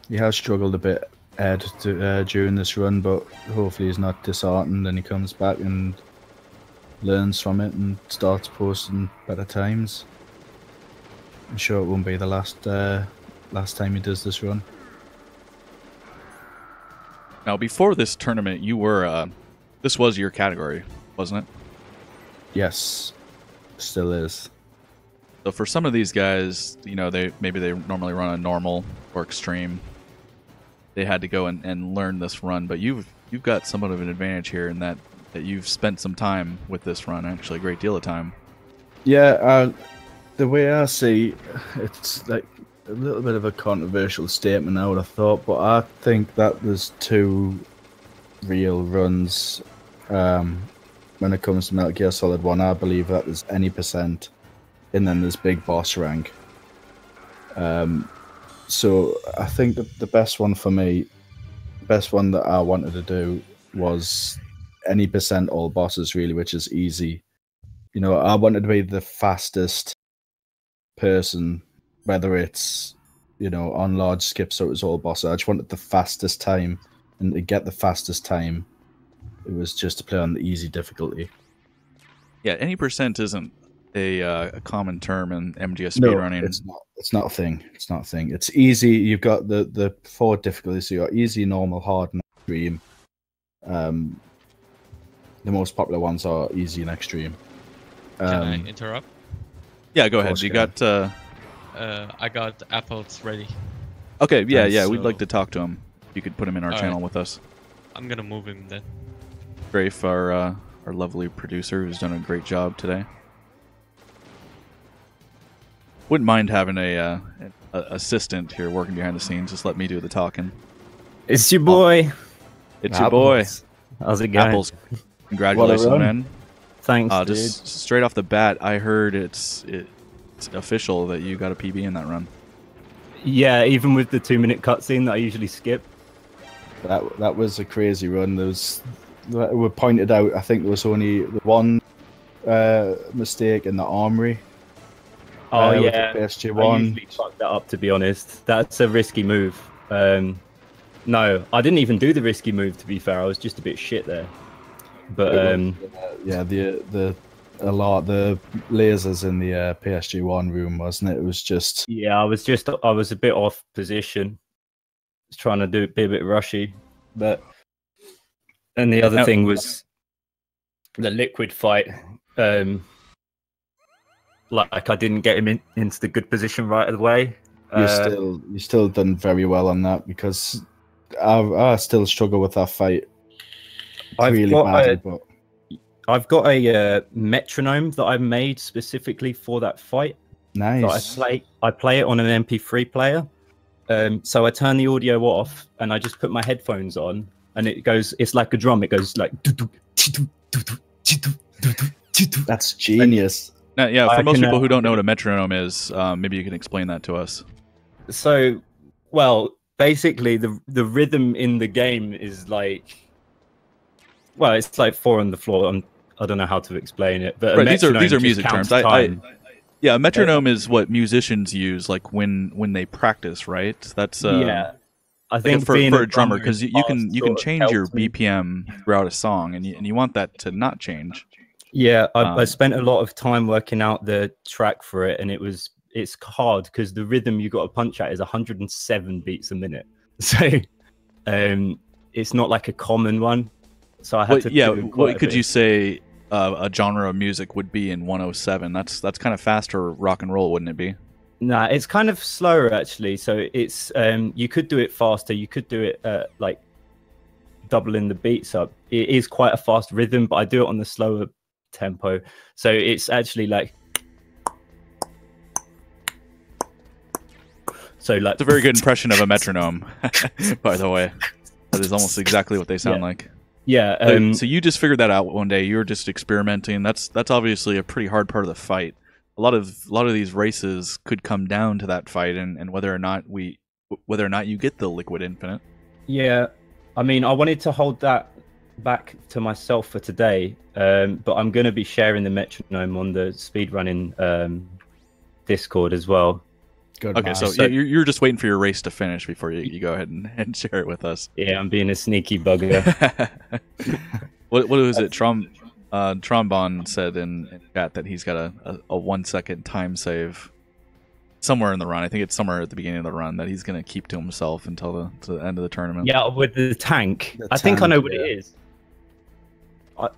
He has struggled a bit, Ed, during this run, but hopefully he's not disheartened and he comes back and learns from it and starts posting better times. I'm sure it won't be the last time he does this run. Now, before this tournament, you were this was your category, wasn't it? Yes, still is. So for some of these guys, you know, they normally run a normal or extreme. They had to go and learn this run, but you've got somewhat of an advantage here in that you've spent some time with this run, actually a great deal of time. Yeah, the way I see it's like a little bit of a controversial statement, I would have thought, but I think that there's two real runs when it comes to Metal Gear Solid 1. I believe that there's any percent, and then there's big boss rank. So I think the best one for me, the best one that I wanted to do was any percent all bosses, really, which is easy. You know, I wanted to be the fastest person, whether it's, you know, on large skips or it was all bosses. I just wanted the fastest time, and to get the fastest time, it was just to play on the easy difficulty. Yeah, any percent isn't a common term in MGS speedrunning. No, it's not a thing. It's not a thing. It's easy. You've got the 4 difficulties. So you got easy, normal, hard, and extreme. The most popular ones are easy and extreme. Can I interrupt? Yeah, go ahead. You got I got apples ready. Okay, yeah, So- we'd like to talk to him. You could put him in our All channel right. with us. I'm gonna move him then. Grafe, our lovely producer, who's done a great job today. Wouldn't mind having a assistant here working behind the scenes. Just let me do the talking. It's your boy. It's your boy, How's it going? Apples. Congratulations, run. man. Thanks, dude. Just straight off the bat, I heard it's official that you got a PB in that run. Yeah, even with the 2-minute cutscene that I usually skip. That was a crazy run. There was, we pointed out, I think there was only one mistake in the armory. Oh with yeah, the I PSG1. usually fuck that up, to be honest. That's a risky move. No, I didn't even do the risky move, to be fair. I was just a bit shit there. But Yeah, the lasers in the PSG1 room, wasn't it? It was just yeah, I was a bit off position. Was trying to be a bit rushy, but and the other thing was the liquid fight. Like I didn't get him into the good position right away. you still done very well on that, because I still struggle with that fight really badly. But I've got a metronome that I made specifically for that fight. nice. That I play it on an MP3 player. So I turn the audio off and I just put my headphones on, and it goes. It's like a drum. It goes like. That's genius. Now, yeah, for I most can, people who don't know what a metronome is, maybe you can explain that to us. So, well, basically the rhythm in the game is like, well, it's like 4 on the floor. I don't know how to explain it, but Right, these are just music counts terms. time. Yeah, a metronome is what musicians use, like when they practice, right? That's Yeah, I like think for being a drummer, because you can sort of change your helps me. BPM throughout a song, and you want that to not change. Yeah, I spent a lot of time working out the track for it, and it's hard because the rhythm you got to punch at is 107 beats a minute. So, it's not like a common one. So I had to. Yeah, do quite what a could bit. you say a genre of music would be in 107? That's kind of fast for rock and roll, wouldn't it be? Nah, it's kind of slower actually. So it's you could do it faster. You could do it like doubling the beats up. It is quite a fast rhythm, but I do it on the slower tempo. So it's actually like. So like. It's a very good impression of a metronome, by the way. That is almost exactly what they sound like. Yeah. So you just figured that out one day. You were just experimenting. That's obviously a pretty hard part of the fight. A lot of these races could come down to that fight, and whether or not you get the liquid infinite. Yeah, I mean, I wanted to hold that back to myself for today, but I'm going to be sharing the metronome on the speedrunning Discord as well. Good Okay, man. so you're just waiting for your race to finish before you go ahead and share it with us. Yeah, I'm being a sneaky bugger. What was it? Trombone said in chat that he's got a 1 second time save somewhere in the run. I think it's somewhere at the beginning of the run that he's going to keep to himself until the end of the tournament. Yeah, with the tank. I think I know what it is.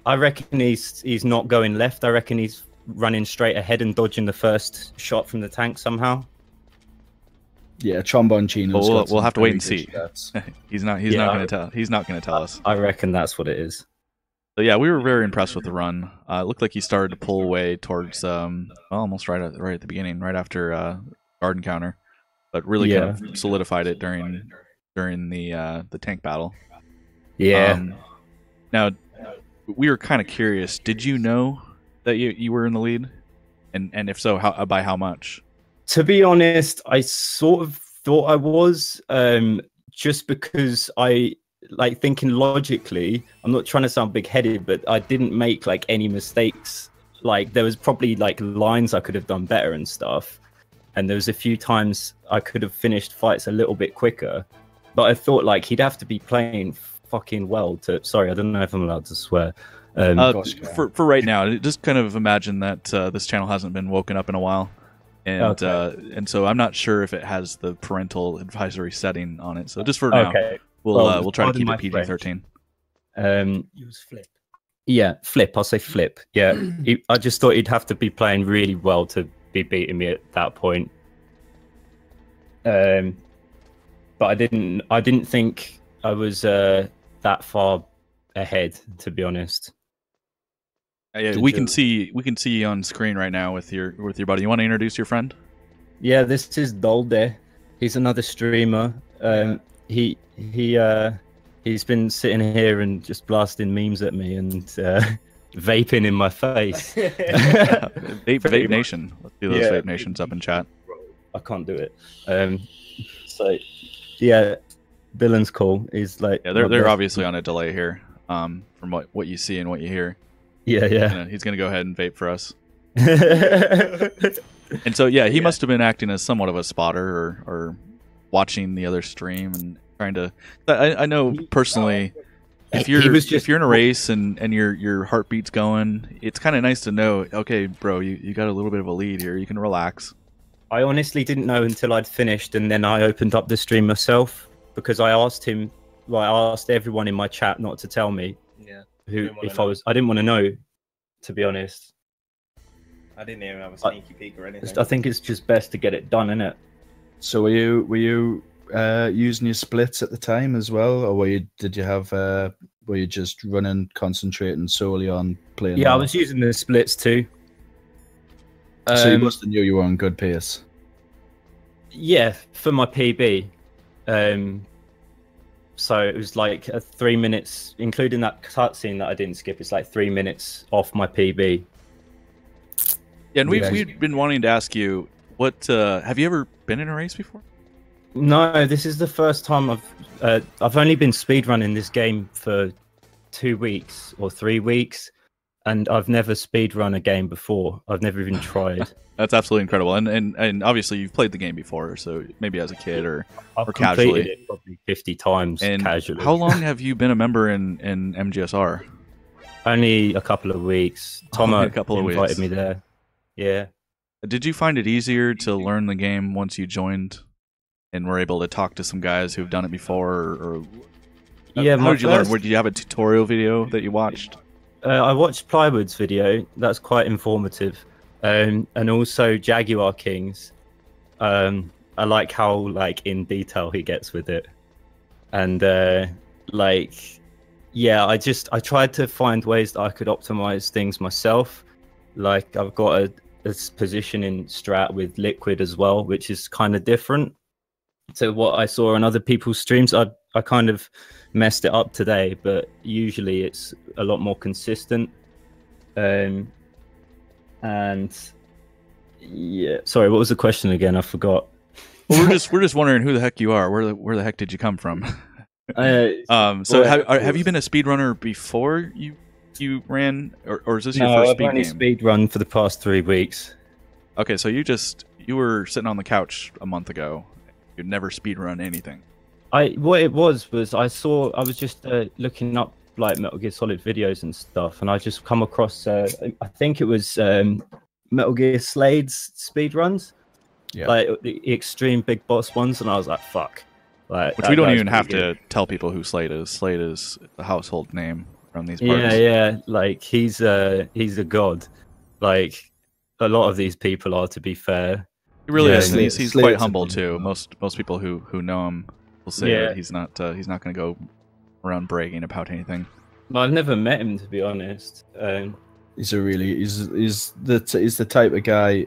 I reckon he's not going left. I reckon he's running straight ahead and dodging the first shot from the tank somehow. Yeah, Trombone Chino. We'll have to wait and see. He's not going to tell. He's not going to tell us. I reckon that's what it is. So yeah, we were very impressed with the run. It looked like he started to pull away towards almost right at the beginning, right after Garden Counter, but really kind of solidified it during the tank battle. Yeah. Now we were kind of curious. Did you know that you were in the lead, and if so, by how much? To be honest, I sort of thought I was, just because I like thinking logically. I'm not trying to sound big-headed, but I didn't make like any mistakes. Like there was probably like lines I could have done better and stuff, and there was a few times I could have finished fights a little bit quicker. But I thought like he'd have to be playing fucking well to. Sorry, I don't know if I'm allowed to swear. For right now, just kind of imagine that this channel hasn't been woken up in a while. And so I'm not sure if it has the parental advisory setting on it. So just for now, we'll try to keep it PG-13. Use flip. Yeah, flip. I'll say flip. Yeah, I just thought he'd have to be playing really well to be beating me at that point. But I didn't think I was that far ahead, to be honest. Yeah, we can see you on screen right now with your buddy. You want to introduce your friend? Yeah, this is Dolde. He's another streamer. He's been sitting here and just blasting memes at me and vaping in my face. Vape Nation. Let's do those Vape Nations up in chat. I can't do it. So yeah, Dylan's cool. He's like they're obviously on a delay here. From what you see and what you hear. Yeah. He's gonna go ahead and vape for us. And so he must have been acting as somewhat of a spotter or watching the other stream and trying to. I know personally, if you're in a race and your heartbeat's going, it's kind of nice to know. Okay, bro, you got a little bit of a lead here. You can relax. I honestly didn't know until I'd finished, and then I opened up the stream myself because I asked him. Well, I asked everyone in my chat not to tell me. Yeah. I didn't want to know, to be honest. I didn't even have a sneaky peek or anything. I think it's just best to get it done, innit? So were you using your splits at the time as well, or were you just running, concentrating solely on playing? Yeah, I was using the splits too. So you must have knew you were on good pace. Yeah, for my PB. So it was like 3 minutes, including that cutscene that I didn't skip. It's like 3 minutes off my PB. Yeah, and we've been wanting to ask you, what have you ever been in a race before? No, this is the first time I've only been speedrunning this game for 2 weeks or 3 weeks, and I've never speedrun a game before. I've never even tried. That's absolutely incredible, and obviously you've played the game before, so maybe as a kid or I've casually. completed it probably 50 times and casually. How long have you been a member in MGSR? Only a couple of weeks. Tom invited me there. Yeah. Did you find it easier to learn the game once you joined and were able to talk to some guys who've done it before? Or yeah, how did you learn? Did you have a tutorial video that you watched? I watched Plywood's video. That's quite informative. And also Jaguar Kings. I like how in detail he gets with it. And I tried to find ways that I could optimize things myself. Like I've got a positioning strat with Liquid as well, which is kind of different to what I saw on other people's streams. I kind of messed it up today, but usually it's a lot more consistent. And yeah, sorry, what was the question again? I forgot. Well, we're just wondering who the heck you are. Where the heck did you come from? Have you been a speedrunner before you ran, or is this your first speed game? I've only speedrun for the past 3 weeks. Okay, so you just you were sitting on the couch a month ago. You'd never speedrun anything. What it was I was just looking up like Metal Gear Solid videos and stuff, and I just come across I think it was Metal Gear Slade's speedruns, like the extreme big boss ones, and I was like, fuck. Like, which we don't even have to tell people who Slade is. Slade is a household name from these parts. Yeah, like he's a god. Like a lot of these people are, to be fair. He really is. He's quite humble too. Most people who know him will say that he's not going to go around bragging about anything. Well, I've never met him, to be honest. He's the type of guy.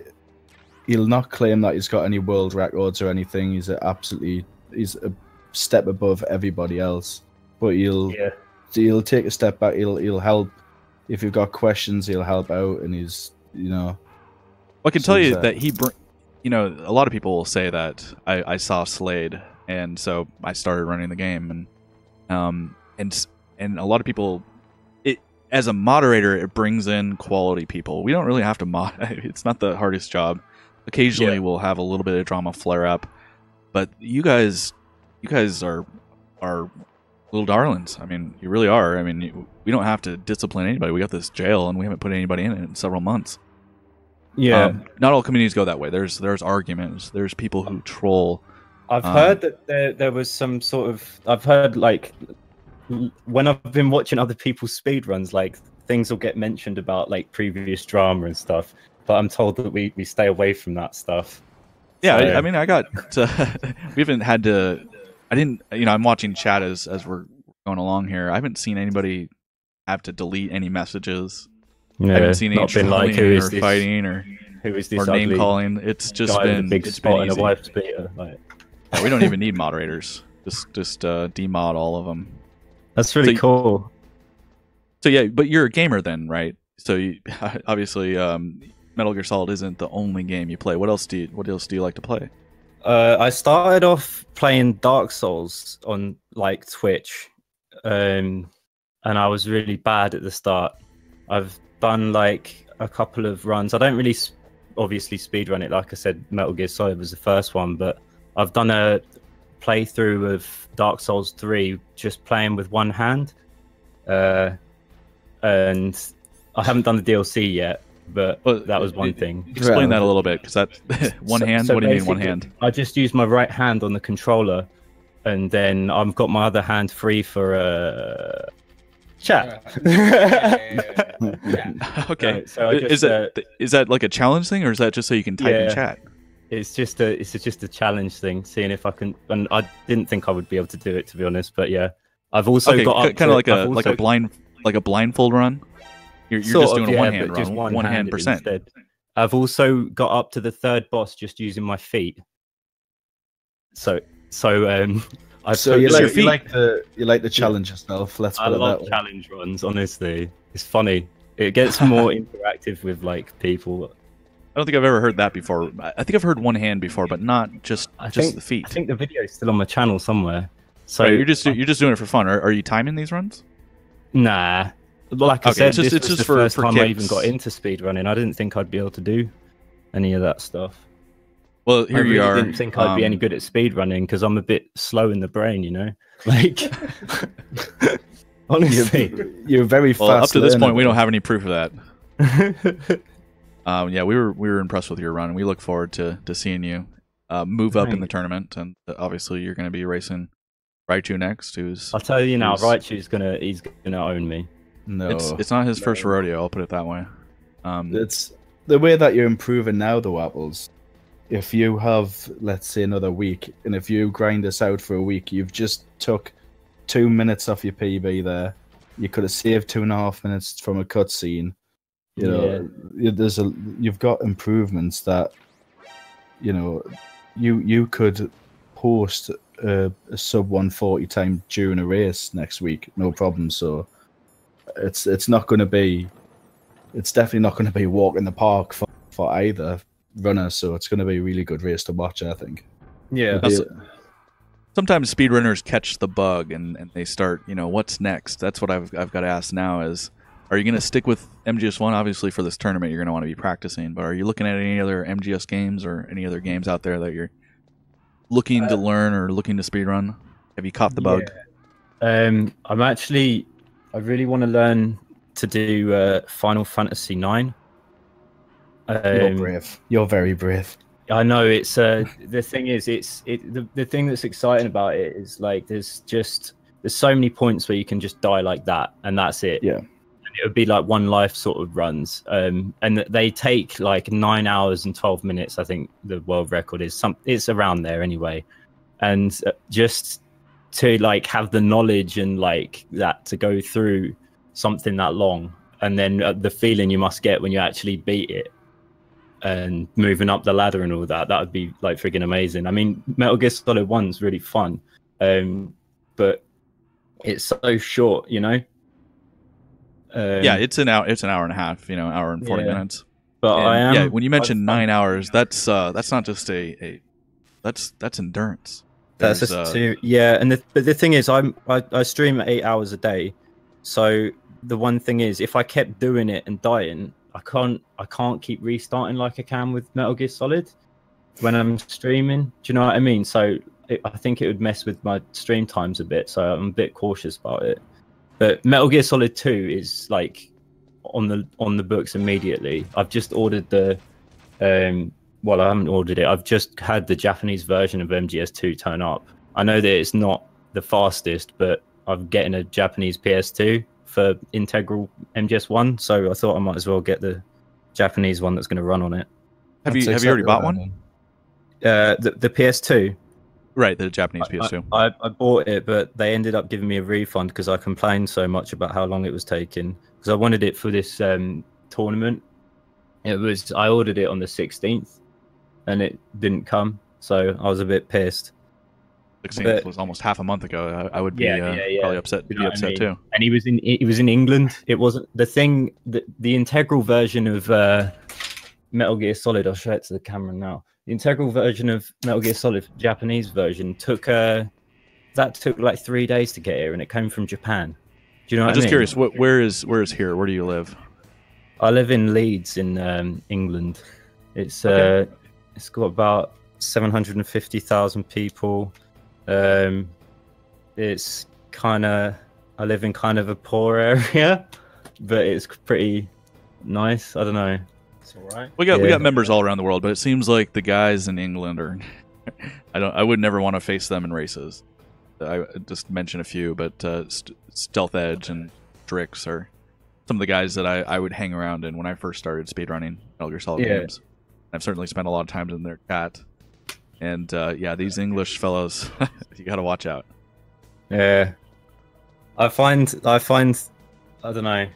He'll not claim that he's got any world records or anything. He's a step above everybody else. But he'll take a step back. He'll help if you've got questions. He'll help out, and I can tell you that a lot of people will say that I saw Slade, and so I started running the game, and a lot of people, as a moderator, it brings in quality people. We don't really have to mod. It's not the hardest job. Occasionally, we'll have a little bit of drama flare up, but you guys are little darlings. I mean, you really are. I mean, we don't have to discipline anybody. We got this jail, and we haven't put anybody in it in several months. Yeah, not all communities go that way. There's arguments. There's people who troll. I've heard that there was some sort of. I've heard like when I've been watching other people's speedruns, like things will get mentioned about like previous drama and stuff. But I'm told that we stay away from that stuff. Yeah, so... I mean, I got. We haven't had to. I didn't. I'm watching chat as we're going along here. I haven't seen anybody have to delete any messages. I haven't seen any trolling or fighting or name calling. It's just been big spot in a wife's beater. Like... Yeah, we don't even need moderators. Just demod all of them. That's really cool. So yeah, but you're a gamer then, right? So obviously, Metal Gear Solid isn't the only game you play. What else do you like to play? I started off playing Dark Souls on like Twitch, and I was really bad at the start. I've done like a couple of runs. I don't really obviously speedrun it. Like I said, Metal Gear Solid was the first one, but I've done a playthrough of Dark Souls 3 just playing with one hand, and I haven't done the DLC yet. But that was one thing. Explain that a little bit, because that one hand. What do you mean one hand? I just use my right hand on the controller, and then I've got my other hand free for chat. Okay. So I just, is that like a challenge thing, or is that just so you can type in chat? It's just a challenge thing, seeing if I can. And I didn't think I would be able to do it, to be honest. But yeah, I've also got up kind of like a blindfold run. You're just doing a one-hand run, just one hand percent. Instead. I've also got up to the third boss just using my feet. So you like to challenge yourself. Let's put it that way. I love challenge runs. Honestly, it's funny. It gets more interactive with like people. I don't think I've ever heard that before. I think I've heard one hand before, but not just the feet. I think the video is still on my channel somewhere. So right, you're just doing it for fun. Are you timing these runs? Nah. Like I said, it's this was the first time kicks. I even got into speedrunning. I didn't think I'd be able to do any of that stuff. Well, here you are. I didn't think I'd be any good at speedrunning because I'm a bit slow in the brain, you know? Like, honestly. You're very fast. Up to this point, we don't have any proof of that. Yeah, we were impressed with your run, and we look forward to seeing you move up in the tournament. And obviously, you're going to be racing Raichu next. I'll tell you now, Raichu's he's gonna own me. No, it's not his first rodeo. I'll put it that way. It's the way that you're improving now, though, Apples. If you have, let's say, another week, and if you grind this out for a week, you've just took 2 minutes off your PB there. You could have saved 2.5 minutes from a cutscene. You know, you've got improvements that, you know, you could post a sub 140 time during a race next week, no problem. So. It's not going to be, it's definitely not going to be a walk in the park for either runner. So it's going to be a really good race to watch, I think. Yeah. Sometimes speedrunners catch the bug and they start, you know, what's next? That's what I've got to ask now is, Are you going to stick with MGS1? Obviously, for this tournament, you're going to want to be practicing. But are you looking at any other MGS games or any other games out there that you're looking to learn or looking to speedrun? Have you caught the bug? I really want to learn to do Final Fantasy 9. You're brave. You're very brave. I know it's the thing is the thing that's exciting about it is like there's so many points where you can just die like that and that's it. Yeah. And it would be like one life sort of runs. And they take like 9 hours and 12 minutes. I think the world record is it's around there anyway. And just to like have the knowledge and like that to go through something that long, and then the feeling you must get when you actually beat it and moving up the ladder and all that would be like friggin' amazing. I mean, Metal Gear Solid 1's really fun, but it's so short, you know. Yeah, it's an hour and a half, you know, hour and 40 minutes. But when you mentioned 9 hours, that's not just that's endurance. That's just and the thing is, I stream 8 hours a day, so the one thing is, if I kept doing it and dying, I can't keep restarting like I can with Metal Gear Solid when I'm streaming. Do you know what I mean? So I think it would mess with my stream times a bit. So I'm a bit cautious about it. But Metal Gear Solid 2 is like on the books immediately. I've just ordered the well, I haven't ordered it. I've just had the Japanese version of MGS2 turn up. I know that it's not the fastest, but I'm getting a Japanese PS2 for integral MGS1, so I thought I might as well get the Japanese one that's going to run on it. Have you already bought one? The PS2. Right, the Japanese PS2. I bought it, but they ended up giving me a refund because I complained so much about how long it was taking. Because I wanted it for this tournament. I ordered it on the 16th, and it didn't come, so I was a bit pissed. 16th was almost half a month ago. I would be probably upset. You know upset I mean? too. And he was in England. It wasn't the thing. The integral version of Metal Gear Solid. I'll show it to the camera now. The integral version of Metal Gear Solid, Japanese version, took like 3 days to get here, and it came from Japan. Do you know? I'm just curious. Where is here? Where do you live? I live in Leeds in England. It's it's got about 750,000 people. It's I live in kind of a poor area, but it's pretty nice. I don't know. It's all right. We got members all around the world, but it seems like the guys in England are. I would never want to face them in races. I just mention a few, but StealthEd and Drix are some of the guys that I would hang around in when I first started speedrunning Metal Gear Solid games. I've certainly spent a lot of time in their chat. And these English fellows, you got to watch out. Yeah, I find, I don't know.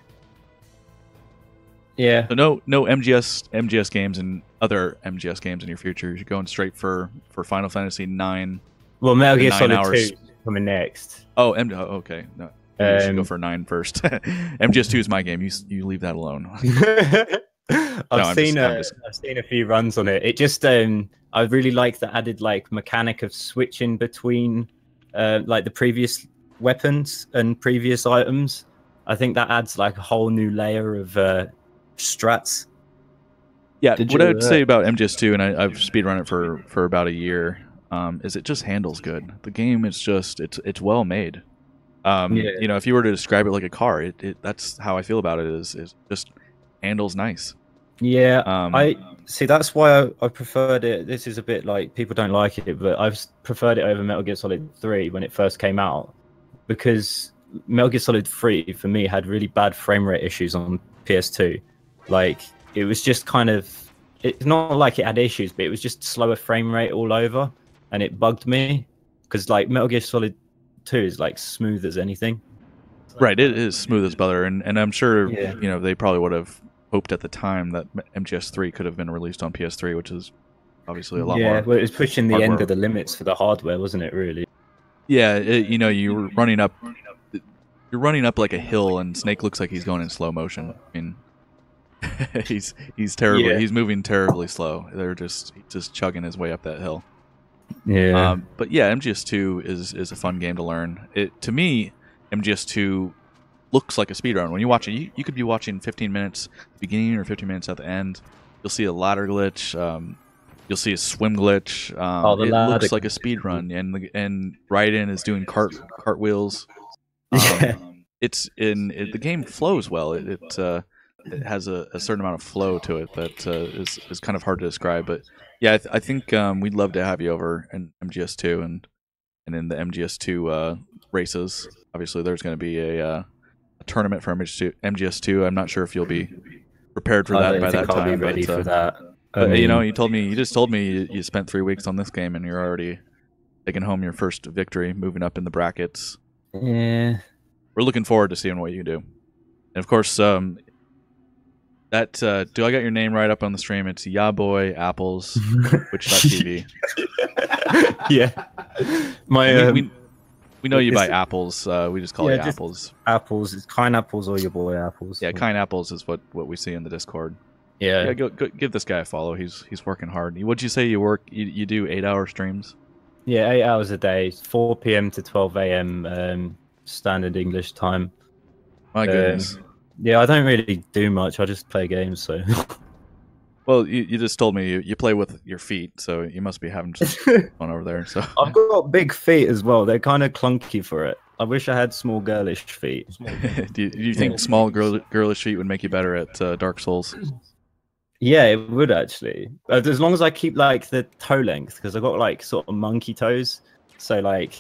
Yeah. So no MGS games and other MGS games in your future. You're going straight for Final Fantasy 9. Well, Metal Gear Solid 2 hours. coming next. Oh, okay. No, you should go for 9 first. MGS2 is my game. You leave that alone. I've seen a few runs on it. It just I really like the added like mechanic of switching between like the previous weapons and previous items. I think that adds like a whole new layer of strats. Yeah, what I would say about MGS2, and I've speedrun it for about a year, is it just handles good. The game is just it's well made. You know, if you were to describe it like a car, that's how I feel about it. Is just handles nice. Yeah, I see. That's why I preferred it. This is a bit like people don't like it, but I've preferred it over Metal Gear Solid 3 when it first came out, because Metal Gear Solid 3 for me had really bad frame rate issues on PS2. Like it was just kind of, it's not like it had issues, but it was just slower frame rate all over, and it bugged me because like Metal Gear Solid 2 is like smooth as anything. Right, it is smooth as butter, and I'm sure you know they probably would have hoped at the time that MGS3 could have been released on PS3, which is obviously a lot more. Yeah, well, it was pushing the end of the limits for the hardware, wasn't it? Really. Yeah, you know, you're running up like a hill, and Snake looks like he's going in slow motion. I mean, he's terribly he's moving terribly slow. They're just chugging his way up that hill. Yeah. But yeah, MGS2 is a fun game to learn. To me, MGS2 looks like a speed run. When you watch it, you could be watching 15 minutes at the beginning or 15 minutes at the end. You'll see a ladder glitch. You'll see a swim glitch. It looks like a speed run, and Raiden is doing cartwheels. The game flows well. It has a certain amount of flow to it that is kind of hard to describe. But yeah, I think we'd love to have you over in MGS2 and in the MGS2 races. Obviously, there's going to be a tournament for MGS2. I'm not sure if you'll be prepared for that by that time. I'll be ready for that. You just told me you spent 3 weeks on this game and you're already taking home your first victory, moving up in the brackets. Yeah, we're looking forward to seeing what you do. And of course, do I got your name right up on the stream? It's YaBoiApples, Twitch.tv. Yeah, we know you by apples. We just call you apples. Apples. It's Apples or YaBoiApples. Yeah, Apples is what we see in the Discord. Yeah. Go give this guy a follow. He's working hard. What'd you say you do 8-hour streams? Yeah, 8 hours a day, 4 p.m. to 12 a.m. Standard English time. My goodness. Yeah, I don't really do much. I just play games. So. Well, you just told me you play with your feet, so you must be having some fun over there. So I've got big feet as well. They're kind of clunky for it. I wish I had small girlish feet. do you think small girlish feet would make you better at Dark Souls? Yeah, it would actually. As long as I keep like the toe length, because I've got like sort of monkey toes. So like,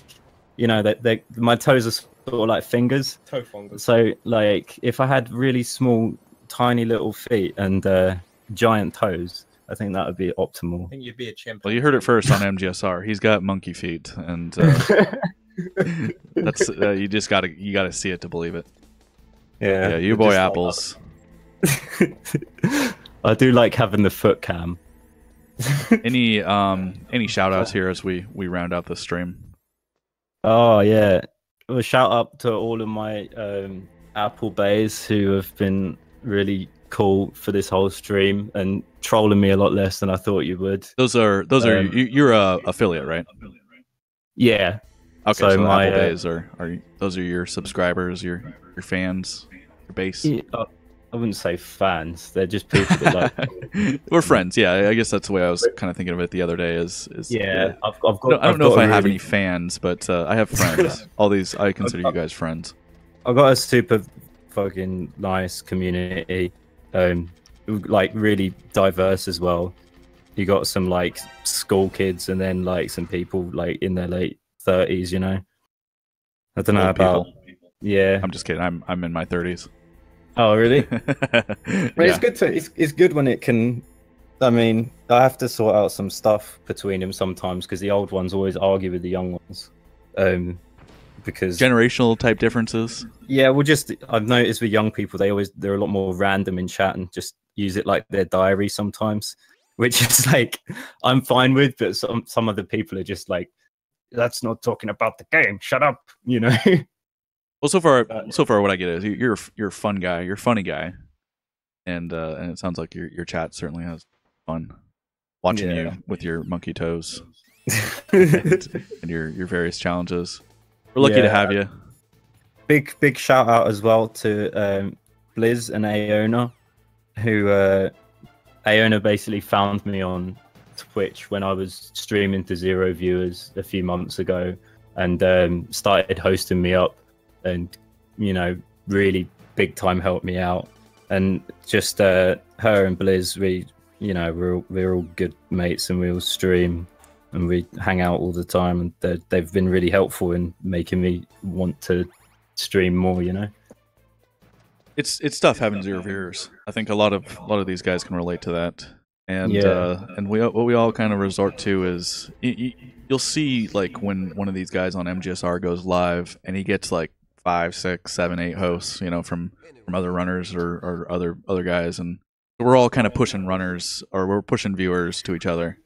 my toes are sort of like fingers. Toe fingers. So like, if I had really small, tiny little feet and giant toes, I think that would be optimal. I think you'd be a chimp. Well, you heard it first on MGSR. He's got monkey feet, and that's you gotta see it to believe it. Yeah, YaBoiApples. I do like having the foot cam. Any shout outs here as we round out the stream? Oh yeah, well, shout out to all of my Apple bays who have been really cool for this whole stream and trolling me a lot less than I thought you would. Those are you're a affiliate, right? Yeah. Okay, so my Apple bays are those are your subscribers, your fans, your base. Yeah, I wouldn't say fans. They're just people that like. We're friends. Yeah, I guess that's the way I was kind of thinking of it the other day. Is yeah, I've got. I don't know if I have any fans, but I have friends. All these, I consider you guys friends. I've got a super fucking nice community, like really diverse as well. You got some like school kids, and then like some people like in their late 30s. I don't know about. Yeah, I'm just kidding. I'm in my 30s. Oh really? Yeah. It's good it's good when it can. I mean, I have to sort out some stuff between them sometimes because the old ones always argue with the young ones. Because generational type differences. Yeah, well, I've noticed with young people they're a lot more random in chat and just use it like their diary sometimes, which is like I'm fine with, but some other people are just like, that's not talking about the game. Shut up, Well, so far, what I get is you're a fun guy, you're a funny guy, and it sounds like your chat certainly has fun watching you with your monkey toes and your various challenges. We're lucky to have you. Big shout out as well to Blizz and Aona, who Aona basically found me on Twitch when I was streaming to 0 viewers a few months ago, and started hosting me up. And really big time helped me out, and just her and Blizz, we're all good mates, and we all stream and we hang out all the time, and they've been really helpful in making me want to stream more. It's tough having 0 viewers. I think a lot of these guys can relate to that, and what we all kind of resort to is you'll see like when one of these guys on MGSR goes live and he gets like 5, 6, 7, 8 hosts, from other runners or other guys, and we're all kind of pushing runners or we're pushing viewers to each other.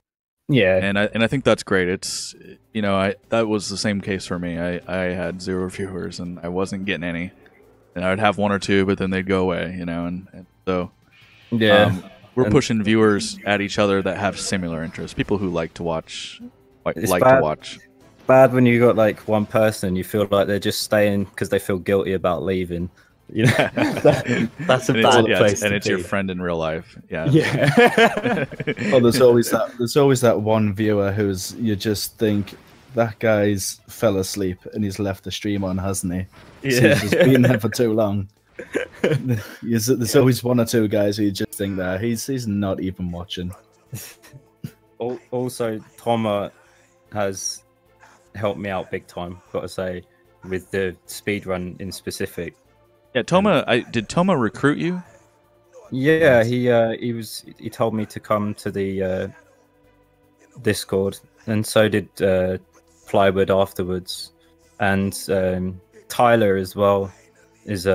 Yeah, and I think that's great. It's that was the same case for me. I had 0 viewers and I wasn't getting any, and I'd have 1 or 2, but then they'd go away, and so we're pushing viewers at each other that have similar interests, people who like to watch, to watch. Bad when you got like one person, you feel like they're just staying because they feel guilty about leaving, You know, that's a bad place and to it's be. your friend in real life. Yeah. Yeah. Oh, there's always that one viewer who's you just think that guy's fell asleep and he's left the stream on, hasn't he? Yeah. So he's just been there for too long. There's always one or two guys who you just think that he's not even watching. Also, Toma has helped me out big time, got to say, with the speedrun in specific. Yeah, Toma. Did Toma recruit you? Yeah, he told me to come to the Discord, and so did Plywood afterwards, and Tyler as well is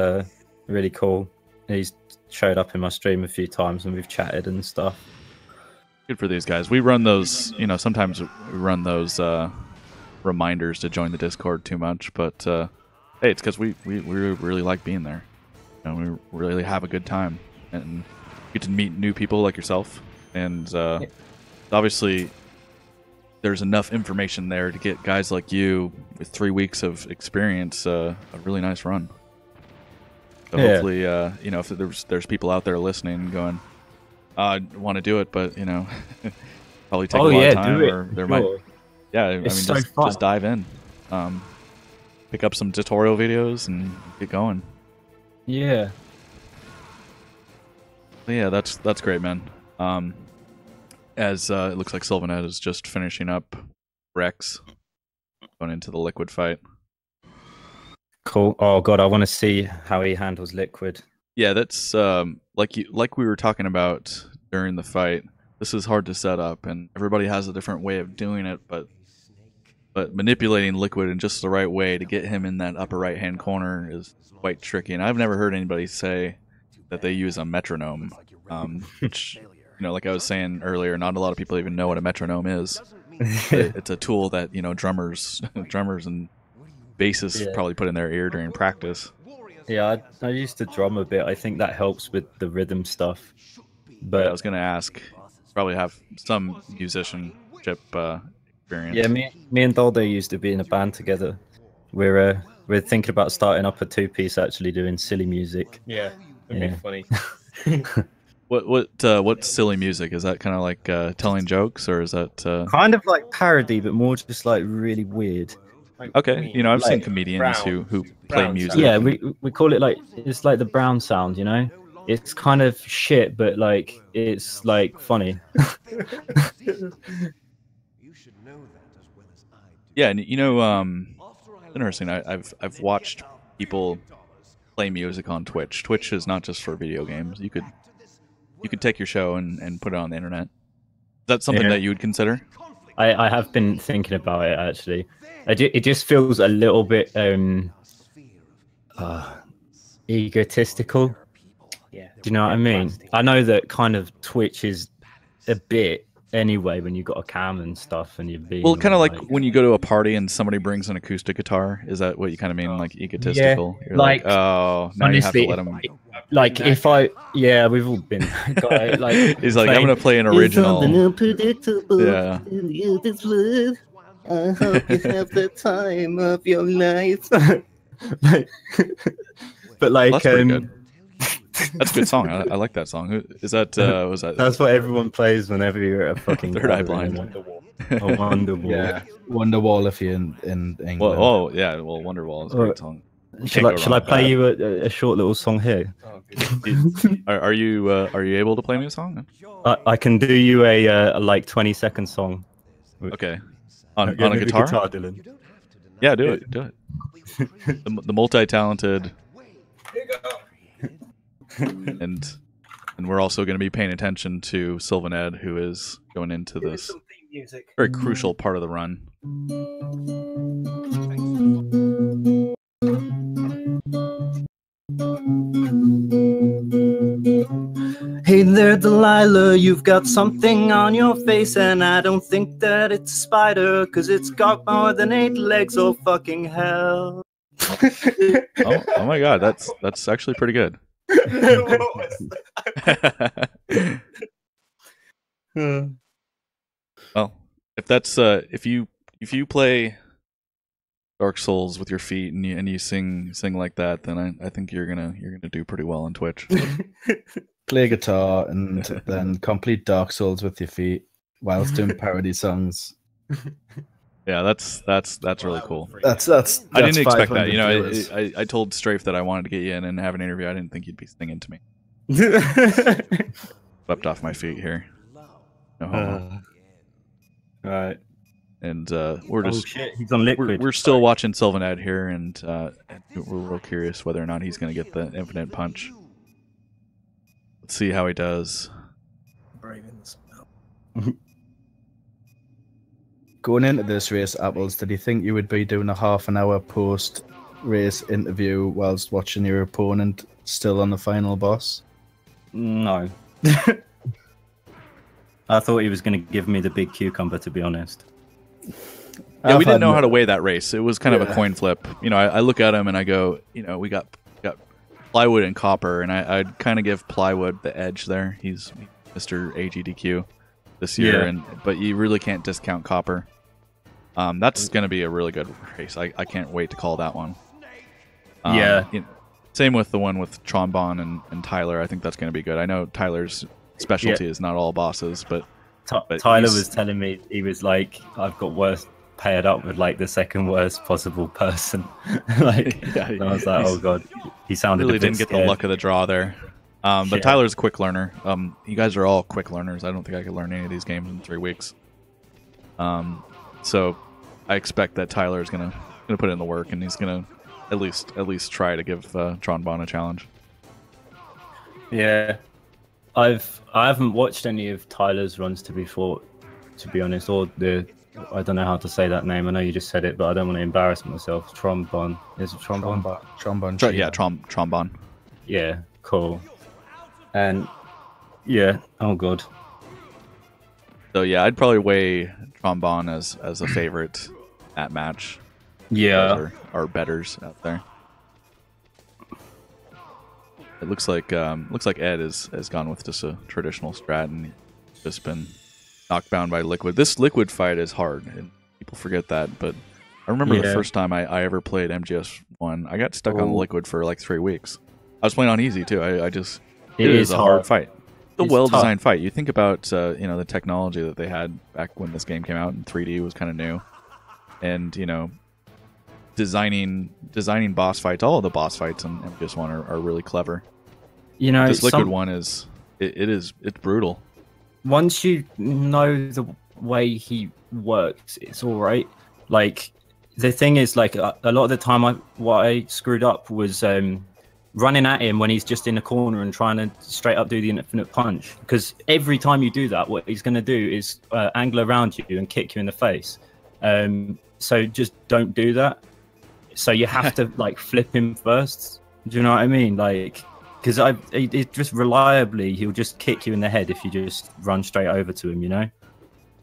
really cool. He's showed up in my stream a few times and we've chatted and stuff. Good for these guys. We run those, sometimes we run those reminders to join the Discord too much, but hey, it's because we really like being there. We really have a good time and get to meet new people like yourself. And obviously, there's enough information there to get guys like you with 3 weeks of experience a really nice run. So hopefully, if there's people out there listening going, I want to do it, but probably take a lot of time, or there might. Yeah, just dive in, pick up some tutorial videos and get going. Yeah. Yeah, that's great, man. As it looks like SylvanEd is just finishing up Rex, going into the Liquid fight. Cool. Oh god, I want to see how he handles Liquid. Yeah, that's like we were talking about during the fight. This is hard to set up, and everybody has a different way of doing it. But manipulating Liquid in just the right way to get him in that upper right hand corner is quite tricky. And I've never heard anybody say that they use a metronome, which like I was saying earlier, not a lot of people even know what a metronome is. It's a tool that drummers and bassists probably put in their ear during practice. Yeah, I used to drum a bit. I think that helps with the rhythm stuff. But I was gonna ask, probably have some musicianship experience. Yeah, me and Doldo used to be in a band together. We're thinking about starting up a 2-piece, actually doing silly music. Yeah, it'd be funny. What's silly music? Is that kind of like telling jokes, or is that kind of like parody, but more just like really weird? Okay, I've seen comedians who play music. Yeah, we call it it's like the Brown sound, It's kind of shit, but like it's like funny. Yeah, and interesting. I've watched people play music on Twitch. Twitch is not just for video games. You could take your show and put it on the internet. Is that something that you would consider? I have been thinking about it, actually. It just feels a little bit egotistical. Yeah. Do you know what I mean? I know that kind of Twitch is a bit anyway when you've got a cam and stuff and you're being... Well, kind of like when you go to a party and somebody brings an acoustic guitar. Is that what you kind of mean, like egotistical? Yeah, You're like, oh, now honestly, you have to let them... Like if we've all been. Like he's like, I'm gonna play an original. Yeah. I hope you have the time of your life. But like, that's pretty good. That's a good song. I like that song. Is that? Was that? That's what everyone plays whenever you're at a fucking Third Eye Blind. Wonderwall. Yeah, Wonderwall if you're in England. Well, oh yeah, well, Wonderwall is a great song. Shall I play you a short little song here? Are you able to play me a song? I can do you a like 20-second song. Okay. On a guitar? Dylan. Yeah, do it. The multi-talented. And we're also going to be paying attention to SylvanEd, who is going into this very crucial part of the run. Hey there, Delilah, you've got something on your face, and I don't think that it's a spider, 'cause it's got more than 8 legs, oh fucking hell. Oh my god, that's actually pretty good. Well, if that's if you play Dark Souls with your feet and you sing like that, then I think you're gonna do pretty well on Twitch. Play guitar and then complete Dark Souls with your feet whilst doing parody songs. Yeah, that's really cool. That's I didn't expect that. 500 You know, viewers. I told Strafe that I wanted to get you in and have an interview. I didn't think you'd be singing to me. Swept off my feet here. No homo. Right. And we're just shit, he's on liquid. we're still watching SylvanEd here, and we're real curious whether or not he's going to get the infinite punch. Let's see how he does. Going into this race, Apples, did you think you would be doing a half-an-hour post-race interview whilst watching your opponent still on the final boss? No. I thought he was going to give me the big cucumber, to be honest. Yeah, we didn't know how to weigh that race. It was kind of a coin flip. You know, I look at him and I go, you know, we got plywood and copper, and I'd kind of give plywood the edge there. He's Mr. AGDQ this year, but you really can't discount copper. That's going to be a really good race. I can't wait to call that one. You know, same with the one with Trombone and Tyler. I think that's going to be good. I know Tyler's specialty is not all bosses, but Tyler was telling me, he was like, I've got worse paired up with like the second worst possible person. Like, and I was like, oh god, he sounded really a bit didn't get scared. the luck of the draw there. But Tyler's a quick learner. You guys are all quick learners. I don't think I could learn any of these games in 3 weeks. So I expect that Tyler is gonna put in the work, and he's gonna at least try to give Trombone a challenge. Yeah, I haven't watched any of Tyler's runs to be honest, or I don't know how to say that name. I know you just said it, but I don't want to embarrass myself. Trombone. Is it Trombone? Trombone. Yeah, Trombone. Yeah, cool. And yeah, oh god. So yeah, I'd probably weigh Trombone as a favorite at match. Yeah, our betters out there. It looks like Ed has gone with just a traditional strat and just been knocked down by Liquid. This Liquid fight is hard, and people forget that. But I remember the first time I ever played MGS1, I got stuck on Liquid for like 3 weeks. I was playing on easy too. It is a hard fight. It's a well-designed fight. You think about the technology that they had back when this game came out, and 3D was kind of new, and designing boss fights. All of the boss fights in MGS1 are really clever. This Liquid one it's brutal. Once you know the way he works, it's all right. Like, the thing is, like, a lot of the time what I screwed up was running at him when he's just in the corner and trying to straight up do the infinite punch, because every time you do that, what he's going to do is angle around you and kick you in the face. So just don't do that. So you have to like flip him first. Do you know what I mean? Like, because it just reliably, he'll just kick you in the head if you just run straight over to him,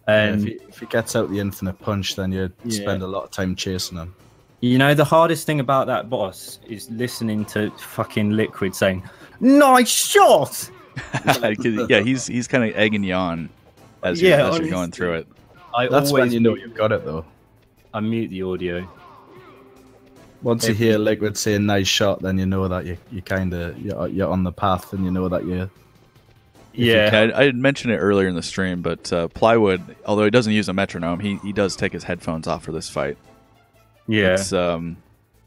if he gets out the infinite punch, then you spend a lot of time chasing him. The hardest thing about that boss is listening to fucking Liquid saying, "Nice shot!" Yeah, he's kind of egging you on as you're going through it. That's when you know you've got it, though. I mute the audio. Once you hear Liquid say "nice shot," then you know that you're on the path, and you know that you're. Yeah, I had mentioned it earlier in the stream, but Plywood, although he doesn't use a metronome, he does take his headphones off for this fight. Yeah, it's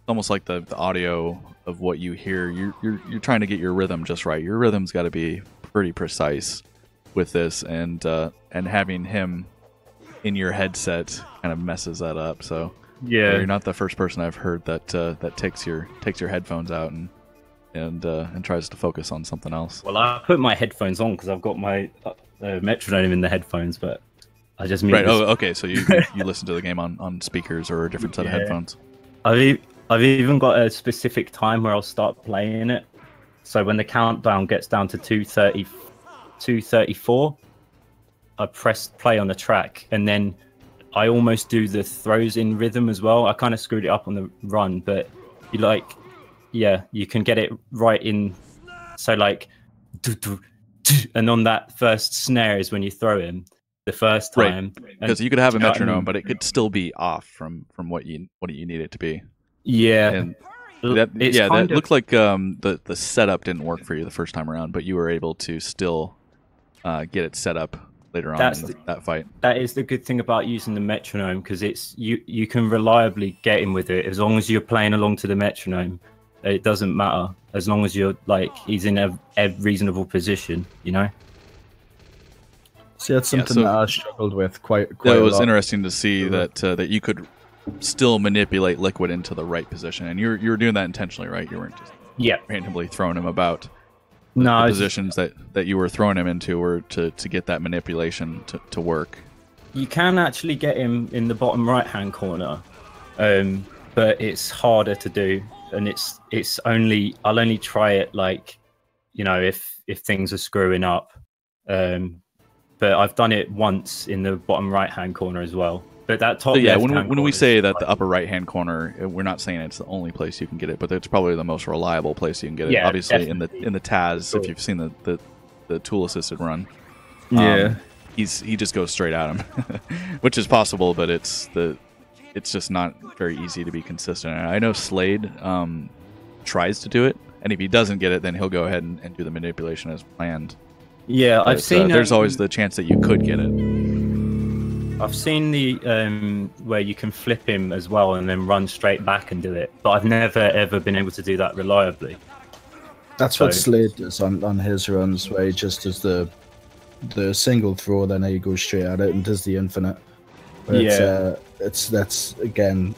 almost like the audio of what you hear. You're trying to get your rhythm just right. Your rhythm's got to be pretty precise with this, and having him in your headset kind of messes that up. So you're not the first person I've heard that takes your headphones out and tries to focus on something else. Well, I put my headphones on because I've got my metronome in the headphones, but I just mute. Right. Oh, okay. So you listen to the game on speakers or a different set of headphones. I've even got a specific time where I'll start playing it. So when the countdown gets down to 2:34, I press play on the track, and then I almost do the throws in rhythm as well. I kind of screwed it up on the run, but you can get it right in. So like, and on that first snare is when you throw him, the first time. Because you could have a metronome, but it could still be off from what you need it to be. Yeah, and that looked like the setup didn't work for you the first time around, but you were able to still get it set up later on in that fight. That is the good thing about using the metronome, because it's you can reliably get him with it as long as you're playing along to the metronome. It doesn't matter as long as you're he's in a reasonable position, you know. See, that's something that I struggled with quite it a was lot. interesting to see that you could still manipulate Liquid into the right position, and you were doing that intentionally, right? You weren't just randomly throwing him about. No, the positions that you were throwing him into were to get that manipulation to work. You can actually get him in the bottom right hand corner, but it's harder to do, and I'll only try it if things are screwing up. But I've done it once in the bottom right hand corner as well. But that top when we say that the upper right hand corner, we're not saying it's the only place you can get it, but it's probably the most reliable place you can get it. Yeah, obviously definitely. in the Taz, if you've seen the tool assisted run, he just goes straight at him, which is possible, but it's just not very easy to be consistent. And I know Slade tries to do it, and if he doesn't get it, then he'll go ahead and do the manipulation as planned. Yeah, but, I've seen. There's always the chance that you could get it. I've seen the where you can flip him as well and then run straight back and do it, but I've never ever been able to do that reliably. That's what Slade does on his runs, where he just does the single throw, then he goes straight at it and does the infinite. But that's again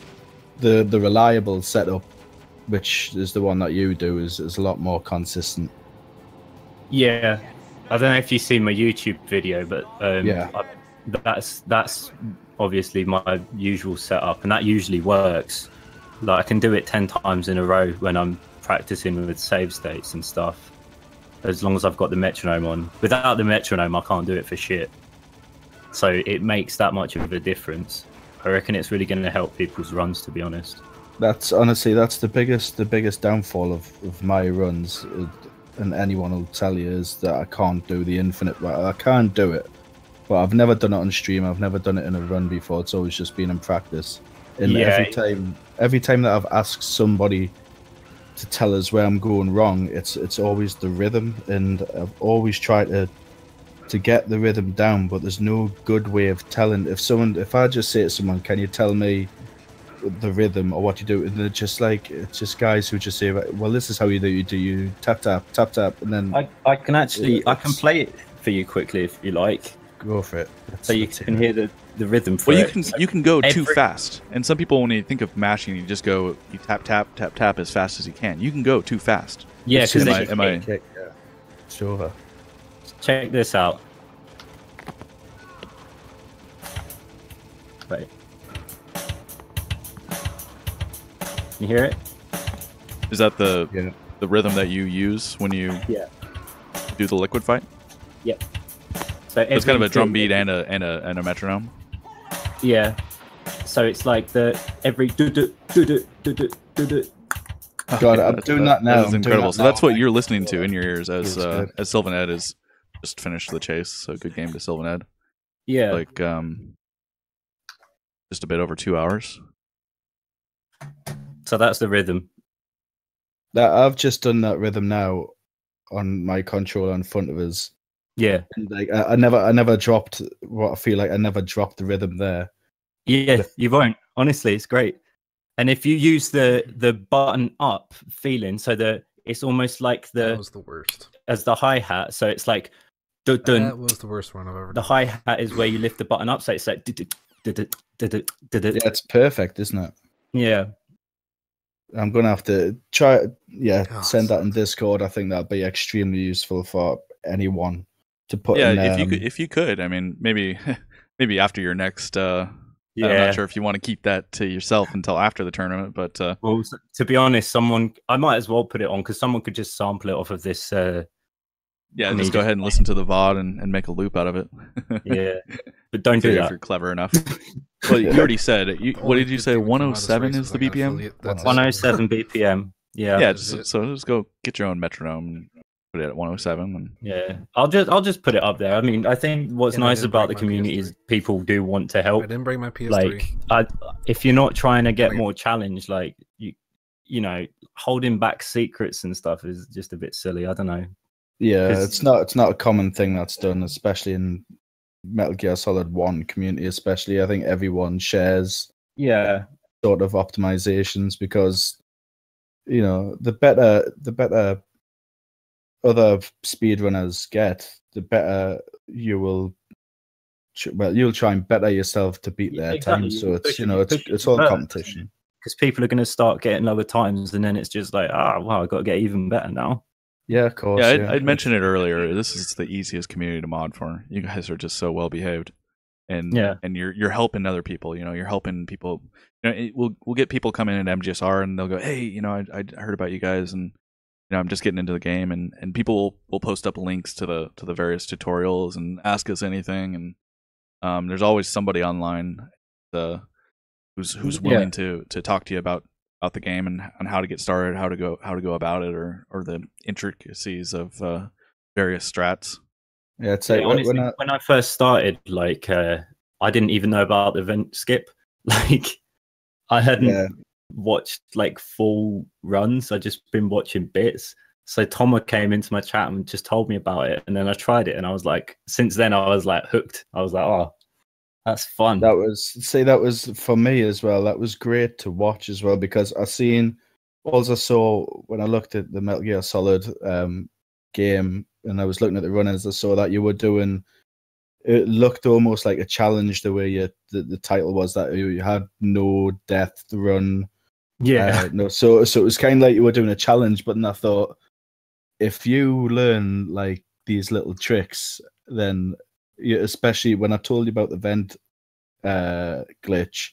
the reliable setup, which is the one that you do, is a lot more consistent. Yeah, I don't know if you've seen my YouTube video, but that's obviously my usual setup, and that usually works. Like, I can do it 10 times in a row when I'm practicing with save states and stuff, as long as I've got the metronome on. Without the metronome, I can't do it for shit. So it makes that much of a difference. I reckon it's really going to help people's runs, to be honest. That's the biggest downfall of my runs, and anyone will tell you, is that I can't do the infinite. I can't do it. But I've never done it on stream. I've never done it in a run before. It's always just been in practice. And every time that I've asked somebody to tell us where I'm going wrong, it's always the rhythm. And I've always tried to get the rhythm down, but there's no good way of telling. If I just say to someone, "Can you tell me the rhythm or what you do?" and they're just it's just guys who just say, "Well, this is how you do you tap tap tap tap," and then I can play it for you quickly if you like. Go for it. So you can hear the rhythm for it. You can go too fast. And some people, when you think of mashing, you just go, you tap, tap, tap, tap as fast as you can. You can go too fast. Yeah, because it's over. Check this out. Wait. You hear it? Is that the rhythm that you use when you do the liquid fight? Yep. So it's kind of a drum beat and a metronome. Yeah. So it's like every do do do do do do do do. God, I'm doing that now. That's incredible. So that's what you're listening to in your ears as SylvanEd has just finished the chase. So good game to SylvanEd. Yeah. Like just a bit over 2 hours. So that's the rhythm. That I've just done that rhythm now on my controller in front of us. Yeah. And I never dropped what I feel like I never dropped the rhythm there. Yeah, you won't. Honestly, it's great. And if you use the button up feeling, so that it's almost like that was the worst as the hi-hat. So it's like dun, dun. That was the worst one I've ever done. The hi-hat is where you lift the button up, so it's like Yeah, it's perfect, isn't it? Yeah. I'm gonna have to try. Yeah, send that in Discord. I think that'd be extremely useful for anyone to put. Yeah, in, if you could, I mean, maybe after your next. Yeah. I'm not sure if you want to keep that to yourself until after the tournament, but well, to be honest, I might as well put it on, because someone could just sample it off of this. Just go ahead and listen to the VOD and make a loop out of it. Yeah, but don't do that if you're clever enough. Well, you already said it. What did you say? 107 is the BPM. 107 BPM. Yeah. Yeah. So just go get your own metronome and put it at 107. And Yeah, I'll just put it up there. I mean, I think what's Yeah, I nice didn't about the bring my community is people do want to I help. didn't bring my PS3. Like, if you're not trying to get Like- more challenge, like you know, holding back secrets and stuff is just a bit silly. I don't know. Yeah, 'Cause- it's not a common thing that's done, especially in Metal Gear Solid 1 community, especially. I think everyone shares Yeah, sort of optimizations because, you know, the better other speedrunners get, the better you will. Well, you'll try and better yourself to beat Yeah, their exactly. time. You So it's push- you know you it's push it's it all further. competition. because people are going to start getting lower times, and then it's just like, wow, I've got to get even better now. Yeah, of course. yeah, I'd mentioned it earlier. This is the easiest community to mod for. You guys are just so well behaved, and Yeah. and you're helping other people. You know, you're helping people. You know, we'll get people coming in at MGSR and they'll go, hey, you know, I heard about you guys, and you know, I'm just getting into the game, and people will post up links to the various tutorials and ask us anything, and there's always somebody online who's willing to talk to you about the game and how to get started, how to go about it, or the intricacies of various strats. Yeah, it's like Honestly, when I first started, like, I didn't even know about the event skip. Like, I hadn't watched like full runs. I just been watching bits. So Toma came into my chat and just told me about it, and then I tried it, and I was like, since then I was like hooked. I was like, oh, that's fun. That was for me as well. That was great to watch as well because I saw when I looked at the Metal Gear Solid game and I was looking at the runners, I saw that you were doing. It looked almost like a challenge the way the title was, that you had no death run. Yeah. No. So it was kind of like you were doing a challenge, but then I thought, if you learn like these little tricks, then especially when I told you about the vent glitch,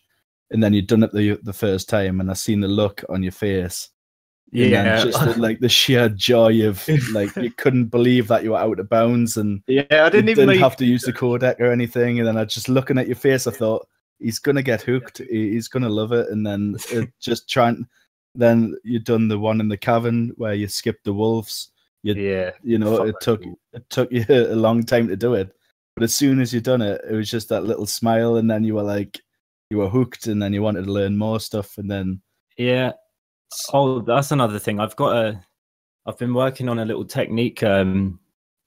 and then you'd done it the first time, and I seen the look on your face. Yeah, just like the sheer joy of like you couldn't believe that you were out of bounds, and I didn't have to use the codec or anything. And then I just looking at your face, I thought he's gonna get hooked. He's gonna love it. And then then you done the one in the cavern where you skipped the wolves. It took you a long time to do it, but as soon as you done it, it was just that little smile, and then you were hooked, and then you wanted to learn more stuff, and then Oh, that's another thing. I've been working on a little technique to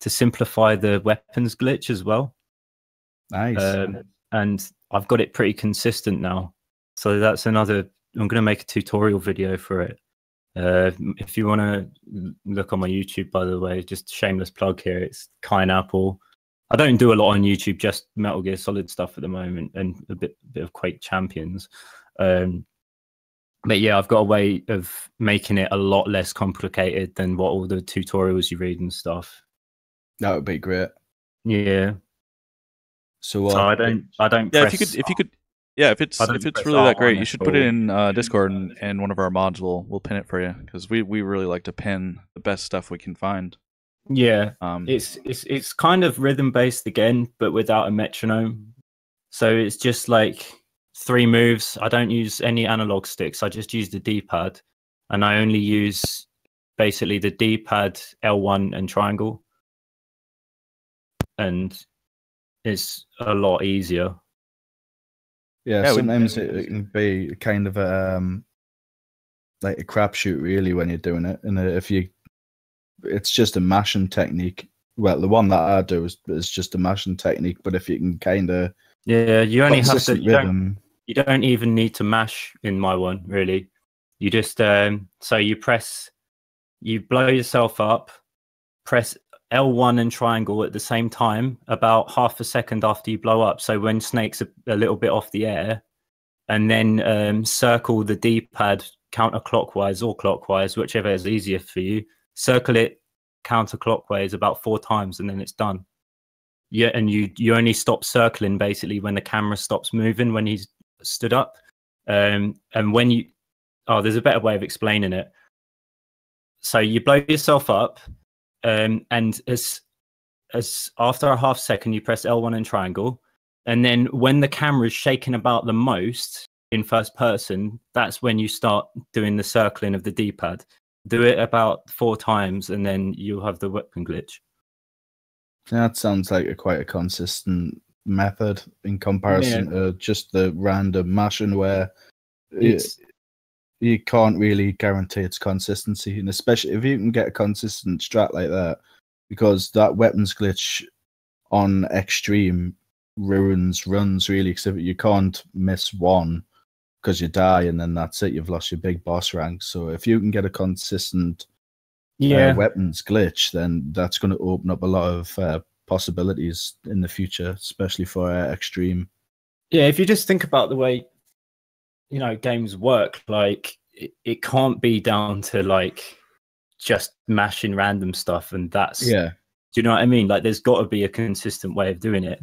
simplify the weapons glitch as well. Nice. And I've got it pretty consistent now. So that's another. I'm going to make a tutorial video for it. If you want to look on my YouTube, by the way, just shameless plug here. It's Pineapple. I don't do a lot on YouTube, just Metal Gear Solid stuff at the moment, and a bit of Quake Champions. But yeah, I've got a way of making it a lot less complicated than what all the tutorials you read and stuff. That would be great. Yeah. So I don't. Yeah, press, if it's really that great, you should put it in Discord, and one of our mods will pin it for you, because we really like to pin the best stuff we can find. Yeah, it's kind of rhythm based again, but without a metronome. So it's just like 3 moves. I don't use any analog sticks. I just use the D-pad, and I only use basically the D-pad, L1, and triangle, and it's a lot easier. Yeah, sometimes it can be kind of like a crapshoot really when you're doing it, and it's just a mashing technique. Well, the one that I do is just a mashing technique, but if you can kind of you only have to rhythm. You don't even need to mash in my one, really. You just so you blow yourself up, press L1 and triangle at the same time, about half a second after you blow up. So when Snake's a little bit off the air, and then circle the D-pad counterclockwise or clockwise, whichever is easier for you. Circle it counterclockwise about 4 times, and then it's done. Yeah, and you only stop circling basically when the camera stops moving when he's stood up. And when there's a better way of explaining it. So you blow yourself up, and as after a half second you press L1 and triangle, and then when the camera is shaking about the most in first person, that's when you start doing the circling of the D-pad. Do it about 4 times, and then you'll have the weapon glitch. That sounds like quite a consistent method in comparison to just the random mashing where you can't really guarantee its consistency, and especially if you can get a consistent strat like that, because that weapons glitch on extreme ruins runs really, because you can't miss one because you die and then that's it, you've lost your big boss rank. So if you can get a consistent weapons glitch, then that's going to open up a lot of possibilities in the future, especially for extreme. Yeah, if you just think about the way games work, like it can't be down to like just mashing random stuff, and that's do you know what I mean? Like there's got to be a consistent way of doing it,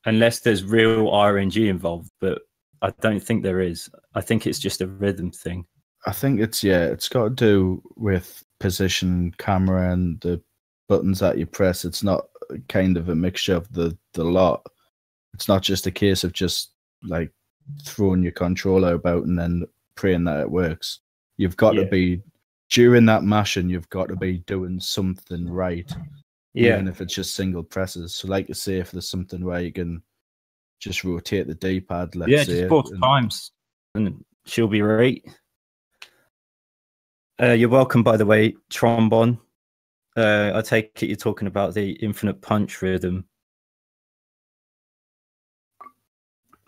unless there's real RNG involved, but I don't think there is. I think it's just a rhythm thing. I think it's got to do with position, camera, and the buttons that you press. It's not kind of a mixture of the lot. It's not just a case of just like throwing your controller about and then praying that it works. You've got to be, during that mashing, you've got to be doing something right. Even if it's just single presses. So like you say, if there's something where you can just rotate the D-pad, let's say. Just 4 times and she'll be right. You're welcome, by the way, Trombone. I take it you're talking about the infinite punch rhythm.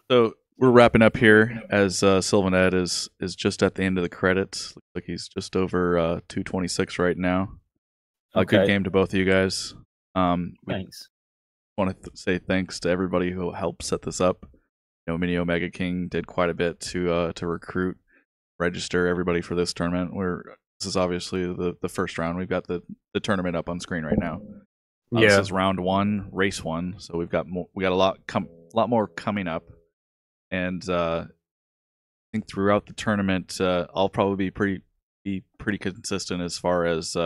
So we're wrapping up here as SylvanEd is just at the end of the credits. Looks like he's just over 226 right now. A good game to both of you guys. Thanks. I want to say thanks to everybody who helped set this up. Mini Omega King did quite a bit to recruit, register everybody for this tournament. This is obviously the first round. We've got the tournament up on screen right now. This is round 1, race 1. So we got a lot more coming up, and I think throughout the tournament, I'll probably be pretty consistent as far as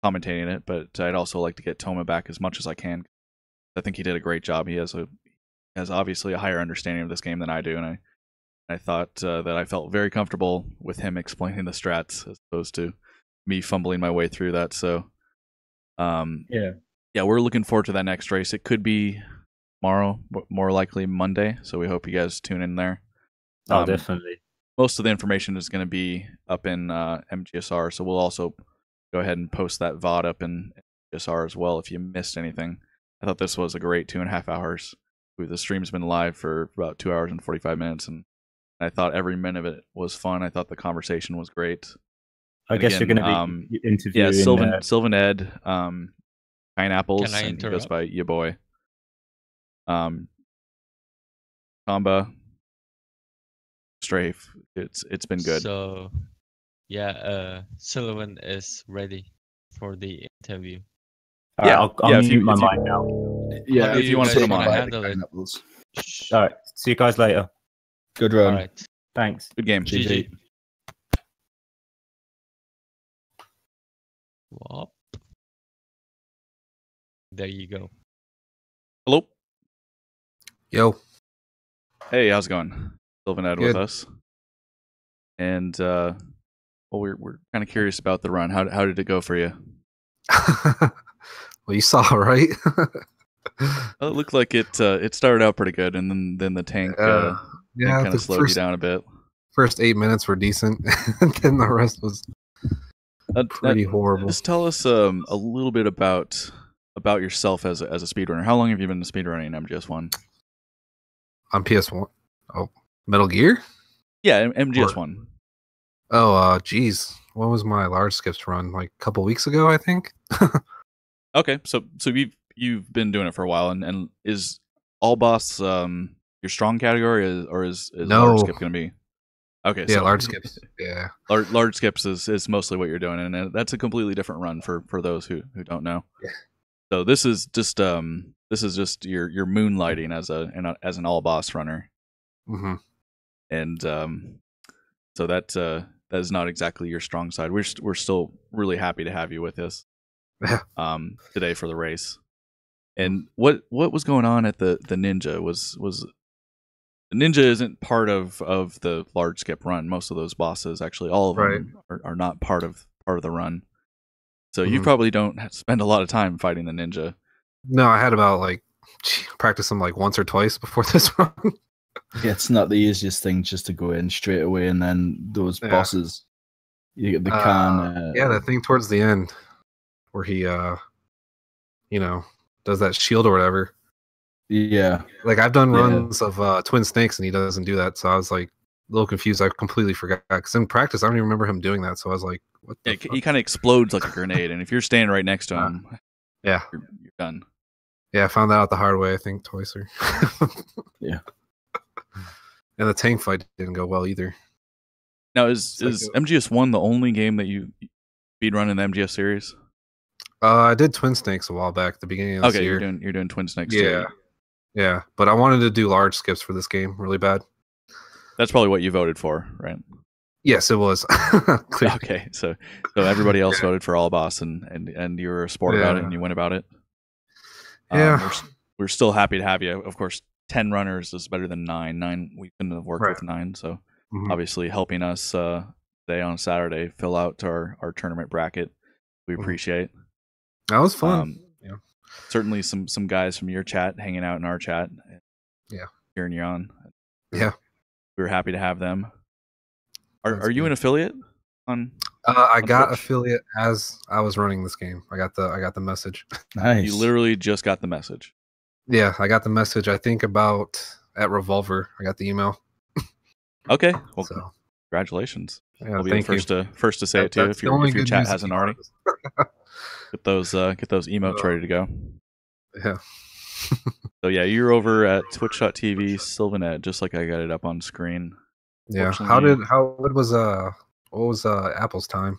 commentating it. But I'd also like to get Toma back as much as I can. I think he did a great job. He has obviously a higher understanding of this game than I do, and I thought that I felt very comfortable with him explaining the strats as opposed to me fumbling my way through that. So, we're looking forward to that next race. It could be tomorrow, but more likely Monday. So we hope you guys tune in there. Oh, definitely. Most of the information is going to be up in MGSR, so we'll also go ahead and post that VOD up in MGSR as well if you missed anything. I thought this was a great 2.5 hours. The stream's been live for about 2 hours and 45 minutes, and I thought every minute of it was fun. I thought the conversation was great. I guess you're going to be interviewing... Yeah, SylvanEd, Pineapples, and he goes by YaBoy. Kamba, Strafe. It's been good. So, Sylvan is ready for the interview. I'll mute my mic now. Yeah, if you want to put them on. All right, see you guys later. Good run. All right. Thanks. Good game. GG. Whoop. There you go. Hello. Yo. Hey, how's it going? SylvanEd with us. And we're kind of curious about the run. How did it go for you? Well, you saw, right? Well, it looked like it started out pretty good, and then the tank kind of slowed you down a bit. First 8 minutes were decent, and then the rest was pretty horrible. Just tell us a little bit about yourself as a speedrunner. How long have you been speedrunning MGS1? On PS1? Oh, Metal Gear? Yeah, MGS1. Oh, geez. When was my large skips run? Like a couple weeks ago, I think. Okay, so you've been doing it for a while, and is all boss your strong category, or is large skip going to be? Okay, yeah, so large skips. Yeah, large skips is mostly what you're doing, and that's a completely different run for those who don't know. Yeah. So this is just your moonlighting as an all boss runner. Mm-hmm. And so that is not exactly your strong side. We're still really happy to have you with us today for the race. And what was going on at the Ninja? Was Ninja isn't part of the large skip run. Most of those bosses, actually, all of them are not part of the run. So you probably don't spend a lot of time fighting the ninja. No, I had about practice them once or twice before this run. Yeah, it's not the easiest thing just to go in straight away, and then those bosses, you get the can. Yeah, that thing towards the end where he, does that shield or whatever. Yeah. I've done runs of Twin Snakes, and he doesn't do that, so I was a little confused. I completely forgot, because in practice, I don't even remember him doing that, so I was like, what the fuck? He kind of explodes like a grenade, and if you're standing right next to him, you're done. Yeah, I found that out the hard way, I think, twice. Yeah. And the tank fight didn't go well either. Now, is MGS1 the only game that you speedrun in the MGS series? I did Twin Snakes a while back, at the beginning of this year. You're doing Twin Snakes too. Yeah, but I wanted to do large skips for this game really bad. That's probably what you voted for, right? Yes, it was. Okay, so everybody else voted for All Boss, and you were a sport about it, and you went about it. Yeah, we're still happy to have you. Of course, 10 runners is better than 9. 9, we couldn't have worked with 9, so obviously helping us today on Saturday fill out our tournament bracket, we appreciate. That was fun. Certainly some guys from your chat hanging out in our chat. Yeah, cheering you on. Yeah, we were happy to have them. Are you an affiliate on? I got Twitch? affiliate as I was running this game. I got the message. Nice. You literally just got the message. Yeah, I got the message. I think at Revolver. I got the email. Okay, well, congratulations. Yeah, I'll be the first to say it too. If your chat hasn't already. Get those emotes ready to go. Yeah. So yeah, you're over at twitch.tv SylvanEd, just like I got it up on screen. Yeah. What was Apple's time?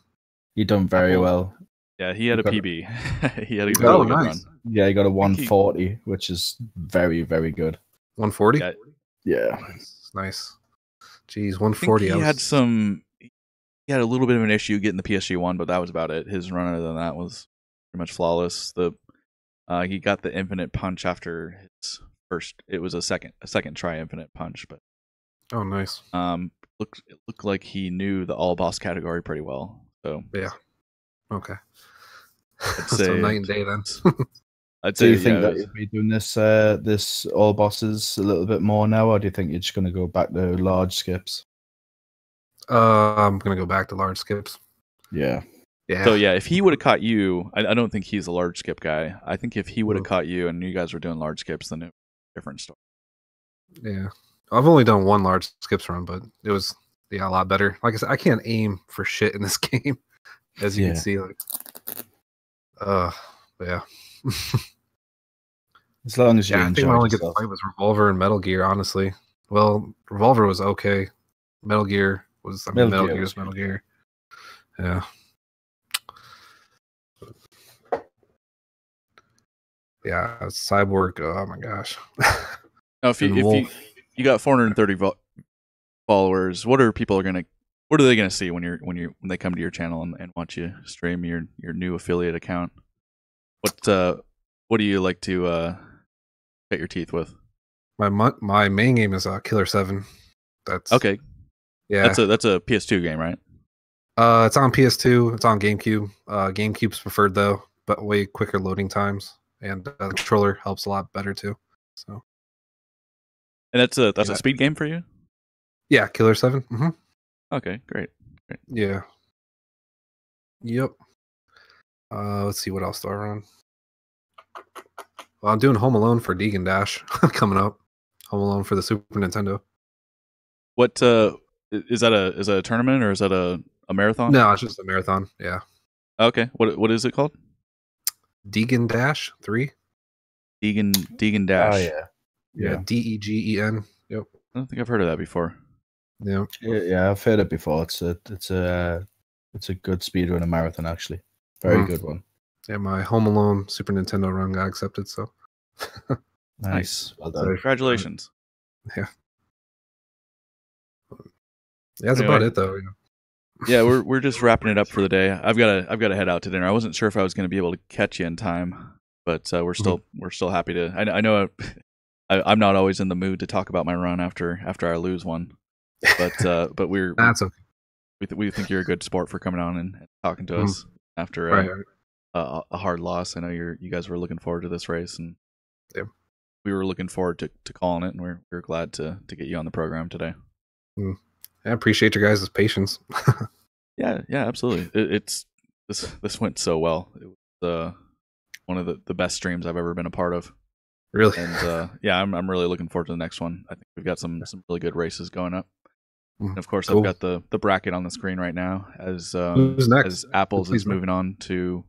He done very well. Yeah, he had a PB. He had a good run. Yeah, he got a 140, which is very, very good. 140? Yeah. Nice. Jeez, 140. He had a little bit of an issue getting the PSG1, but that was about it. His run other than that was pretty much flawless. He got the infinite punch after his first. It was a second try infinite punch, but oh, nice. It looked like he knew the all boss category pretty well. So yeah, okay. I'd say so night and day then. I'd say. Do you think that you'll be doing this all bosses a little bit more now, or do you think you're just going to go back to large skips? I'm gonna go back to large skips. Yeah. So yeah, if he would have caught you, I don't think he's a large skip guy. I think if he would have caught you and you guys were doing large skips, then it was a different story. Yeah, I've only done one large skips run, but it was a lot better. Like I said, I can't aim for shit in this game, as you can see. But yeah. As long as you I think my only good fight was Revolver and Metal Gear. Honestly, well, Revolver was okay. Metal Gear was Metal Gear's Metal Gear. Yeah. Yeah, Cyborg. Oh my gosh. Now, if you got 430 followers, what are they gonna see when they come to your channel and watch you stream your new affiliate account? What do you like to cut your teeth with? My main game is Killer 7. That's okay. Yeah, that's a PS2 game, right? It's on PS2. It's on GameCube. GameCube's preferred though, but way quicker loading times, and the controller helps a lot better too. So, and that's a speed game for you. Yeah, Killer 7. Mm-hmm. Okay, great. Yeah. Yep. Let's see what else do I run. Well, I'm doing Home Alone for Deegan Dash coming up. Home Alone for the Super Nintendo. What is that a tournament or is that a marathon? No, it's just a marathon. Yeah. Okay. What is it called? Deegan Dash 3. Deegan Dash. Oh yeah. Yeah. DEGEN. Yep. I don't think I've heard of that before. Yeah. Yeah, I've heard it before. It's a good speedrun marathon actually. Very good one. Yeah, my Home Alone Super Nintendo run got accepted. So nice. Well done. Congratulations. Yeah. Yeah, that's about it though. Yeah, we're just wrapping it up for the day. I've got to head out to dinner. I wasn't sure if I was going to be able to catch you in time, but we're still happy to. I know I'm not always in the mood to talk about my run after I lose one, but That's okay. we think you're a good sport for coming on and talking to us after Right. a hard loss. I know you guys were looking forward to this race, and we were looking forward to calling it, and we're glad to get you on the program today. I appreciate your guys' patience. Yeah, absolutely. This went so well. It was one of the best streams I've ever been a part of. Really? And yeah, I'm really looking forward to the next one. I think we've got some really good races going up. And of course, cool. I've got the bracket on the screen right now as Who's next? as Apples is moving on to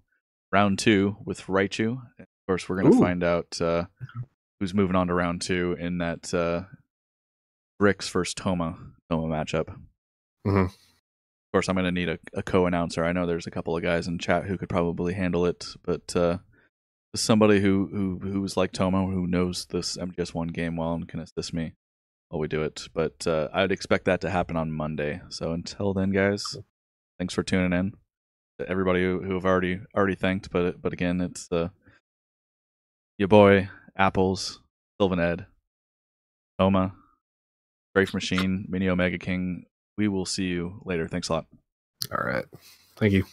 round 2 with Raichu. And of course, we're going to find out who's moving on to round 2 in that Bricks versus Toma matchup. Mm-hmm. Of course, I'm going to need a co-announcer. I know there's a couple of guys in chat who could probably handle it, but somebody who's like Toma, who knows this MGS1 game well and can assist me while we do it. But I'd expect that to happen on Monday. So until then, guys, thanks for tuning in. To everybody who have already thanked, but again, it's your boy Apples, SylvanEd, Toma, Strafe Machine, Mini Omega King. We will see you later. Thanks a lot. All right. Thank you.